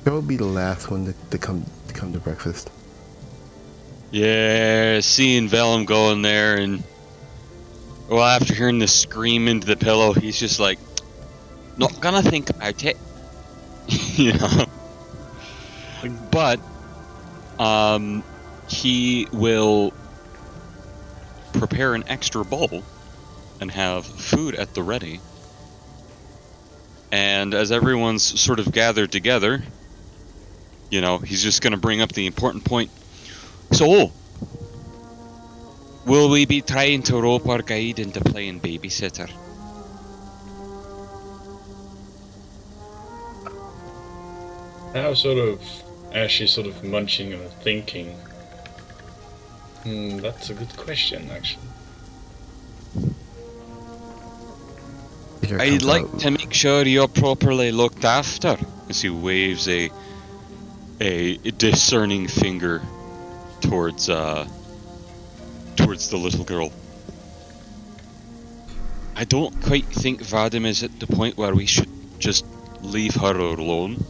Joe will be the last one to come to breakfast. Yeah, seeing Vellum go in there and, well, after hearing the scream into the pillow, he's just like, not gonna think about it. You know? But, he will prepare an extra bowl and have food at the ready. And as everyone's sort of gathered together, you know, he's just gonna bring up the important point. So, will we be trying to rope our guide into playing babysitter? Now, sort of, as she's sort of munching and thinking. That's a good question, actually. Here I'd comes like out. to make sure you're properly looked after. As he waves a discerning finger towards the little girl. I don't quite think Vadim is at the point where we should just leave her alone.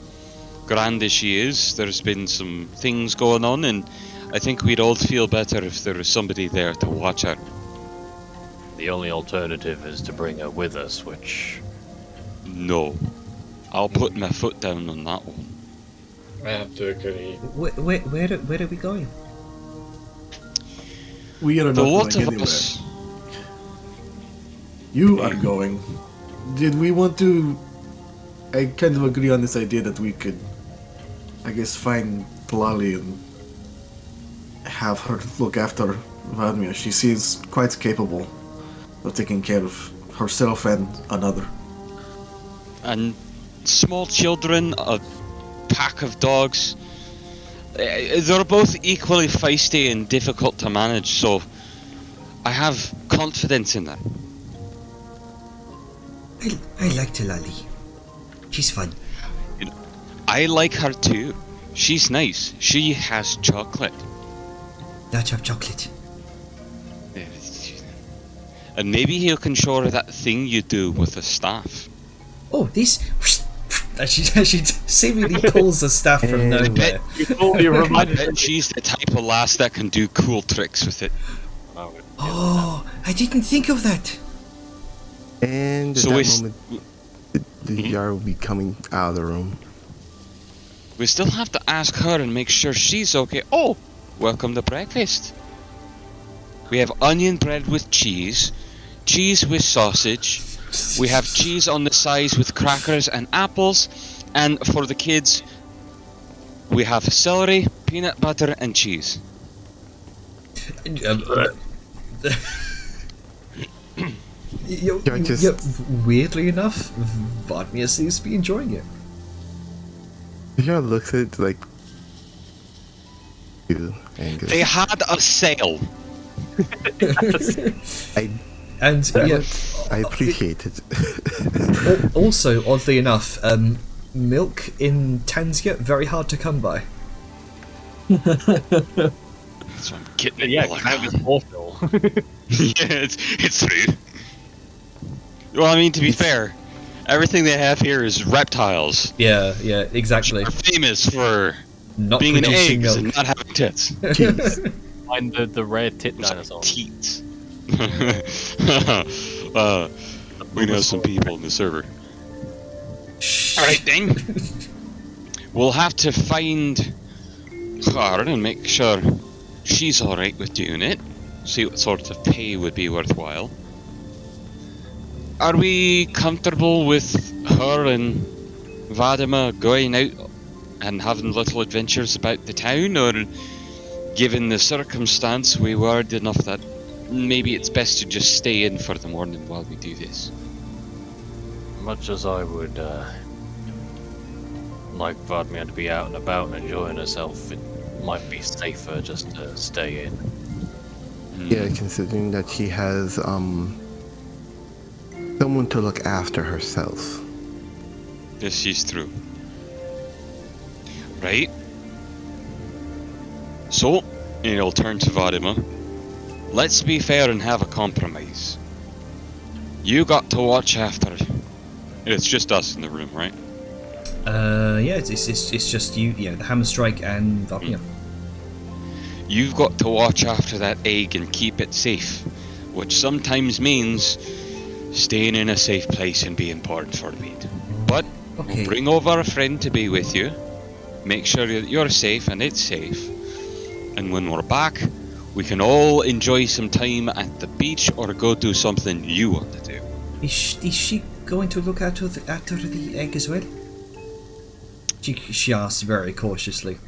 Grand as she is, there's been some things going on, and I think we'd all feel better if there was somebody there to watch her. The only alternative is to bring her with us, which No. I'll put my foot down on that one. I have to agree. Where are we going? We are The not lot going of anywhere. us. You are going. Did we want to... I kind of agree on this idea that we could, I guess, find Lali and have her look after Vadmir. She seems quite capable of taking care of herself and another. And small children, a pack of dogs. They're both equally feisty and difficult to manage, so I have confidence in them. I like Talali. She's fun. I like her too. She's nice. She has chocolate. Lots of chocolate. And maybe you can show her that thing you do with the staff. Oh, this. And she seemingly pulls the staff from nowhere. I bet she's the type of lass that can do cool tricks with it. Oh, I didn't think of that. And at So that we s- moment, the Yar will be coming out of the room. We still have to ask her and make sure she's okay. Oh, welcome to breakfast. We have onion bread with cheese, cheese with sausage. We have cheese on the sides with crackers and apples. And for the kids, we have celery, peanut butter, and cheese. Weirdly enough, Vladimir seems to be enjoying it. Yeah, looks at like you, Angus. They had a sale. I I appreciate it. Also, oddly enough, milk in Tanzia very hard to come by. That's what I'm getting. Yeah, Like, Angus Morphil. yeah, it's true. Well, I mean, to be fair, everything they have here is reptiles. Yeah, exactly. They're famous for Not being in producing eggs milk. and not having tits. Find the rare tit dinosaur. Teats. We know some people in the server. Alright then. We'll have to find her and make sure she's alright with doing it. See what sort of pay would be worthwhile. Are we comfortable with her and Vadima going out and having little adventures about the town, or given the circumstance we worried enough that maybe it's best to just stay in for the morning while we do this? Much as I would like Vladimir to be out and about and enjoying herself, it might be safer just to stay in. Yeah, considering that she has someone to look after herself. This is true. Right. So, and I'll turn to Vadima. Let's be fair and have a compromise. You got to watch after. It's just us in the room, right? Yeah, it's just you, the Hammer Strike and Vladimir. You've got to watch after that egg and keep it safe, which sometimes means staying in a safe place can be important for me. But Okay. we'll bring over a friend to be with you, make sure that you're safe and it's safe, and when we're back, we can all enjoy some time at the beach or go do something you want to do. Is she going to look after the egg as well? She asked very cautiously.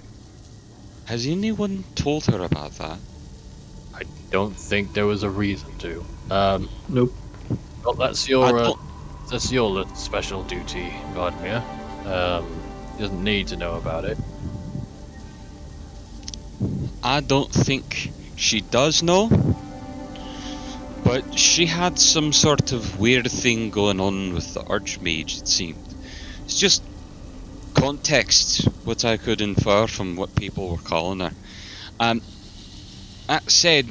Has anyone told her about that? I don't think there was a reason to. Nope. Well, that's I your don't- special duty, Vladimir. He doesn't need to know about it. I don't think she does know, but she had some sort of weird thing going on with the Archmage, it seemed. It's just context, what I could infer from what people were calling her. That said,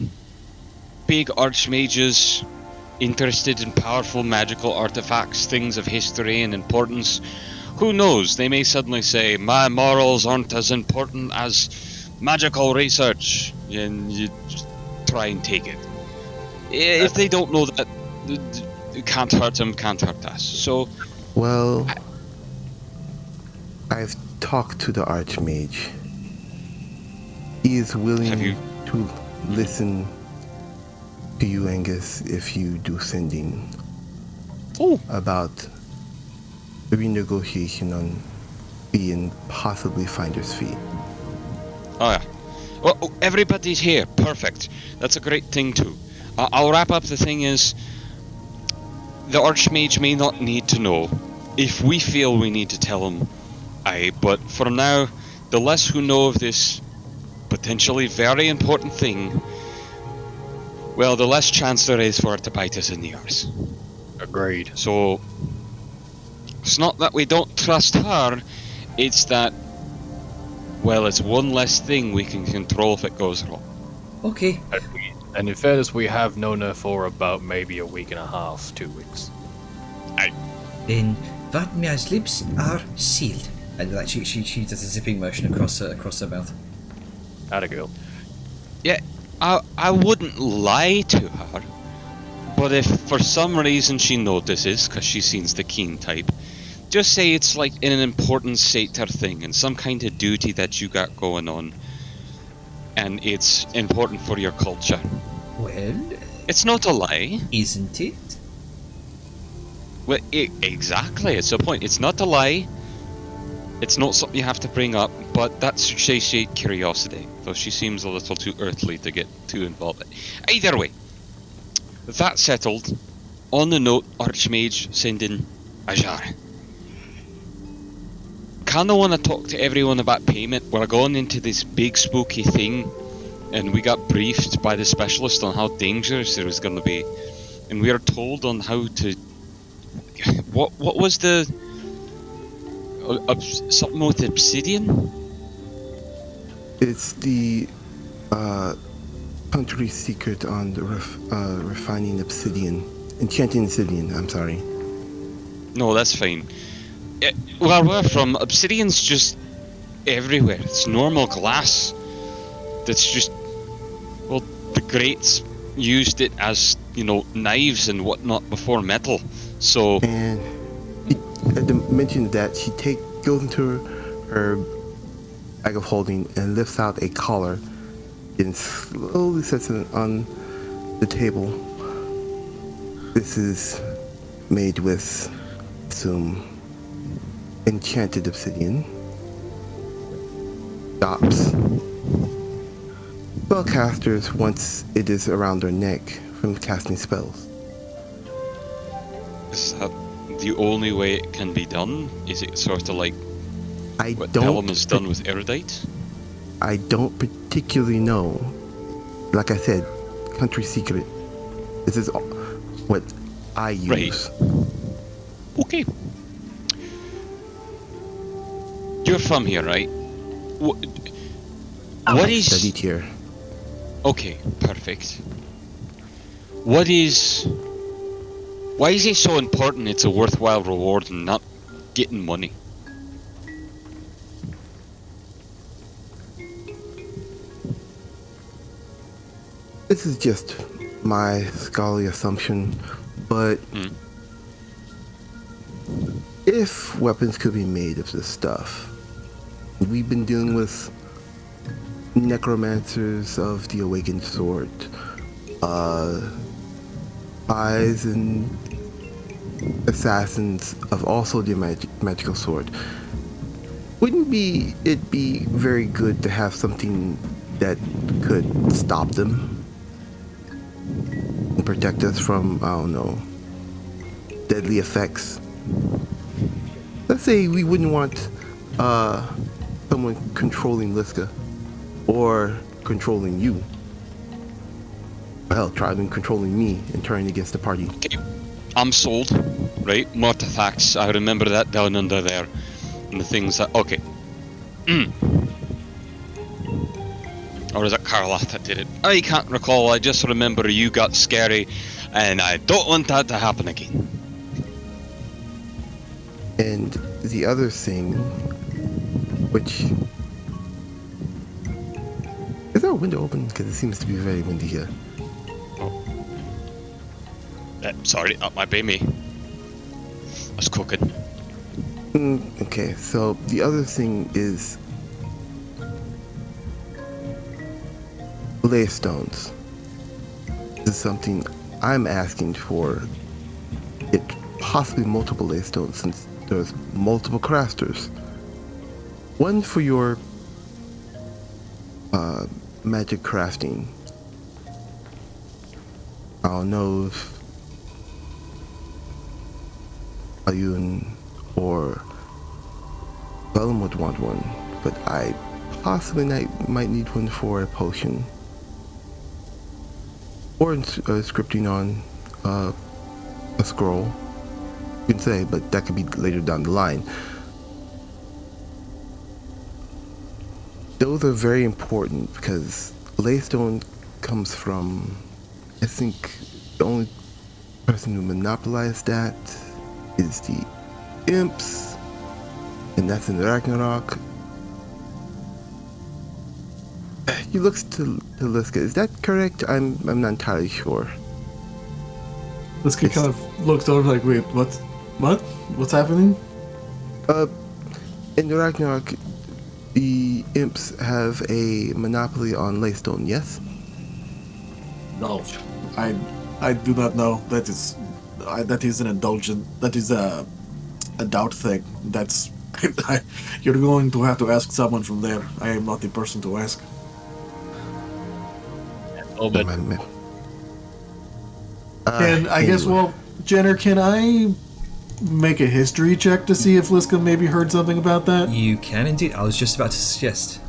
big Archmages interested in powerful magical artifacts, things of history and importance. Who knows, they may suddenly say, my morals aren't as important as magical research, and you just try and take it. If they don't know that, it can't hurt them, can't hurt us. So, Well, I've talked to the Archmage. He is willing Have you- to listen to you, Angus, if you do sending about the renegotiation on being possibly finder's fee. oh yeah. Well, everybody's here, perfect. That's a great thing too. I'll wrap up. The thing is, the Archmage may not need to know. If we feel we need to tell him, but for now, the less who know of this potentially very important thing, well, the less chance there is for it to bite us in the arse. Agreed. So, it's not that we don't trust her, it's that, well, it's one less thing we can control if it goes wrong. Okay. And in fairness, we have known her for about maybe a week and a half, 2 weeks. Then Vladmir's lips are sealed. And like she does a zipping motion across her mouth. Atta girl. Yeah, I wouldn't lie to her, but if for some reason she notices, because she seems the keen type, just say it's like in an important satyr thing and some kind of duty that you got going on, and it's important for your culture. Well, It's not a lie. isn't it? Well, exactly, it's a point. It's not a lie. It's not something you have to bring up, but that's satiate curiosity, though she seems a little too earthly to get too involved in. Either way, that settled, On the note, Archmage sending Ajar. Kinda wanna talk to everyone about payment. We're going into this big spooky thing, and we got briefed by the specialist on how dangerous it was gonna be. And we are told on how to... What was the... something with obsidian? It's the country secret on the refining obsidian. Enchanting obsidian, I'm sorry. No, that's fine. Where we're from, obsidian's just everywhere. It's normal glass. That's just... Well, the greats used it as, knives and whatnot before metal. So... And at the mention of that, she goes into her bag of holding and lifts out a collar and slowly sets it on the table. This is made with some enchanted obsidian. Stops spellcasters once it is around their neck from casting spells. Is that the only way it can be done? Is it sort of like what don't Pelham has done with Erudite? I don't particularly know. Like I said, country secret. This is what I use. Right. Okay. You're from here, right? What is... Studied here. Okay, perfect. Why is it so important it's a worthwhile reward and not getting money? This is just my scholarly assumption, but if weapons could be made of this stuff, we've been dealing with necromancers of the awakened sort, spies and assassins of also the magical sort. Wouldn't it be very good to have something that could stop them and protect us from, I don't know, deadly effects? Let's say we wouldn't want someone controlling Liska or controlling you. Hell, try even controlling me and turning against the party. Okay, I'm sold, right? Mortathax, I remember that down under there. And the things that... Okay. Or is it Karla that did it? I can't recall, I just remember you got scary, and I don't want that to happen again. And the other thing, which... Is our window open? Because it seems to be very windy here. Sorry, that might be me. I was cooking. Okay, so the other thing is lay stones. This is something I'm asking for. It possibly multiple lay stones, since there's multiple crafters. One for your magic crafting. I don't know if Ayun or Bellum would want one, but I possibly might need one for a potion. Or scripting on a scroll. You can say, but that could be later down the line. Those are very important because Laystone comes from, I think, the only person who monopolized that is the Imps, and that's in Ragnarok. He looks to Liska. Is that correct? I'm not entirely sure. Liska kind of looks over like, wait, what? What's happening? In Ragnarok, the Imps have a monopoly on Laystone, yes? No, I do not know. That is an indulgent. That is a doubt thing. That's you're going to have to ask someone from there. I am not the person to ask. Oh, but And I guess, well, Jenner, can I make a history check to see if Liska maybe heard something about that? You can indeed. I was just about to suggest.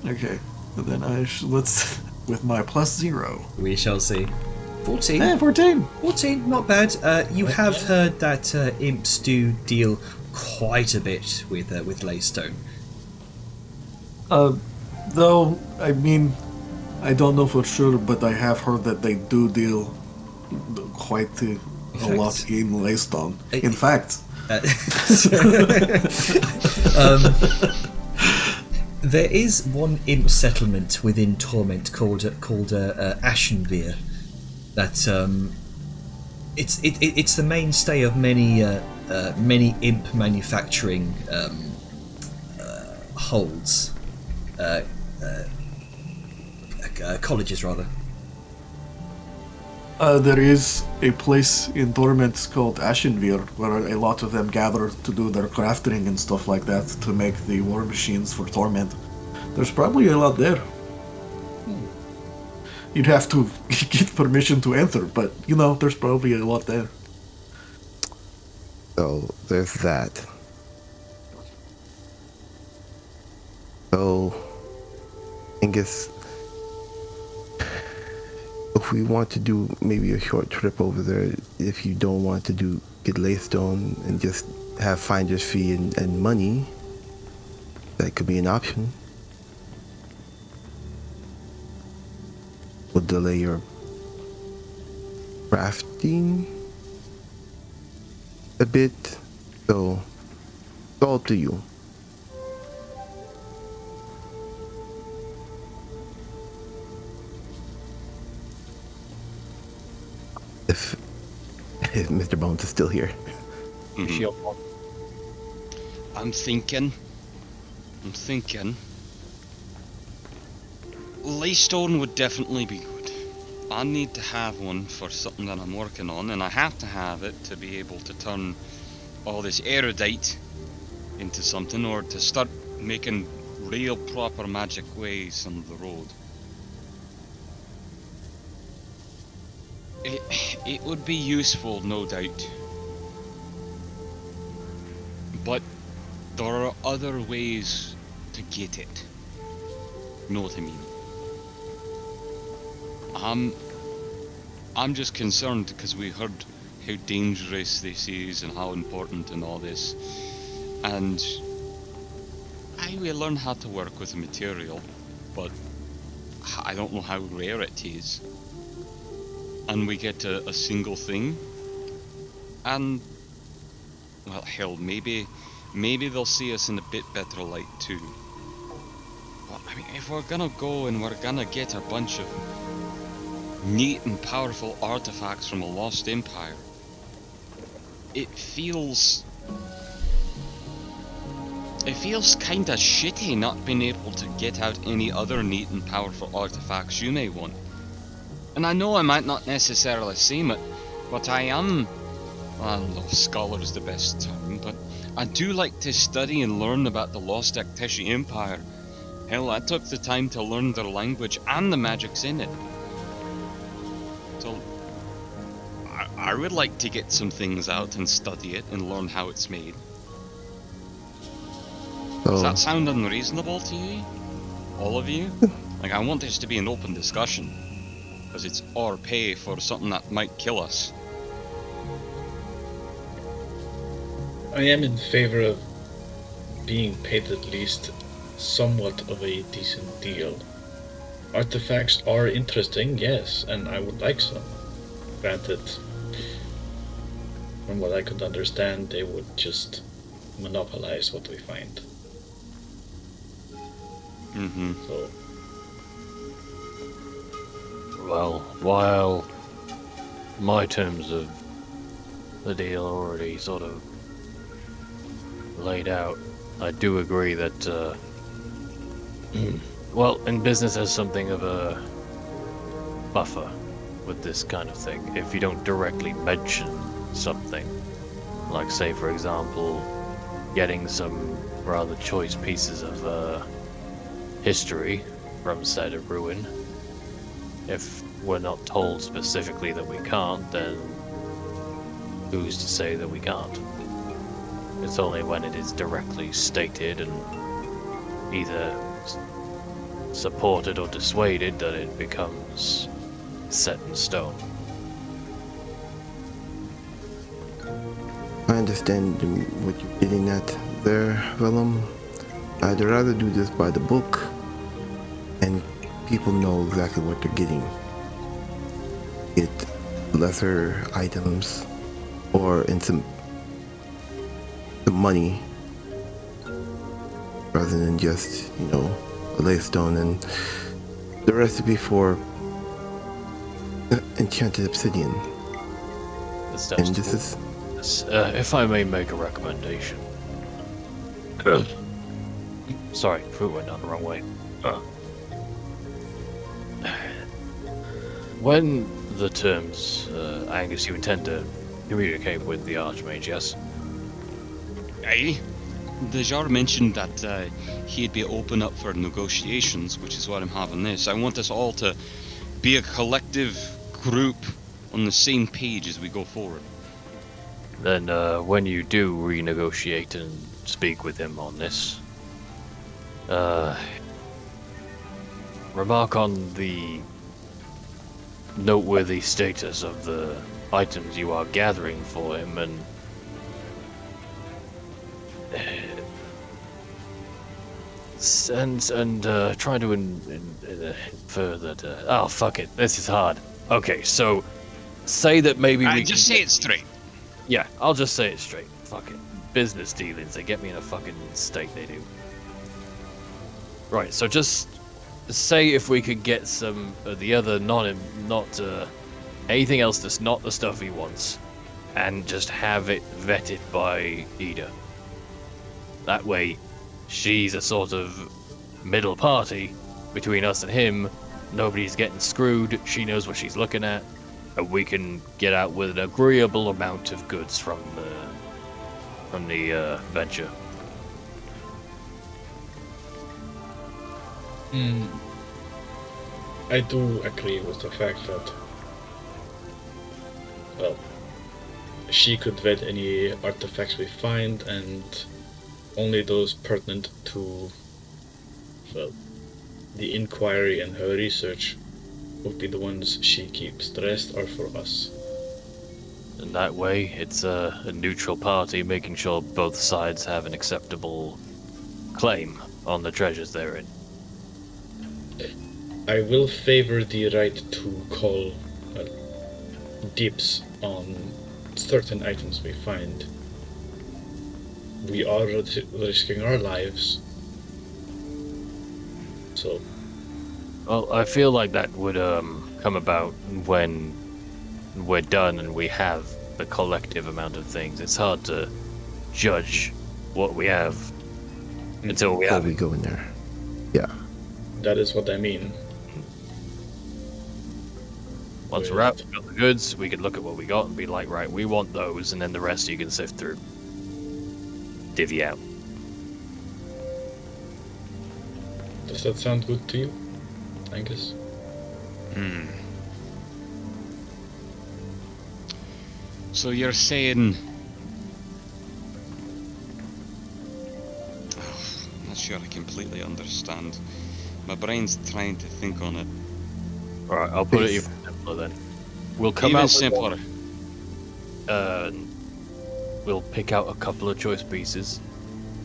Okay, and then let's with my +0. We shall see. 14. 14. 14, not bad. You have heard that imps do deal quite a bit with Laystone. Though, I mean, I don't know for sure, but I have heard that they do deal quite a lot in Laystone. In fact, there is one imp settlement within Torment called Ashenveer. That it's the mainstay of many imp manufacturing holds, colleges rather. there is a place in Torment called Ashenveer where a lot of them gather to do their crafting and stuff like that to make the war machines for Torment. There's probably a lot there. You'd have to get permission to enter, but, you know, there's probably a lot there. So there's that. So, I guess if we want to do maybe a short trip over there, if you don't want to get Laystone and just have finder's fee and money, that could be an option. Will delay your crafting a bit, so it's all up to you. If Mr. Bones is still here. I'm thinking. Laystone would definitely be good. I need to have one for something that I'm working on, and I have to have it to be able to turn all this erudite into something, or to start making real proper magic ways on the road. It would be useful, no doubt. But there are other ways to get it. Know what I mean? I'm just concerned because we heard how dangerous this is and how important and all this. And I will learn how to work with the material, but I don't know how rare it is. And we get a single thing, and well, hell, maybe they'll see us in a bit better light too. But I mean, if we're gonna go and we're gonna get a bunch of neat and powerful artifacts from a lost empire, it feels kinda shitty not being able to get out any other neat and powerful artifacts you may want. And I know I might not necessarily seem it, but I am, scholar is the best term, but I do like to study and learn about the lost Akteshi Empire. Hell, I took the time to learn their language and the magics in it. So, I would like to get some things out and study it and learn how it's made. Does that sound unreasonable to you? All of you? Like, I want this to be an open discussion. Because it's our pay for something that might kill us. I am in favor of being paid at least somewhat of a decent deal. Artifacts are interesting, yes, and I would like some. Granted, from what I could understand, they would just monopolize what we find. So. Well, while my terms of the deal are already sort of laid out, I do agree that, well, in business there's something of a buffer with this kind of thing. If you don't directly mention something, like say for example, getting some rather choice pieces of history from said ruin, if we're not told specifically that we can't, then who's to say that we can't? It's only when it is directly stated and either supported or dissuaded that it becomes set in stone. I understand what you're getting at there, Vellum. I'd rather do this by the book, and people know exactly what they're getting. Get lesser items, or in some money, rather than just, a laystone and the recipe for enchanted obsidian. And this is... If I may make a recommendation. Sorry, foot went down the wrong way. When the terms, Angus, you intend to communicate with the Archmage, yes? Aye. The Jar mentioned that he'd be open up for negotiations, which is why I'm having this. I want us all to be a collective group on the same page as we go forward. Then when you do renegotiate and speak with him on this, remark on the noteworthy status of the items you are gathering for him, and try to infer that. Oh, fuck it, this is hard. Okay, so say that maybe we just say it straight. Yeah, I'll just say it straight. Fuck it. Business dealings, they get me in a fucking state, they do. Right, so just say if we could get some of the other anything else that's not the stuff he wants, and just have it vetted by Ida. That way, she's a sort of middle party between us and him. Nobody's getting screwed. She knows what she's looking at. And we can get out with an agreeable amount of goods from the venture. I do agree with the fact that, well, she could vet any artifacts we find, and only those pertinent to, well, the inquiry and her research would be the ones she keeps. The rest are for us. And that way, it's a neutral party, making sure both sides have an acceptable claim on the treasures they're in. I will favor the right to call dibs on certain items we find. We are risking our lives, so... Well, I feel like that would come about when we're done and we have the collective amount of things. It's hard to judge what we have until we have we go in there. Yeah. That is what I mean. Once we're out, we've got the goods, we can look at what we got and be like, right, we want those, and then the rest you can sift through. Divvy out. Does that sound good to you, Angus? So you're saying... I'm not sure I completely understand. My brain's trying to think on it. Alright, I'll put it even simpler then. We'll come Even out simpler. We'll pick out a couple of choice pieces,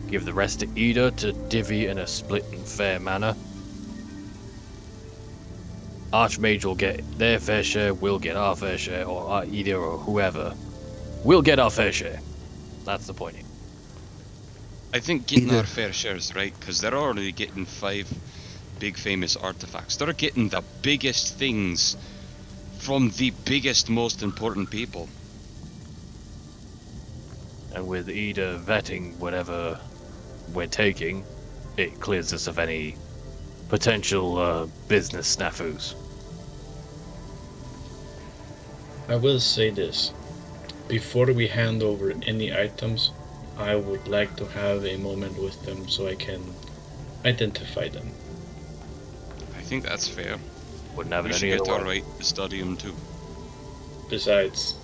give the rest to Ida to divvy in a split and fair manner. Archmage will get their fair share, we'll get our fair share, or Ida or whoever. We'll get our fair share. That's the point. I think getting our fair share is right, because they're already getting 5 big famous artifacts. They're getting the biggest things from the biggest, most important people. And with Ida vetting whatever we're taking, it clears us of any potential business snafus. I will say this. Before we hand over any items, I would like to have a moment with them so I can identify them. I think that's fair. Wouldn't have We it should any get other our way. right to study them too. Besides,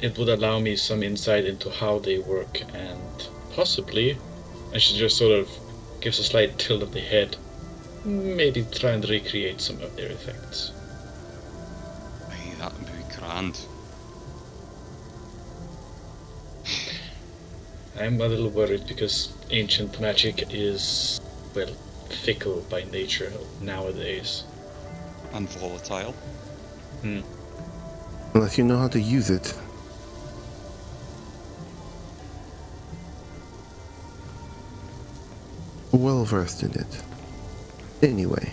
it would allow me some insight into how they work, and possibly I should just sort of give a slight tilt of the head, maybe try and recreate some of their effects. Aye, that would be grand. I'm a little worried because ancient magic is, well, fickle by nature nowadays. And volatile. Unless you know how to use it. Well versed in it. Anyway,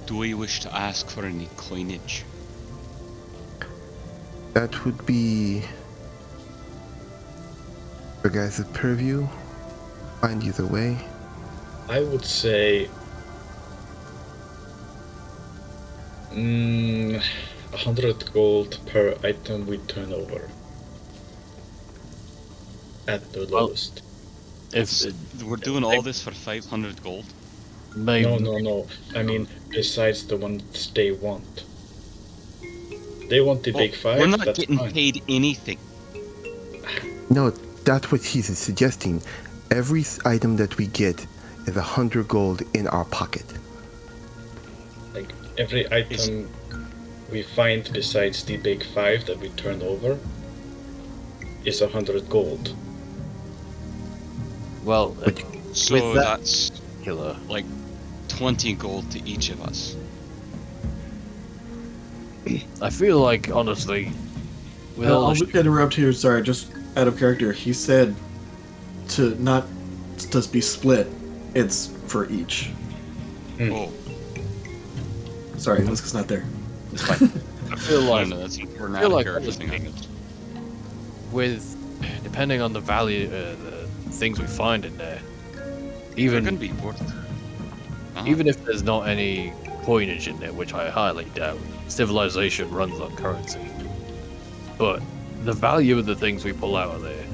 Do we wish to ask for any coinage? that would be your guys' purview. Find either way. I would say 100 gold per item we turn over. At the Well, lowest. If We're doing all this for 500 gold? maybe No. I mean, besides the ones they want. They want the big five. We're not that's getting fine. paid anything. No, that's what he's suggesting. Every item that we get is 100 gold in our pocket. Like every item we find besides the big five that we turn over is 100 gold. well, So With that- that's killer. like 20 gold to each of us. I feel like honestly, with all I'll the interrupt here. Sorry, just out of character. He said to not to be split. It's for each. Oh, Sorry, Liska's not there. I feel no, like no, that's we're not feel a like character thing. honestly, with depending on the value, the things we find in there, They're gonna even be worth. even if there's not any coinage in there, which I highly doubt, civilization runs on currency. But the value of the things we pull out of there,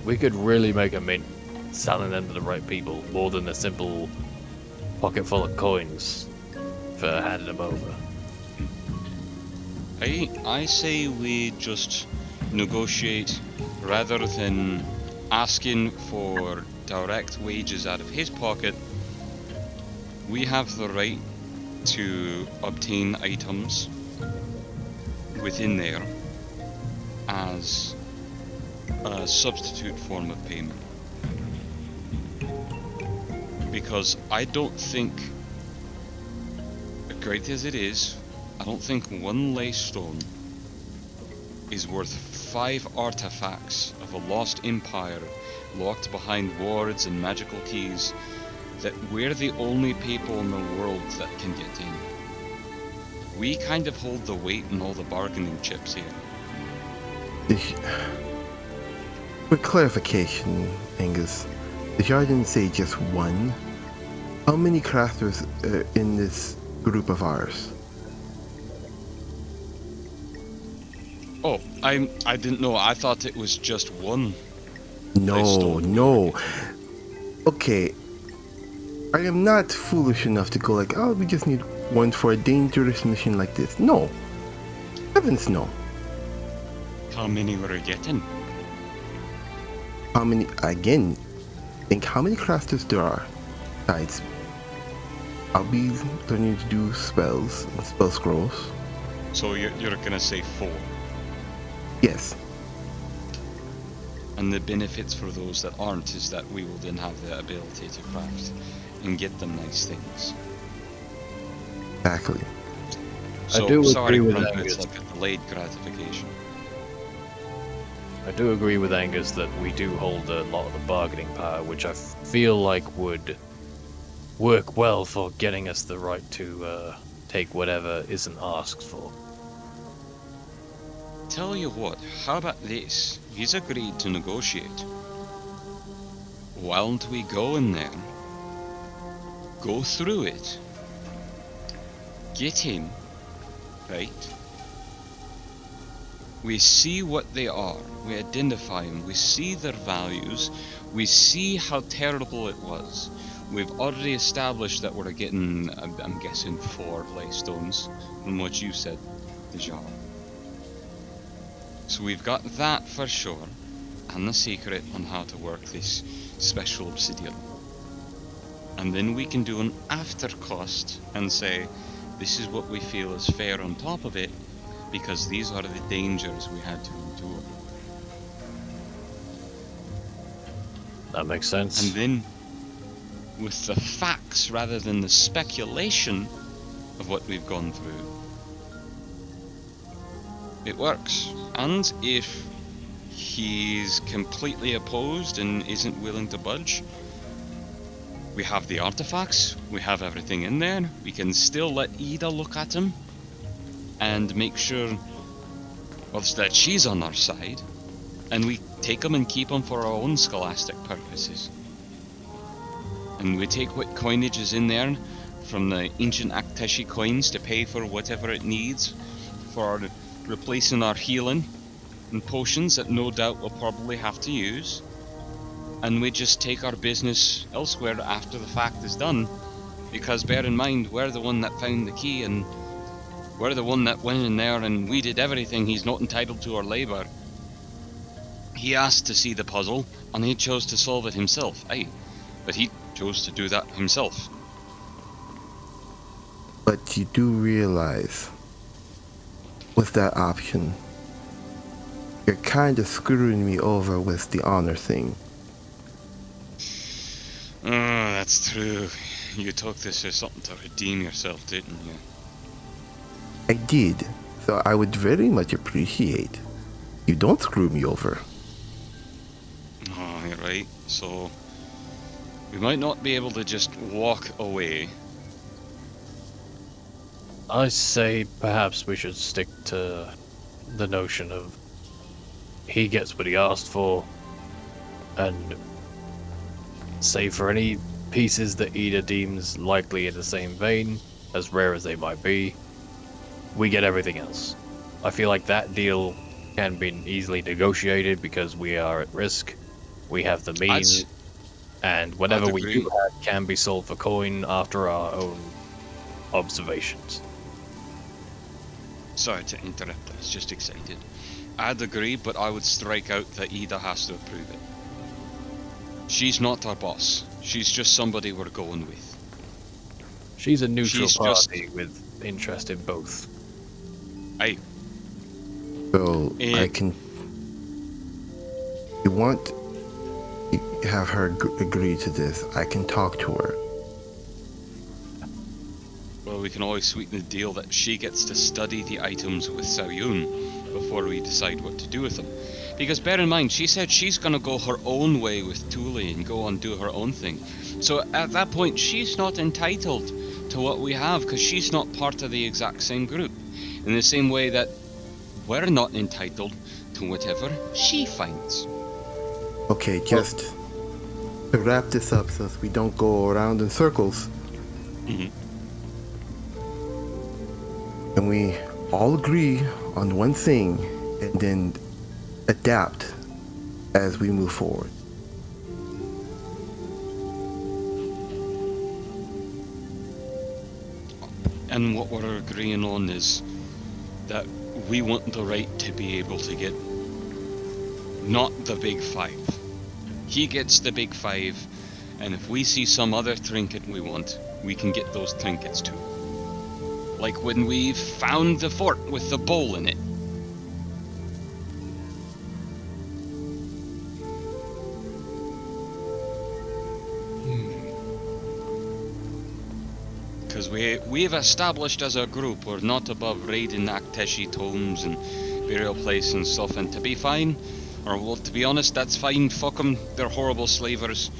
we could really make a mint selling them to the right people more than a simple pocket full of coins for handing them over. I say we just negotiate rather than asking for direct wages out of his pocket. We have the right to obtain items within there as a substitute form of payment. Because I don't think, great as it is, I don't think one laystone is worth 5 artifacts of a lost empire locked behind wards and magical keys that we're the only people in the world that can get in. We kind of hold the weight and all the bargaining chips here. For clarification, Angus, the Jar didn't say just one. How many crafters are in this group of ours? Oh, I didn't know. I thought it was just one. No, no. Okay. I am not foolish enough to go like, oh, we just need one for a dangerous mission like this. No. Heavens no. How many were we getting? How many, again, think how many crafters there are. Besides, I'll be learning to do spells and spell scrolls. So you're gonna say 4. Yes. And the benefits for those that aren't is that we will then have the ability to craft and get them nice things. Exactly. So, do sorry, agree with Grumpy, Angus. it's like a delayed gratification. I do agree with Angus that we do hold a lot of the bargaining power, which I feel like would work well for getting us the right to take whatever isn't asked for. Tell you what, how about this? He's agreed to negotiate. Why don't we go in there, go through it, get him, right? We see what they are, we identify them, we see their values, we see how terrible it was. We've already established that we're getting, I'm guessing, 4 leystones from what you said, Dejar. So we've got that for sure, and the secret on how to work this special obsidian. And then we can do an after cost and say, this is what we feel is fair on top of it, because these are the dangers we had to endure. That makes sense. And then, with the facts rather than the speculation of what we've gone through, it works. And if he's completely opposed and isn't willing to budge, we have the artifacts, we have everything in there, we can still let Ida look at him and make sure that she's on our side, and we take him and keep him for our own scholastic purposes. And we take what coinage is in there from the ancient Akteshi coins to pay for whatever it needs for replacing our healing and potions that no doubt we'll probably have to use. And we just take our business elsewhere after the fact is done, because bear in mind, we're the one that found the key, and we're the one that went in there and we did everything. He's not entitled to our labor. He asked to see the puzzle, and he chose to solve it himself. Aye, but he chose to do that himself. But you do realize, with that option, you're kind of screwing me over with the honor thing. Oh, that's true. You took this as something to redeem yourself, didn't you? I did, so I would very much appreciate you don't screw me over. Oh, you're right. So, we might not be able to just walk away. I say perhaps we should stick to the notion of he gets what he asked for, and save for any pieces that Ida deems likely in the same vein, as rare as they might be, we get everything else. I feel like that deal can be easily negotiated because we are at risk, we have the means, and whatever we do have can be sold for coin after our own observations. Sorry to interrupt, I was just excited. I'd agree, but I would strike out that Ida has to approve it. She's not our boss. She's just somebody we're going with. She's a neutral She's party with interest in both. Aye. So I can. You want you have her agree to this? I can talk to her. Well, we can always sweeten the deal that she gets to study the items with Saoyun before we decide what to do with them. Because bear in mind, she said she's gonna go her own way with Thule and go and do her own thing. So at that point, she's not entitled to what we have because she's not part of the exact same group. In the same way that we're not entitled to whatever she finds. Okay, just to wrap this up so we don't go around in circles. Mm-hmm. And we all agree on one thing and then adapt as we move forward. And what we're agreeing on is that we want the right to be able to get not the big five. He gets the big five, and if we see some other trinket we want, we can get those trinkets too. Like when we found the fort with the bowl in it. Because we've established as a group we're not above raiding Akteshi tomes and burial place and stuff, and to be fine, or well, to be honest, that's fine, fuck them, they're horrible slavers.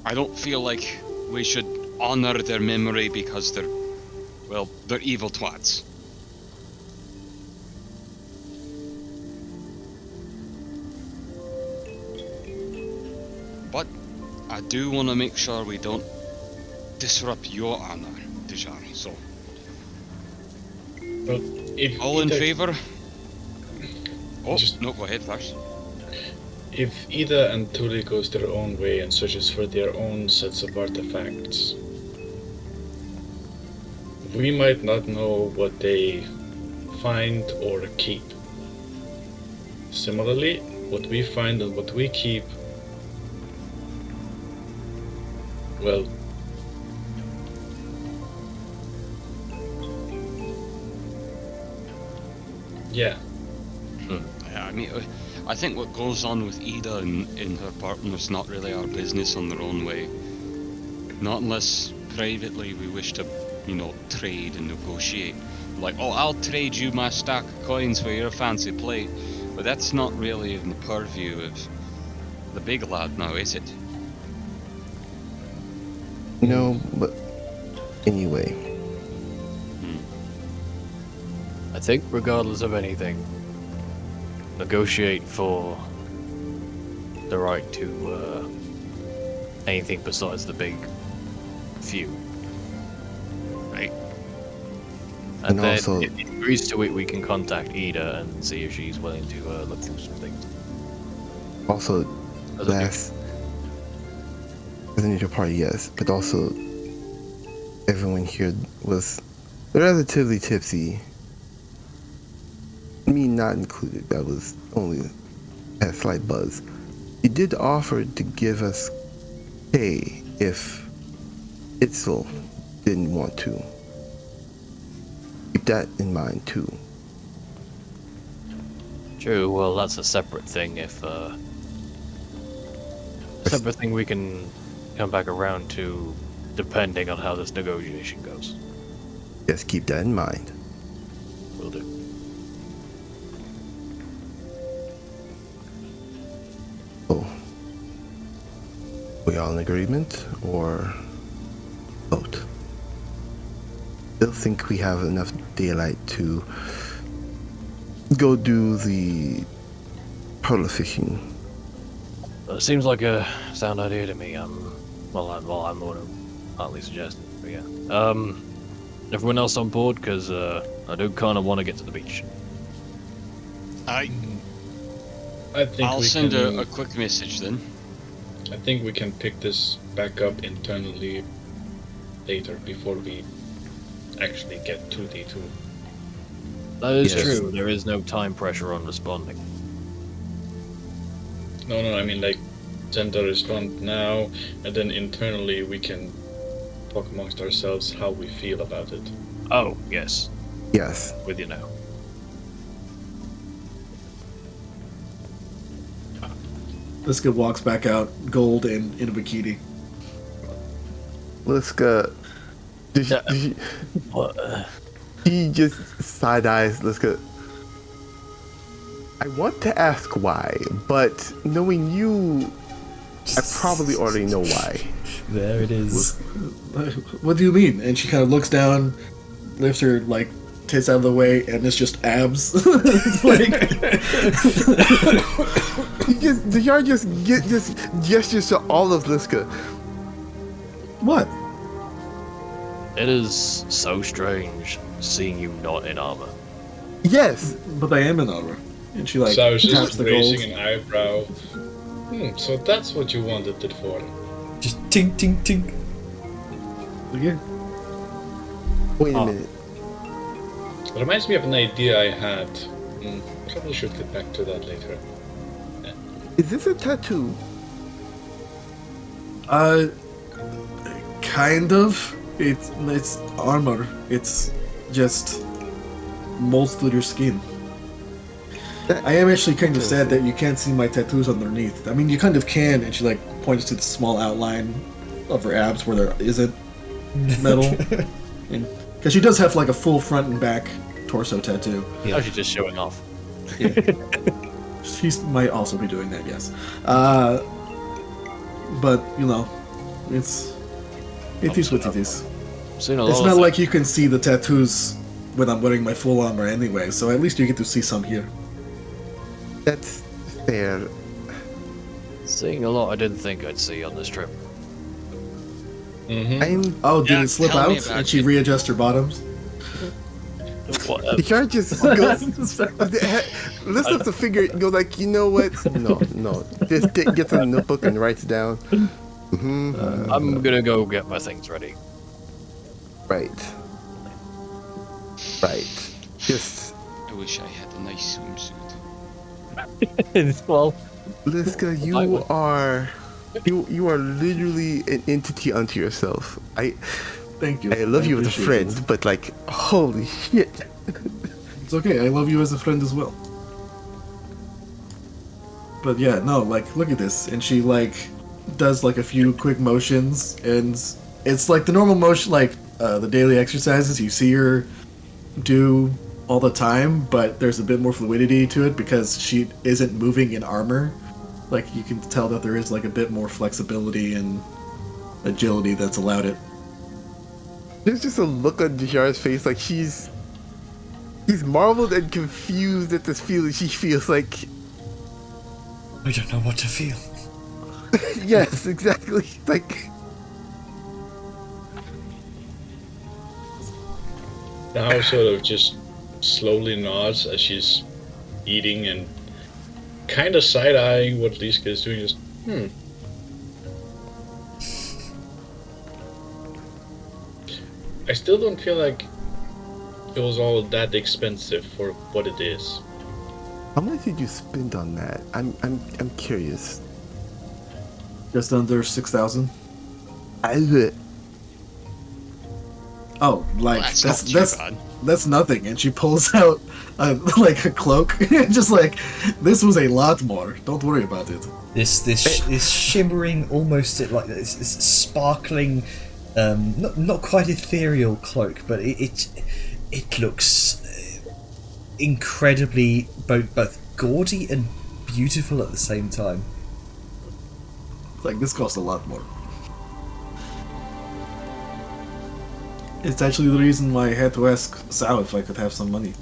I don't feel like we should honor their memory because they're evil twats. But I do want to make sure we don't disrupt your honor, Dejar, so... But if all in Ida, favor? Oh, Just- no, go ahead first. If Ida and Tuli goes their own way and searches for their own sets of artifacts, we might not know what they find or keep. Similarly, what we find and what we keep, well, yeah. Yeah, I mean, I think what goes on with Ida and her partner is not really our business on their own way. Not unless privately we wish to, trade and negotiate. Like, oh, I'll trade you my stack of coins for your fancy plate. But that's not really in the purview of the big lad now, is it? No, but anyway. I think regardless of anything, negotiate for the right to anything besides the big few. Right? And then also- if he agrees to it, we can contact Ida and see if she's willing to look through some things. Also, As a last residential party, yes, but also everyone here was relatively tipsy. Me not included. That was only a slight buzz. He did offer to give us pay if Itzel didn't want to. Keep that in mind too. True, well that's a separate thing if separate thing we can come back around to depending on how this negotiation goes. Just keep that in mind. Will do. So, we all in agreement or vote? Still think we have enough daylight to go do the pearl fishing. Seems like a sound idea to me. I'm the one who partly suggested. But yeah. Everyone else on board? Because I do kind of want to get to the beach. I think I'll we send can, a quick message then. I think we can pick this back up internally later before we actually get to D2. That is Yes. true. There is no time pressure on responding. No, I mean like send a response now, and then internally we can talk amongst ourselves how we feel about it. Oh, yes. Yes. With you now. This kid walks back out, gold and in a bikini. Let's go. He just side eyes. Let's go. I want to ask why, but knowing you, I probably already know why. There it is. What do you mean? And she kind of looks down, lifts her like tits out of the way, and it's just abs. It's like The yard just get this gestures to all of Liska. what? It is so strange seeing you not in armor. Yes. But I am in armor. And she like So I was taps just the gold. raising an eyebrow. So that's what you wanted it for. Just tink, tink, tink. Yeah. Wait a minute. It reminds me of an idea I had. Probably should get back to that later. Is this a tattoo? Kind of. It's armor. It's just molds through your skin. I am actually kind of sad that you can't see my tattoos underneath. I mean, you kind of can, and she like points to the small outline of her abs where there isn't metal, and because she does have like a full front and back torso tattoo. Yeah. Oh, she's just showing off. She might also be doing that, yes. But you know, it is what it is. Seen a lot It's of not things. like you can see the tattoos when I'm wearing my full armor anyway, so at least you get to see some here. That's fair. Seeing a lot I didn't think I'd see on this trip. I'm. Oh, did Yeah, it slip tell me out about and she it. readjusts her bottoms? What? The yard just goes. Listen to figure. Go like, you know what? No. Just gets a notebook and writes down. I'm gonna go get my things ready. Right. Just I wish I had a nice swimsuit. Well, Liska, you are literally an entity unto yourself. Thank you. I love you as a appreciate friend, it. but like, holy shit. It's okay. I love you as a friend as well. But yeah, no, like, look at this. And she, like, does, like, a few quick motions, and it's like the normal motion, like, the daily exercises you see her do all the time, but there's a bit more fluidity to it because she isn't moving in armor. Like, you can tell that there is, like, a bit more flexibility and agility that's allowed it. There's just a look on Jajar's face, like he's marveled and confused at this feeling she feels like. I don't know what to feel. Yes, exactly. Like, Now sort of just slowly nods as she's eating and kind of side-eyeing what Liska is doing. Just, I still don't feel like it was all that expensive for what it is. how much did you spend on that? I'm curious. Just under 6,000. I Oh, like That's that's not too bad. that's nothing. And she pulls out like a cloak, just like this was a lot more. Don't worry about it. This shimmering, almost like this sparkling, not quite ethereal cloak, but it looks incredibly both gaudy and beautiful at the same time. It's like this cost a lot more. It's actually the reason why I had to ask Sal if I could have some money.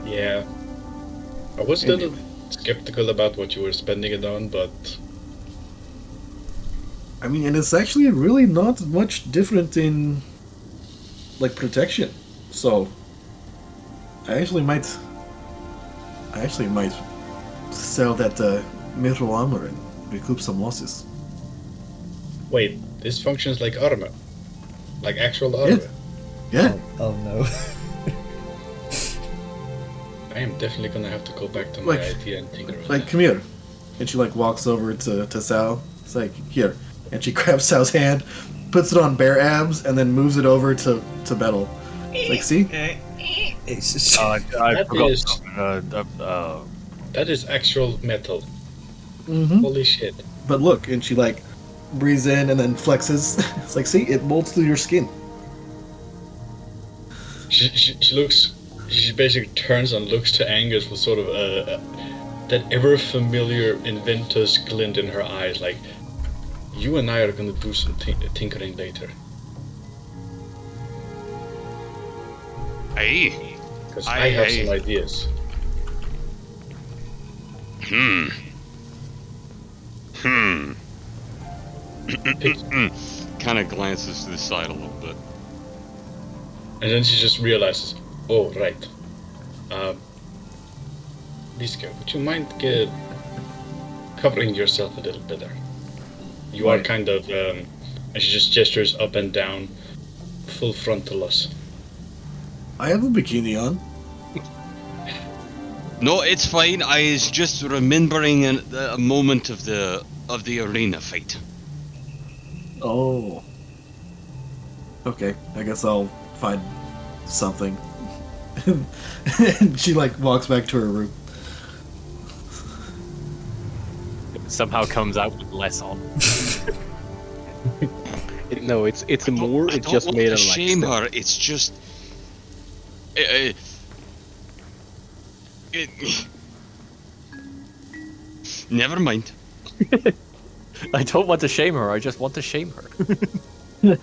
Yeah. I was a little skeptical about what you were spending it on, but I mean, and it's actually really not much different in like protection. So I actually might sell that mithril armor and recoup some losses. wait, this functions like armor. Like actual armor. Yeah. Oh no. I am definitely gonna have to go back to my Like- idea and tinker on Like, that. come here. And she like walks over to Sal. It's like, here. And she grabs Sal's hand, puts it on bare abs, and then moves it over to Bettel. It's like, see? It's just, I That forgot is- something. That is actual metal. Mm-hmm. Holy shit. But look, and she like breathes in and then flexes. It's like, see, it molds through your skin. She looks. She basically turns and looks to Angus with sort of that ever familiar inventor's glint in her eyes. Like, you and I are gonna do some tinkering later. Aye. Because Aye, I have aye. some ideas. Kind of glances to the side a little bit. And then she just realizes, oh, right. Liska, would you mind covering yourself a little better? You are kind of, and she just gestures up and down, full frontal us. I have a bikini on. No, it's fine. I was just remembering a moment of the arena fight. Oh. Okay, I guess I'll find something. And she like walks back to her room. Somehow comes out with less on. No, it's more. I It's don't just want made to of like. shame stuff. her. It's just. Never mind. I don't want to shame her. I just want to shame her.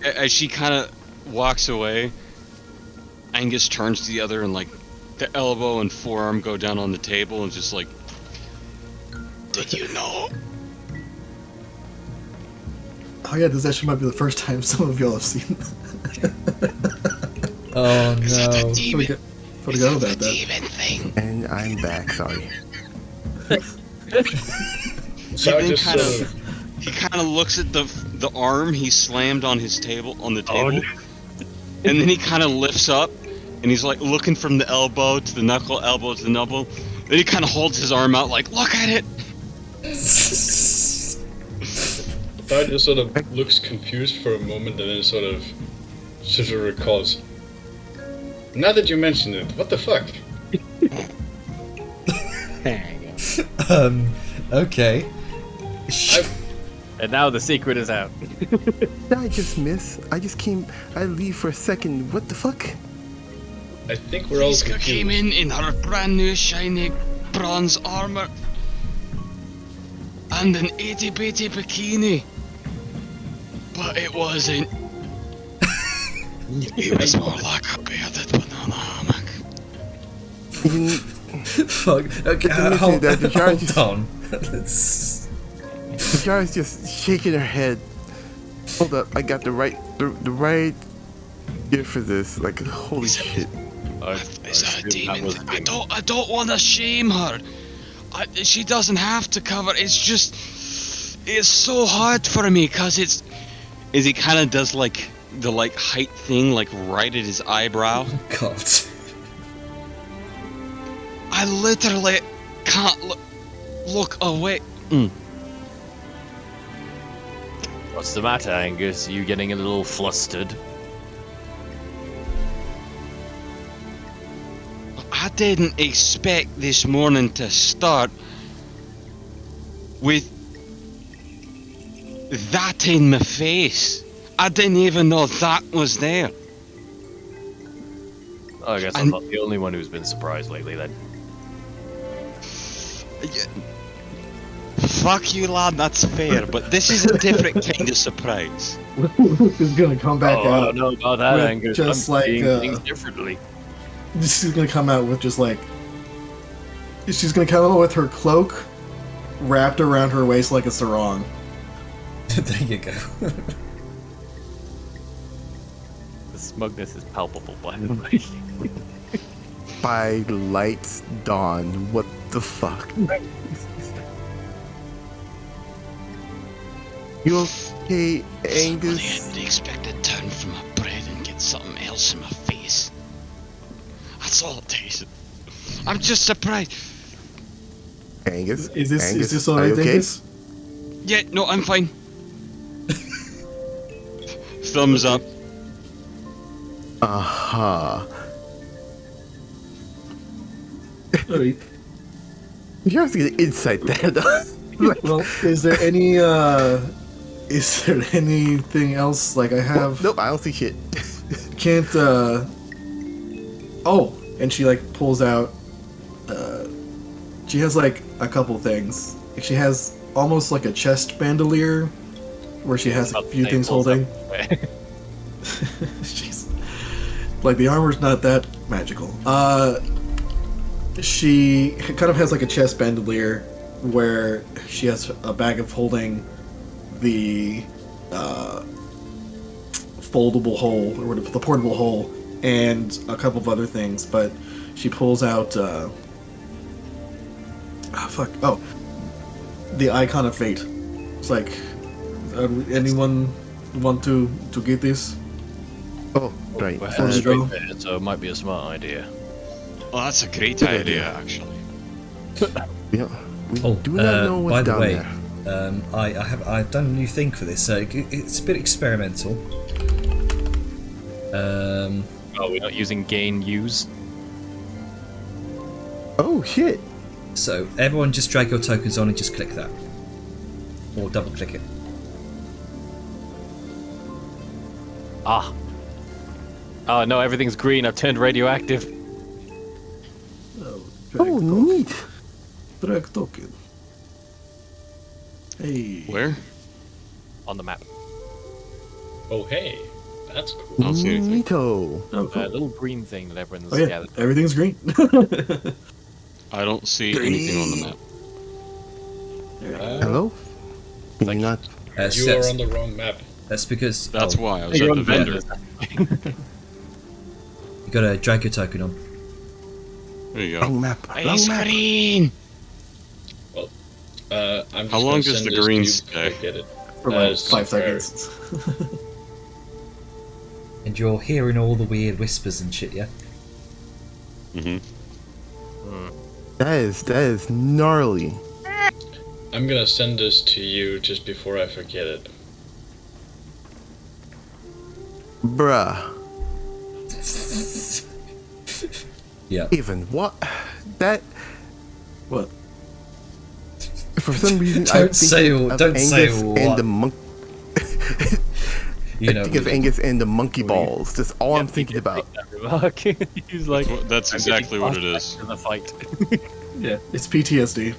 As she kind of walks away, Angus turns to the other and like the elbow and forearm go down on the table and just like, did you know? Oh yeah, this actually might be the first time some of y'all have seen this. oh Is that a no. demon? Forgot Is about that a that. demon thing? And I'm back, sorry. So I then just kind sort of he kind of looks at the arm he slammed on his table on the table, And then he kind of lifts up, and he's like looking from the elbow to the knuckle, elbow to the knuckle. Then he kind of holds his arm out, like, look at it. Bard just sort of looks confused for a moment and then sort of recalls. Now that you mention it, what the fuck? Okay. And now the secret is out. Did I just miss? I leave for a second. What the fuck? I think we're all Friska confused. came in her brand new shiny bronze armor. And an itty bitty bikini. But it wasn't. It was more like a bearded banana hammock. Fuck. Okay, Let me say hold, that the jar hold just- on. Let's- Yara's just shaking her head. Hold up, I got the right gear for this. Like, holy shit. Is that a demon? I don't want to shame her. She doesn't have to cover. It's so hard for me because it's. Is he kind of does like the height thing, like right at his eyebrow? God. I literally can't look away. What's the matter, Angus? You getting a little flustered? I didn't expect this morning to start with that in my face. I didn't even know that was there. Oh, I guess I'm not the only one who's been surprised lately then. Fuck you, lad, that's fair, but this is a different kind of surprise. Luke is gonna come back I out. don't know about that, with Angus. just I'm like, seeing things differently. This is gonna come out with just like. She's gonna come out with her cloak wrapped around her waist like a sarong. There you go. The smugness is palpable, by the way. By lights dawn. What the fuck? You okay, I Angus? didn't expect to turn from my bread and get something else in my face. That's all it is. I'm just surprised. Angus? Is this Angus, all are right, you okay? Dingus? Yeah, no, I'm fine. Thumbs up. Uh-huh. Alright. You're gonna insight that. Like, Well, is there anything else? Like I have. nope, I don't see shit. Can't. Oh, and she like pulls out. She has like a couple things. Like, she has almost like a chest bandolier, where she has a few things holding. Jeez. Like the armor's not that magical. She kind of has like a chest bandolier where she has a bag of holding the foldable hole or whatever, the portable hole, and a couple of other things. But she pulls out the Icon of Fate. It's like, anyone want to get this? Oh, right. We're Before headed we straight go. there, so it might be a smart idea. Oh, that's a great idea, actually. Yeah, we Oh, do not know what's by the down way, there. I've done a new thing for this. So it's a bit experimental. Oh, we're not using gain use? Oh, shit. So everyone just drag your tokens on and just click that, or double click it. Ah. Oh no, everything's green. I've turned radioactive. Oh, Oh, neat. drag token. Hey. Where? On the map. Oh, hey. That's cool. I don't see anything. Neato. Oh, A cool. little green thing that everyone's Oh yeah, gathered. everything's green. I don't see anything on the map. Hello? Can you not? You are on the wrong map. That's because That's why I was You're at the on vendor. you gotta drag your token on. There you go. Wrong map. Wrong Ice map. green! I'm just How long gonna does send the this green cube stay? to get it. For like As 5 temporary. seconds. And you're hearing all the weird whispers and shit, yeah? That is gnarly. I'm gonna send this to you just before I forget it. Bruh. Yeah. Even what? That What? for some reason Don't I think say of don't say Angus what. and the monk. You I know, think of Angus and the monkey balls. That's all I'm thinking about. That remark. He's like, That's I'm exactly getting what it flashbacks is. to the fight. Yeah, it's PTSD.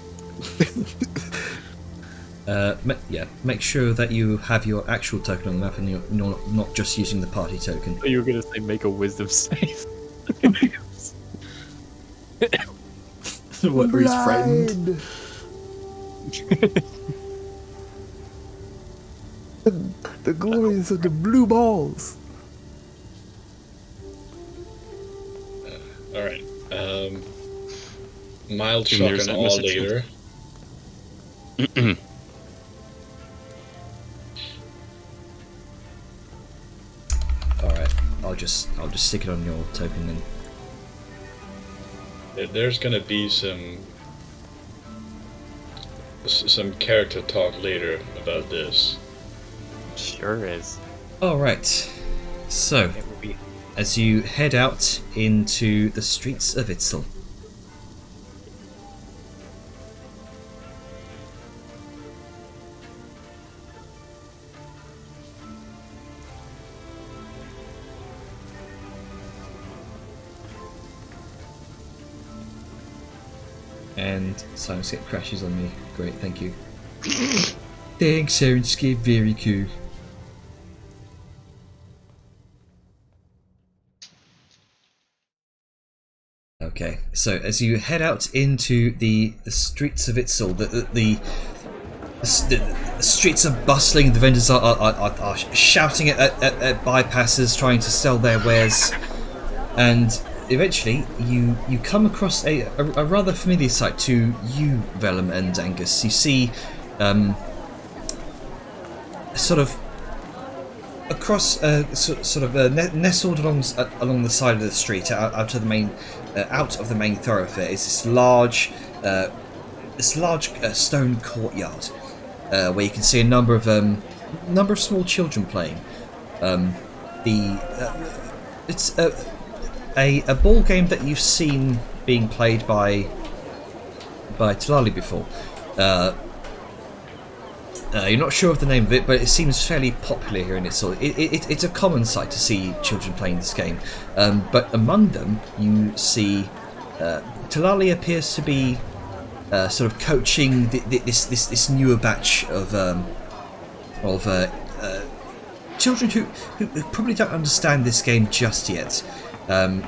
make sure that you have your actual token on the map and you're not just using the party token. You were gonna say make a wisdom save. What, were you frightened? The glories of the blue balls. Alright. Mild And shock there's and that awe message. later. Alright, I'll just stick it on your token then. There's gonna be some character talk later about this. Sure is. Alright. So, It will be. as you head out into the streets of Itzel. And Sirenscape crashes on me. Great, thank you. Thanks, Sirenscape, very cool. Okay, so as you head out into the streets of Itzel, the streets are bustling, the vendors are shouting at bypassers trying to sell their wares, and eventually you come across a rather familiar sight to you, Vellum and Angus. You see sort of across nestled along the side of the street out of the main thoroughfare is this large stone courtyard where you can see a number of small children playing. It's a ball game that you've seen being played by Talali before. You're not sure of the name of it, but it seems fairly popular here in Itzel. It's a common sight to see children playing this game, but among them you see Talali appears to be sort of coaching this newer batch of children who probably don't understand this game just yet, and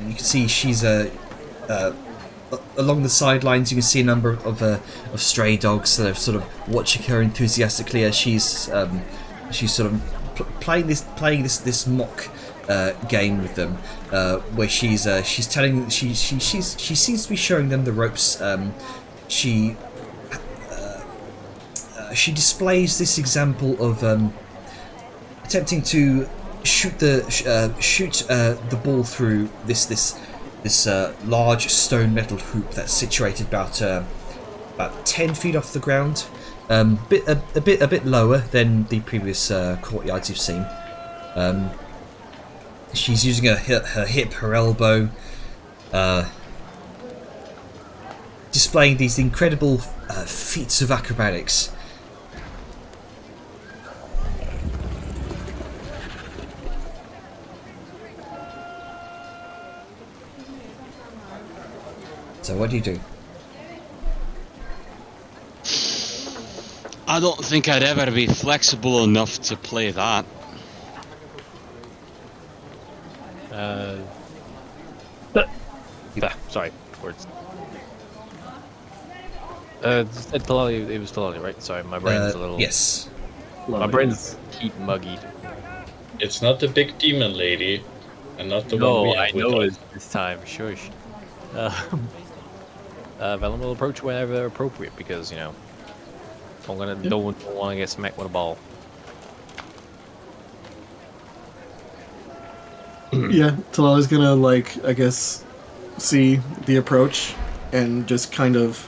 you can see she's along the sidelines. You can see a number of stray dogs that are sort of watching her enthusiastically as she's sort of playing this mock game with them, where she's telling she seems to be showing them the ropes. She displays this example of attempting to shoot the ball through this large stone metal hoop that's situated about 10 feet off the ground, a bit lower than the previous courtyards you've seen. She's using her hip, her elbow, displaying these incredible feats of acrobatics. So what do you do? I don't think I'd ever be flexible enough to play that. Sorry, words. It was Talali, right? Sorry, my brain's a little. Yes. My brain's heat muggied. It's not the big demon lady, and not the one No, we I have with know us. it this time. Shush. Vellum will approach whenever appropriate because don't want to get smacked with a ball. Yeah, Talala's gonna, like, I guess, see the approach and just kind of,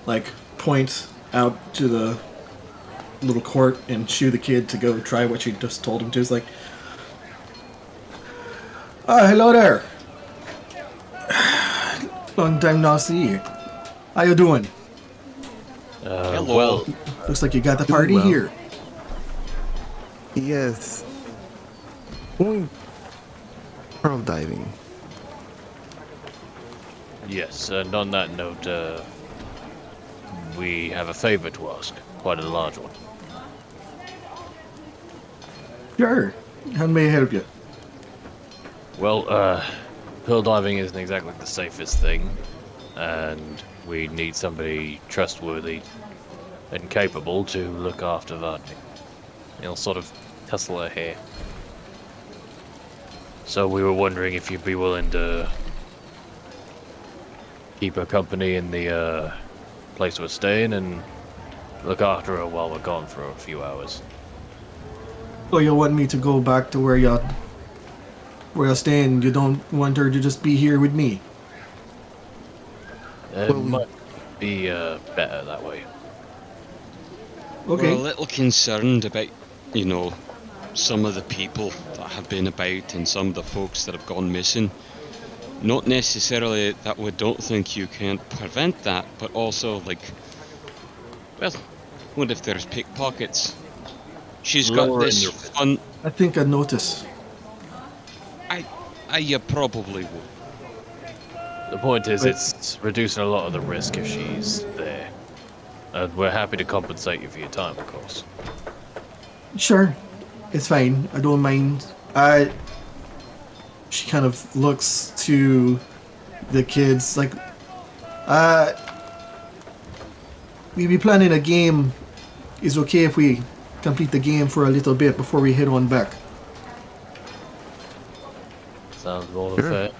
like, point out to the little court and shoo the kid to go try what she just told him to. It's like, hello there. Long time no see. How you doing? Hello. Well, Looks like you got the party well. here. Yes. Going pearl diving. Yes, and on that note, we have a favor to ask. Quite a large one. Sure. How may I help you? Well, pearl diving isn't exactly the safest thing, and we need somebody trustworthy and capable to look after Vardney. He'll sort of tussle her hair. So we were wondering if you'd be willing to keep her company in the place we're staying and look after her while we're gone for a few hours. Oh, you want me to go back to where you're staying? You don't want her to just be here with me? It Well, might be better that way. Okay. We're a little concerned about, you know, some of the people that have been about and some of the folks that have gone missing. Not necessarily that we don't think you can't prevent that, but also, like, well, what if there's pickpockets? She's got Lower in this your- fun. I think I noticed. You probably would. The point is, But- it's reducing a lot of the risk if she's there. And we're happy to compensate you for your time, of course. Sure. It's fine. I don't mind. She kind of looks to the kids like, we be planning a game. Is okay if we complete the game for a little bit before we head on back. Sounds more than Sure. fair.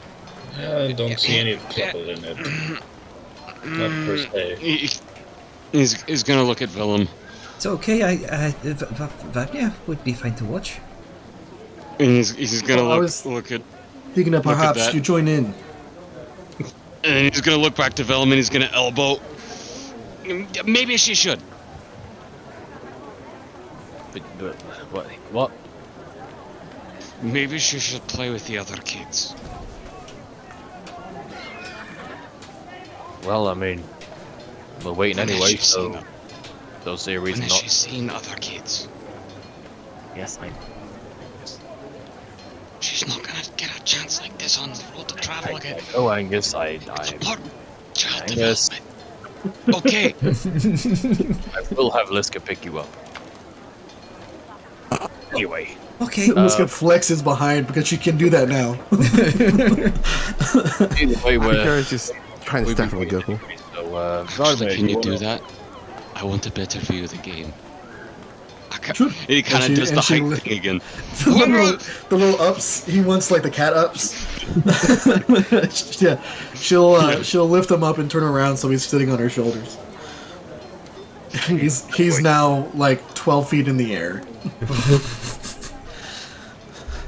I don't see any trouble in it. Not per se. He's gonna look at Willem, It's okay. Vanya would be fine to watch. and he's gonna Well, I look was- look at, Thinking that Look at perhaps that. you join in. and he's gonna look back to Willem, and he's gonna elbow. Maybe she should. But what? Maybe she should play with the other kids. Well, I mean, we're waiting When has anyway, she seen so them? don't see a When reason has not. she seen other kids? Yes, I. She's not gonna get a chance like this on the road to travel again. Oh, Angus, I Important child Angus. development. Okay. will have Liska pick you up. Anyway, Okay. Liska flexes behind because she can do that now. either way, Hikaru's just trying to we've been stifle a waiting giggle. anyway, so, Actually, can you wanna- do that? I want a better view of the game. Sure. He kind And of she- does and the she height li- thing again. the little ups. He wants like the cat ups. Yeah, she'll lift him up and turn around so he's sitting on her shoulders. He's now like 12 feet in the air.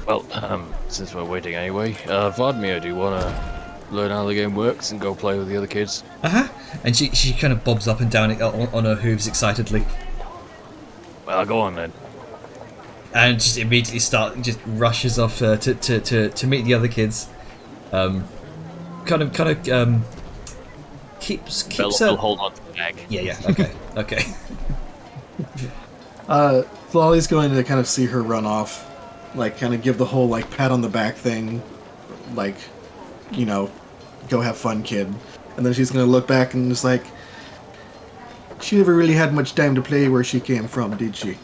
Well, since we're waiting anyway, Vladimir, do you want to learn how the game works and go play with the other kids? And she kind of bobs up and down on her hooves excitedly, Well, go on then. and just immediately rushes off to meet the other kids. Keeps Bella her. will hold on to the bag. Yeah. Okay. Flolly's going to kind of see her run off, like kind of give the whole like pat on the back thing, like, you know, go have fun, kid. And then she's gonna look back and just like, she never really had much time to play where she came from, did she?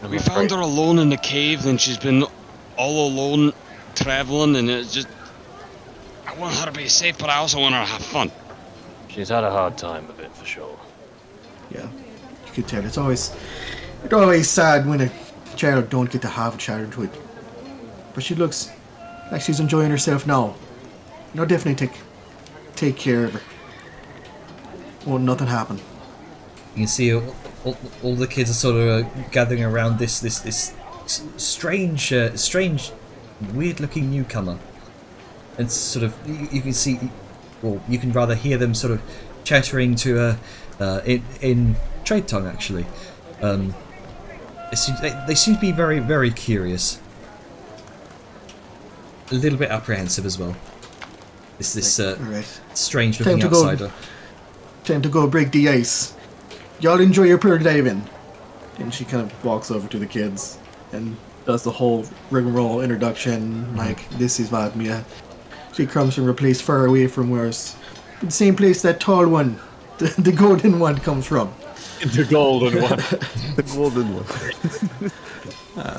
We found her alone in the cave, and she's been all alone traveling, and it's just. I want her to be safe, but I also want her to have fun. She's had a hard time of it for sure. Yeah, you could tell. It's always sad when a child don't get to have a childhood. But she looks like she's enjoying herself now. You know, definitely take care of her. Won't nothing happen. You can see all the kids are sort of gathering around this strange, weird-looking newcomer. And sort of, you can see, or you can rather hear them sort of chattering to in trade tongue, actually. They seem to be very, very curious. A little bit apprehensive as well. This Right. strange-looking outsider. Time to go break the ice. Y'all enjoy your pearl diving. And she kind of walks over to the kids and does the whole rigmarole introduction, like, this is Vadmia. She comes from a place far away from where's the same place that tall one, the golden one, comes from. The golden one. The golden one.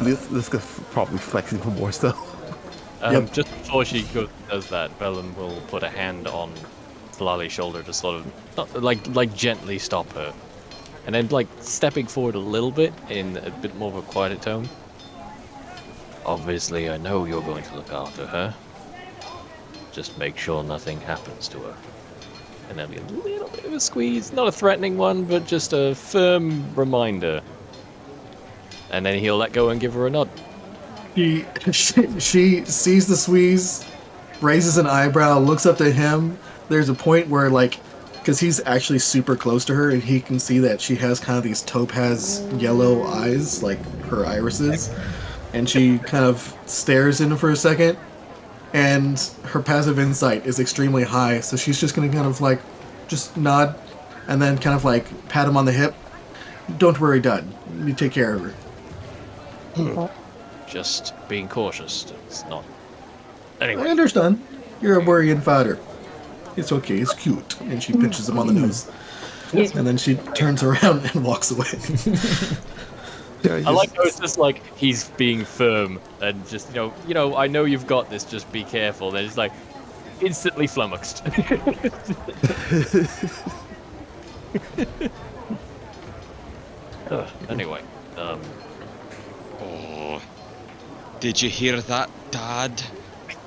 This could probably flex even more so. Yep. Just before she does that, Vellum will put a hand on Thalali's shoulder to sort of, not, like gently stop her. And then, like, stepping forward a little bit in a bit more of a quieter tone. Obviously, I know you're going to look after her. Just make sure nothing happens to her. And there'll be a little bit of a squeeze. Not a threatening one, but just a firm reminder. And then he'll let go and give her a nod. She sees the squeeze, raises an eyebrow, looks up to him. There's a point where, like, because he's actually super close to her, and he can see that she has kind of these topaz yellow eyes, like her irises. And she kind of stares in for a second, and her passive insight is extremely high, so she's just going to kind of, like, just nod, and then kind of, like, pat him on the hip. Don't worry, Dad. You take care of her. Just being cautious. It's not. I Anyway. understand. You're a worrying father. It's okay, it's cute. And she pinches him on the nose. And then she turns around and walks away. I like how it's just like he's being firm and just, you know, I know you've got this, just be careful. Then he's like instantly flummoxed. Anyway, Oh, did you hear that, Dad?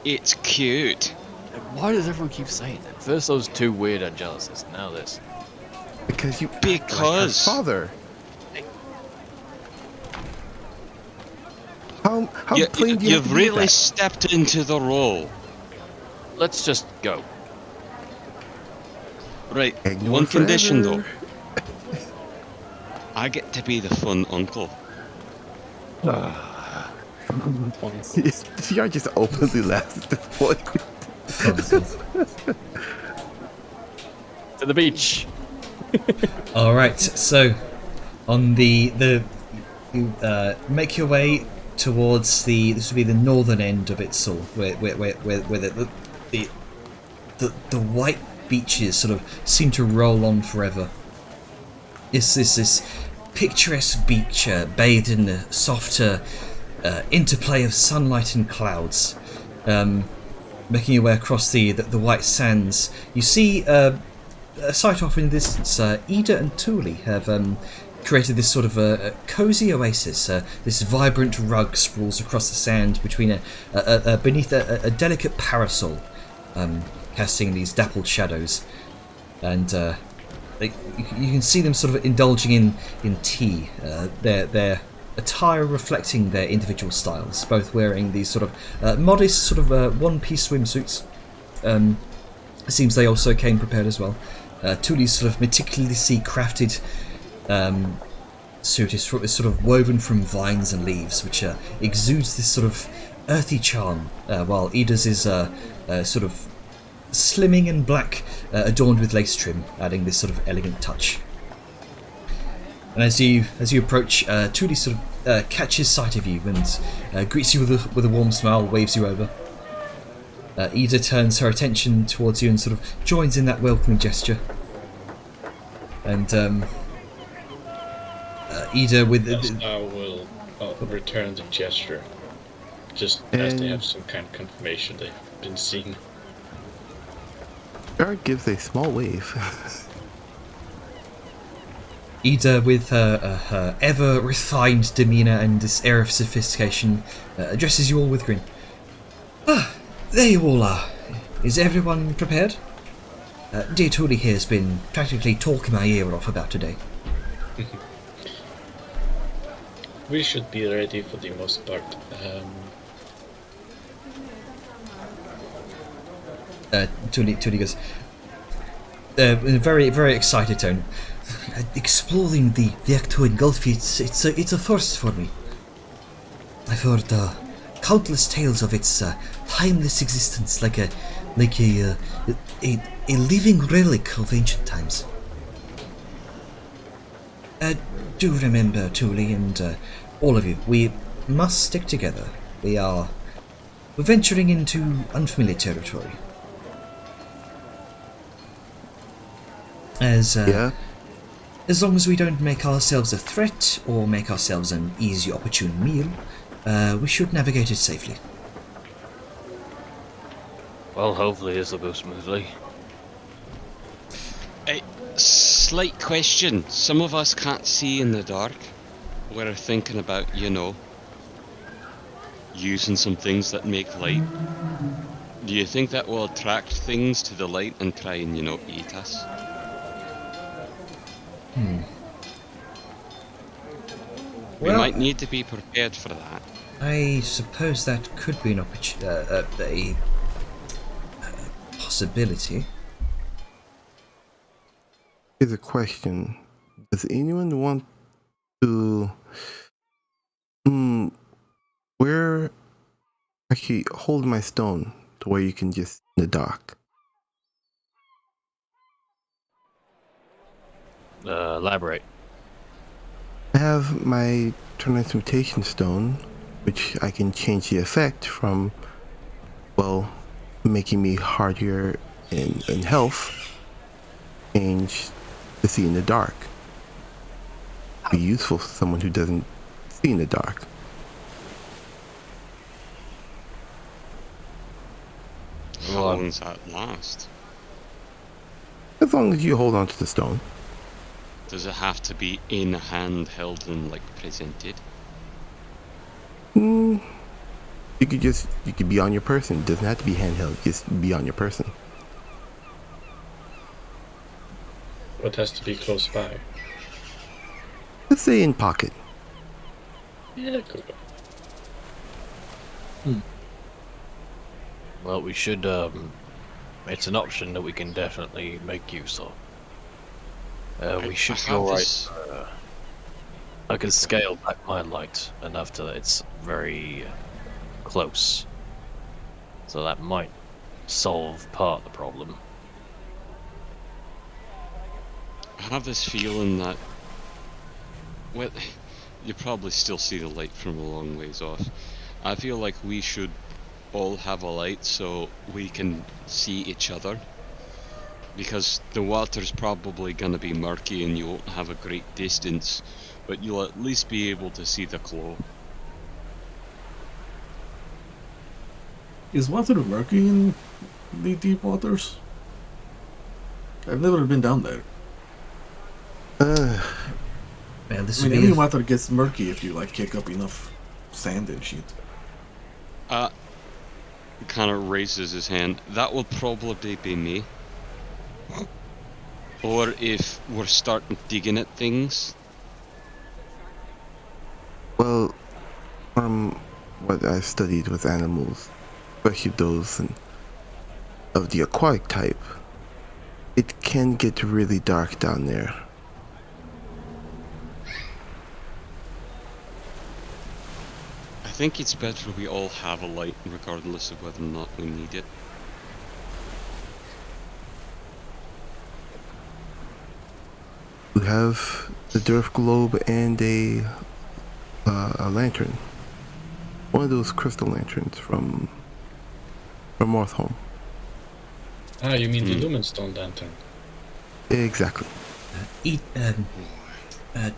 It's cute. why does everyone keep saying that? First those two weird Angelises, now this. Because you Because- like her father. How plain do you have You've to make really that? stepped into the role. Let's just go. Right, Ignore one condition though. forever. I get to be the fun uncle. You're just openly left at this point. To the beach. All right, so on the you make your way towards this would be the northern end of Itzal, where the white beaches sort of seem to roll on forever. It's this picturesque beach bathed in the softer interplay of sunlight and clouds. Making your way across the white sands, you see a sight off in the distance. Ida and Thule have created this sort of a cozy oasis. This vibrant rug sprawls across the sand between beneath a delicate parasol, casting these dappled shadows, and you can see them sort of indulging in tea. Their attire reflecting their individual styles, both wearing these sort of modest sort of one-piece swimsuits. It seems they also came prepared as well. Thule's sort of meticulously crafted suit is sort of woven from vines and leaves, which exudes this sort of earthy charm, while Ida's is sort of slimming and black, adorned with lace trim, adding this sort of elegant touch. And as you approach, Thule sort of catches sight of you and greets you with a warm smile, waves you over. Ida turns her attention towards you and sort of joins in that welcoming gesture. And Ida with I will return the gesture, just as they have some kind of confirmation they've been seen. Eric gives a small wave. Ida, with her ever refined demeanour and this air of sophistication, addresses you all with a grin. Ah, there you all are. Is everyone prepared? Dear Thule here has been practically talking my ear off about today. We should be ready for the most part. Tuli goes, in a very, very excited tone. Exploring the Actoid Gulf, it's a first for me. I've heard countless tales of its timeless existence, like a living relic of ancient times. Do remember, Tuli, and all of you, we must stick together. We're venturing into unfamiliar territory. As long as we don't make ourselves a threat or make ourselves an easy, opportune meal, we should navigate it safely. Well, hopefully this will go smoothly. A slight question. Some of us can't see in the dark. We're thinking about, using some things that make light. Do you think that will attract things to the light and try and, eat us? We might need to be prepared for that. I suppose that could be an a possibility. Here's a question. Does anyone want to... where... Actually, hold my stone to where you can just in the dark. Elaborate. I have my transmutation stone, which I can change the effect from, well, making me hardier in health, change to see in the dark. Be useful for someone who doesn't see in the dark. How long does that last? As long as you hold on to the stone. Does it have to be in hand, held, and presented? You could be on your person. It doesn't have to be handheld. Just be on your person. What has to be close by? Let's say in pocket. Yeah, cool. Well, we should, it's an option that we can definitely make use of. We should be alright. I can scale back my light enough to that it's very close. So that might solve part of the problem. I have this feeling that... Well, you probably still see the light from a long ways off. I feel like we should all have a light so we can see each other. Because the water's probably gonna be murky and you won't have a great distance, but you'll at least be able to see the glow. Is water murky in the deep waters? I've never been down there. Man, this Any water gets murky if you kick up enough sand and shit. Kind of raises his hand. That will probably be me. Or if we're starting digging at things. Well, from what I've studied with animals, especially those of the aquatic type, it can get really dark down there. I think it's better we all have a light regardless of whether or not we need it. We have the Durf globe and a lantern. One of those crystal lanterns from Morthholm. Ah, you mean the Lumenstone lantern? Exactly.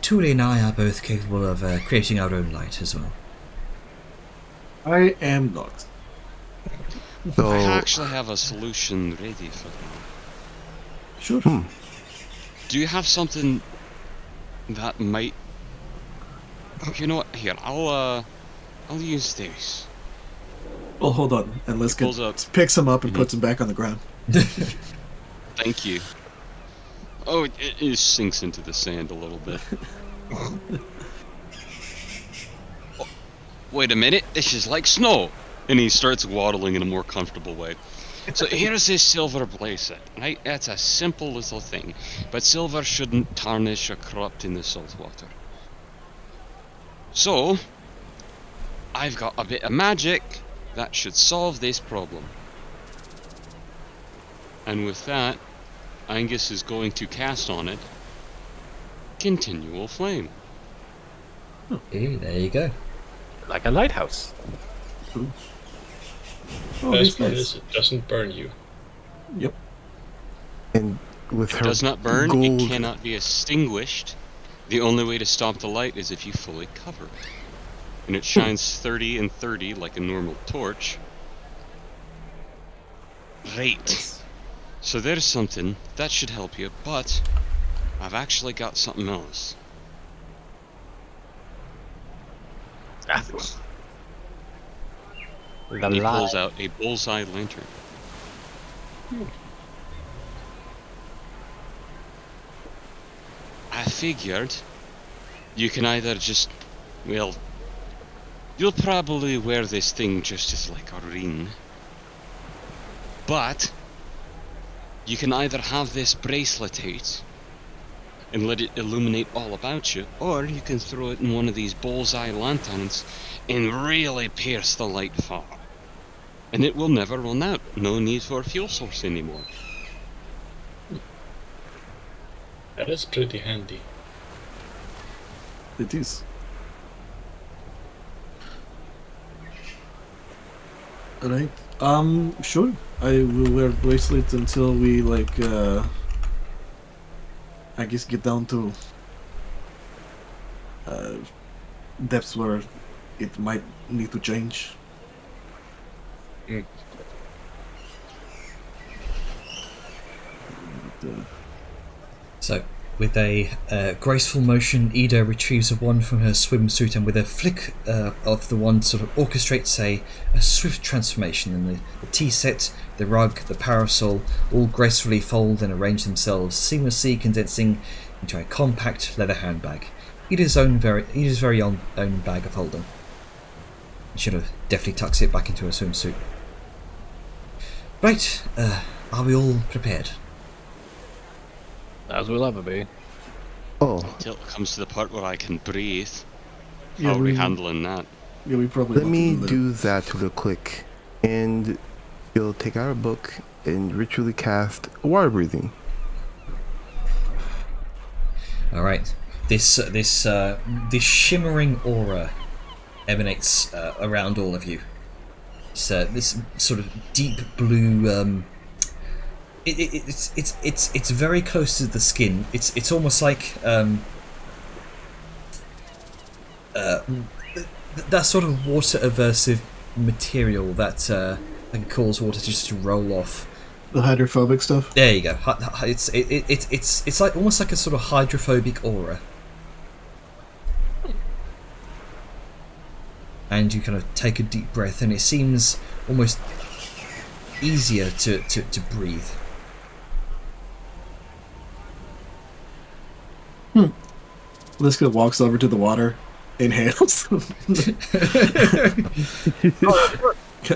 Tuli and I are both capable of creating our own light as well. I am not. So, I actually have a solution ready for that. Sure. Do you have something that might... You know what? Here, I'll use this. Well, hold on. And let's pulls up. picks him up and puts him back on the ground. Thank you. Oh, it sinks into the sand a little bit. wait a minute, this is like snow. And he starts waddling in a more comfortable way. So here's this silver bracelet, right? That's a simple little thing. But silver shouldn't tarnish or corrupt in the salt water. So, I've got a bit of magic that should solve this problem. And with that, Angus is going to cast on it Continual Flame. Ooh, there you go. Like a lighthouse. Oh, Best these part guys. is it doesn't burn you. Yep. And with her Does not burn, gold, it cannot be extinguished. The only way to stop the light is if you fully cover it. And it shines 30 and 30 like a normal torch. Right. So there's something that should help you, but I've actually got something else. And he pulls out a bullseye lantern. I figured you can either just, well, you'll probably wear this thing just as like a ring. But you can either have this bracelet out and let it illuminate all about you, or you can throw it in one of these bullseye lanterns and really pierce the light far. And it will never run out. No need for a fuel source anymore. That is pretty handy. It is. Alright. Sure. I will wear bracelets until we I guess get down to depths where it might need to change. So, with a graceful motion, Ida retrieves a wand from her swimsuit and with a flick of the wand sort of orchestrates a swift transformation, and the tea set, the rug, the parasol all gracefully fold and arrange themselves, seamlessly condensing into a compact leather handbag. Ida's very own bag of holding. She definitely tucks it back into her swimsuit. Right, are we all prepared? As we'll ever be. oh, Till it comes to the part where I can breathe. Yeah, How are we handling that? Yeah, we probably let want to me that. do that real quick. And you'll take out a book and ritually cast water breathing. All right. This shimmering aura emanates around all of you. This sort of deep blue. It's very close to the skin. It's almost like that sort of water aversive material that can cause water just to roll off. The hydrophobic stuff. There you go. It's like almost like a sort of hydrophobic aura. And you kind of take a deep breath, and it seems almost easier to breathe. Liska walks over to the water, inhales,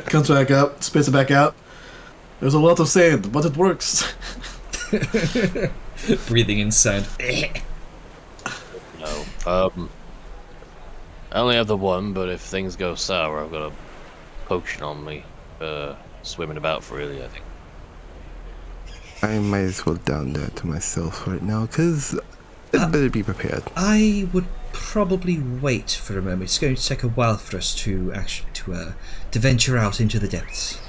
comes back up, spits it back out. There's a lot of sand, but it works. Breathing in sand. No. I only have the one, but if things go sour, I've got a potion on me. Swimming about freely, I think. I might as well down that to myself right now, because I'd better be prepared. I would probably wait for a moment. It's going to take a while for us to venture out into the depths.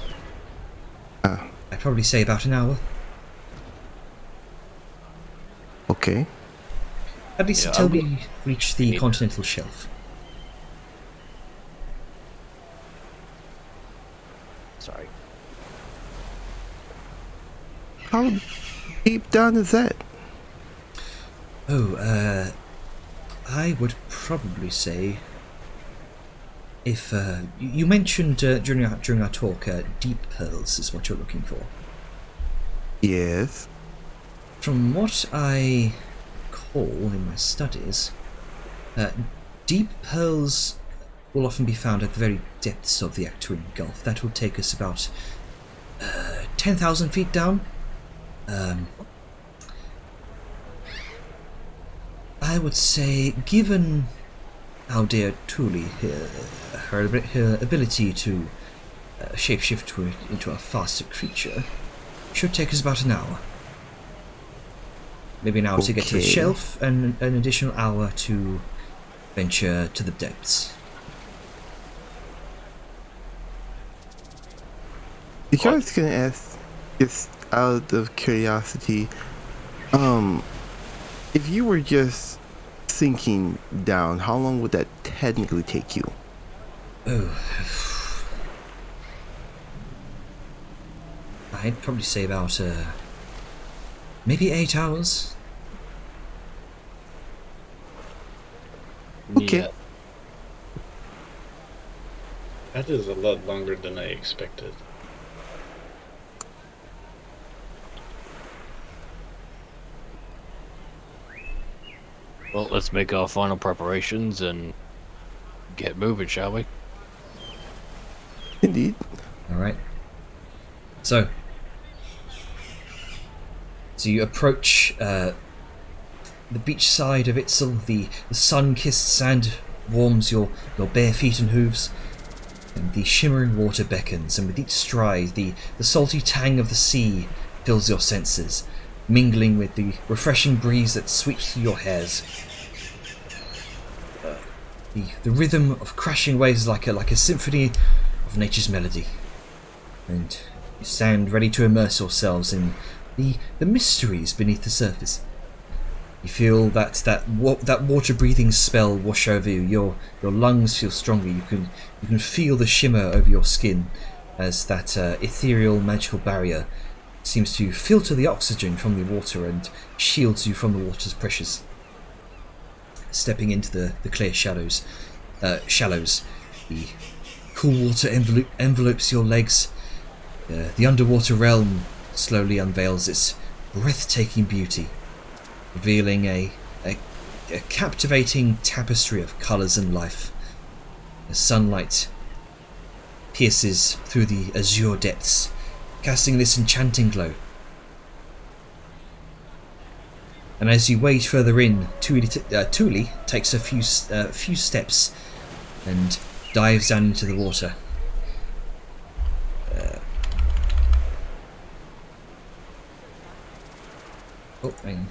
I'd probably say about an hour. Okay. At least Yeah, until I we reach the need- continental shelf. Sorry. How deep down is that? Oh, I would probably say, if you mentioned during our talk, deep pearls is what you're looking for. Yes. From what I recall in my studies, deep pearls will often be found at the very depths of the Actuarian Gulf. That will take us about 10,000 feet down. I would say, given our dear Tuli, her ability to shapeshift into a faster creature, should take us about an hour. Maybe an hour to get to the Okay. shelf, and an additional hour to venture to the depths. I was gonna ask, just out of curiosity, if you were just sinking down, how long would that technically take you? Oh. I'd probably say about, maybe 8 hours. Okay. Yeah. That is a lot longer than I expected. Well, let's make our final preparations and get moving, shall we? Indeed. Alright. So you approach the beach side of Itzel. The sun-kissed sand warms your bare feet and hooves, and the shimmering water beckons, and with each stride the salty tang of the sea fills your senses, mingling with the refreshing breeze that sweeps through your hairs. The rhythm of crashing waves is like a symphony of nature's melody, and you stand ready to immerse yourselves in the mysteries beneath the surface. You feel that water-breathing spell wash over you. Your lungs feel stronger. You can feel the shimmer over your skin as that ethereal magical barrier seems to filter the oxygen from the water and shields you from the water's pressures. Stepping into the clear shallows, the cool water envelopes your legs. The underwater realm slowly unveils its breathtaking beauty, revealing a captivating tapestry of colours and life. The sunlight pierces through the azure depths, casting this enchanting glow. And as you wade further in, Tuli takes a few steps and dives down into the water. Hang on.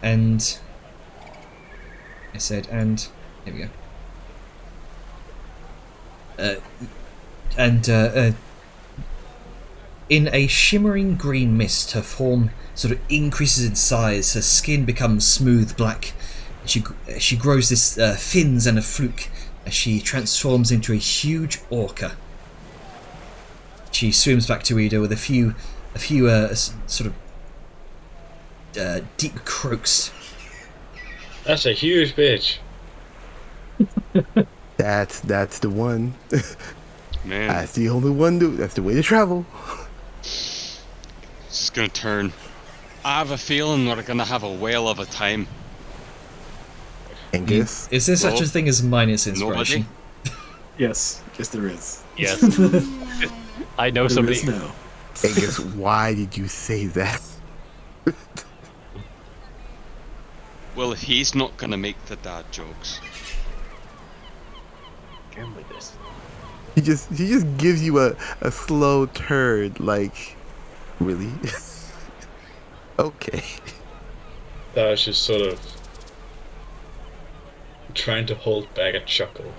And I said, and here we go. In a shimmering green mist, her form sort of increases in size. Her skin becomes smooth black. She grows this fins and a fluke as she transforms into a huge orca. She swims back to Ida with a few sort of deep croaks. That's a huge bitch. That's the one. Man, That's the only one. That's the way to travel. it's just gonna turn. I have a feeling we're gonna have a whale of a time. Angus. Is there such a Well, thing as minus inspiration? Yes, there is. Yes. I know There somebody. is now. Angus, why did you say that? Well, if he's not gonna make the dad jokes, Again with this. He just gives you a slow turd, like, really? Okay. That was just sort of trying to hold back a chuckle.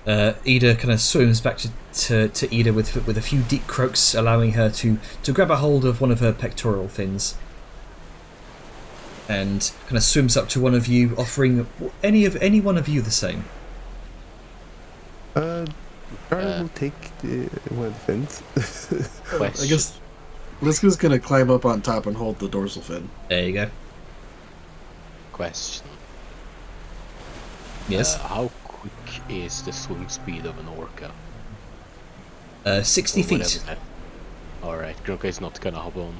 Ida kind of swims back to Ida with a few deep croaks, allowing her to grab a hold of one of her pectoral fins, and kind of swims up to one of you, offering any one of you the same. Charlie will take one of the fins. I guess Liska's gonna climb up on top and hold the dorsal fin. There you go. Question. Yes. How quick is the swim speed of an orca? 60 Or feet. whatever that- Alright, Grunka is not gonna hop on.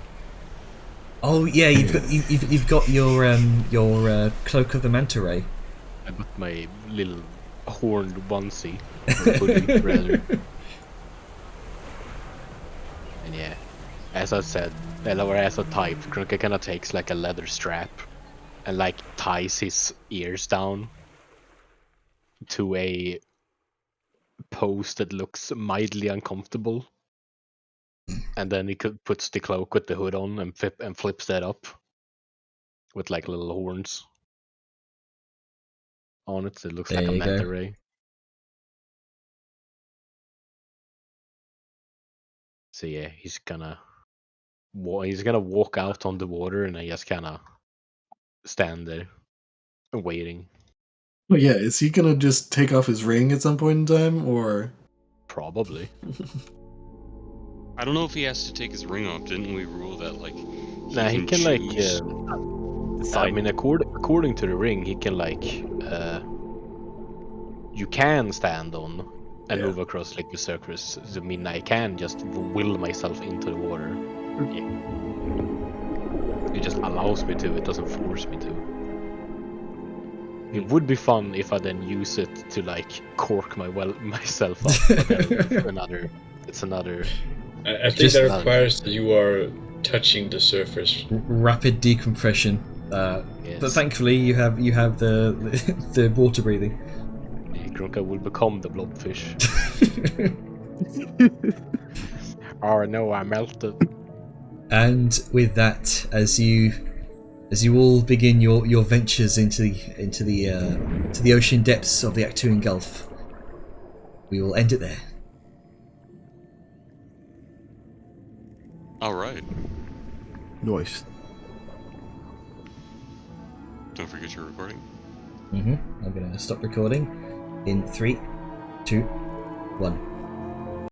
Oh yeah, you've got your cloak of the manta ray. I got my little horned onesie, or hoodie, rather. And yeah, as I said, or as a type, Krunka kinda takes like a leather strap and like ties his ears down to a pose that looks mildly uncomfortable. And then he puts the cloak with the hood on and flips that up with like little horns on it. So it looks There like a you manta go. ray. So yeah, he's gonna walk out on the water, and I just kind of stand there waiting. Well, yeah, is he gonna just take off his ring at some point in time, or? Probably. I don't know if he has to take his ring off. Didn't we rule that like? Nah, he can like. choose- I mean, according to the ring, he can like. You can stand on and Yeah. move across like the surface. I mean, I can just will myself into the water. It just allows me to. It doesn't force me to. It would be fun if I then use it to like cork myself up. But then it's another. I think Just- that requires that you are touching the surface. Rapid decompression. Yes. But thankfully, you have the the water breathing. Krunka will become the blobfish. Oh no, I melted. And with that, as you all begin your ventures into the ocean depths of the Actuan Gulf, we will end it there. All right. Noise. Don't forget your recording. I'm gonna stop recording in 3, 2, 1.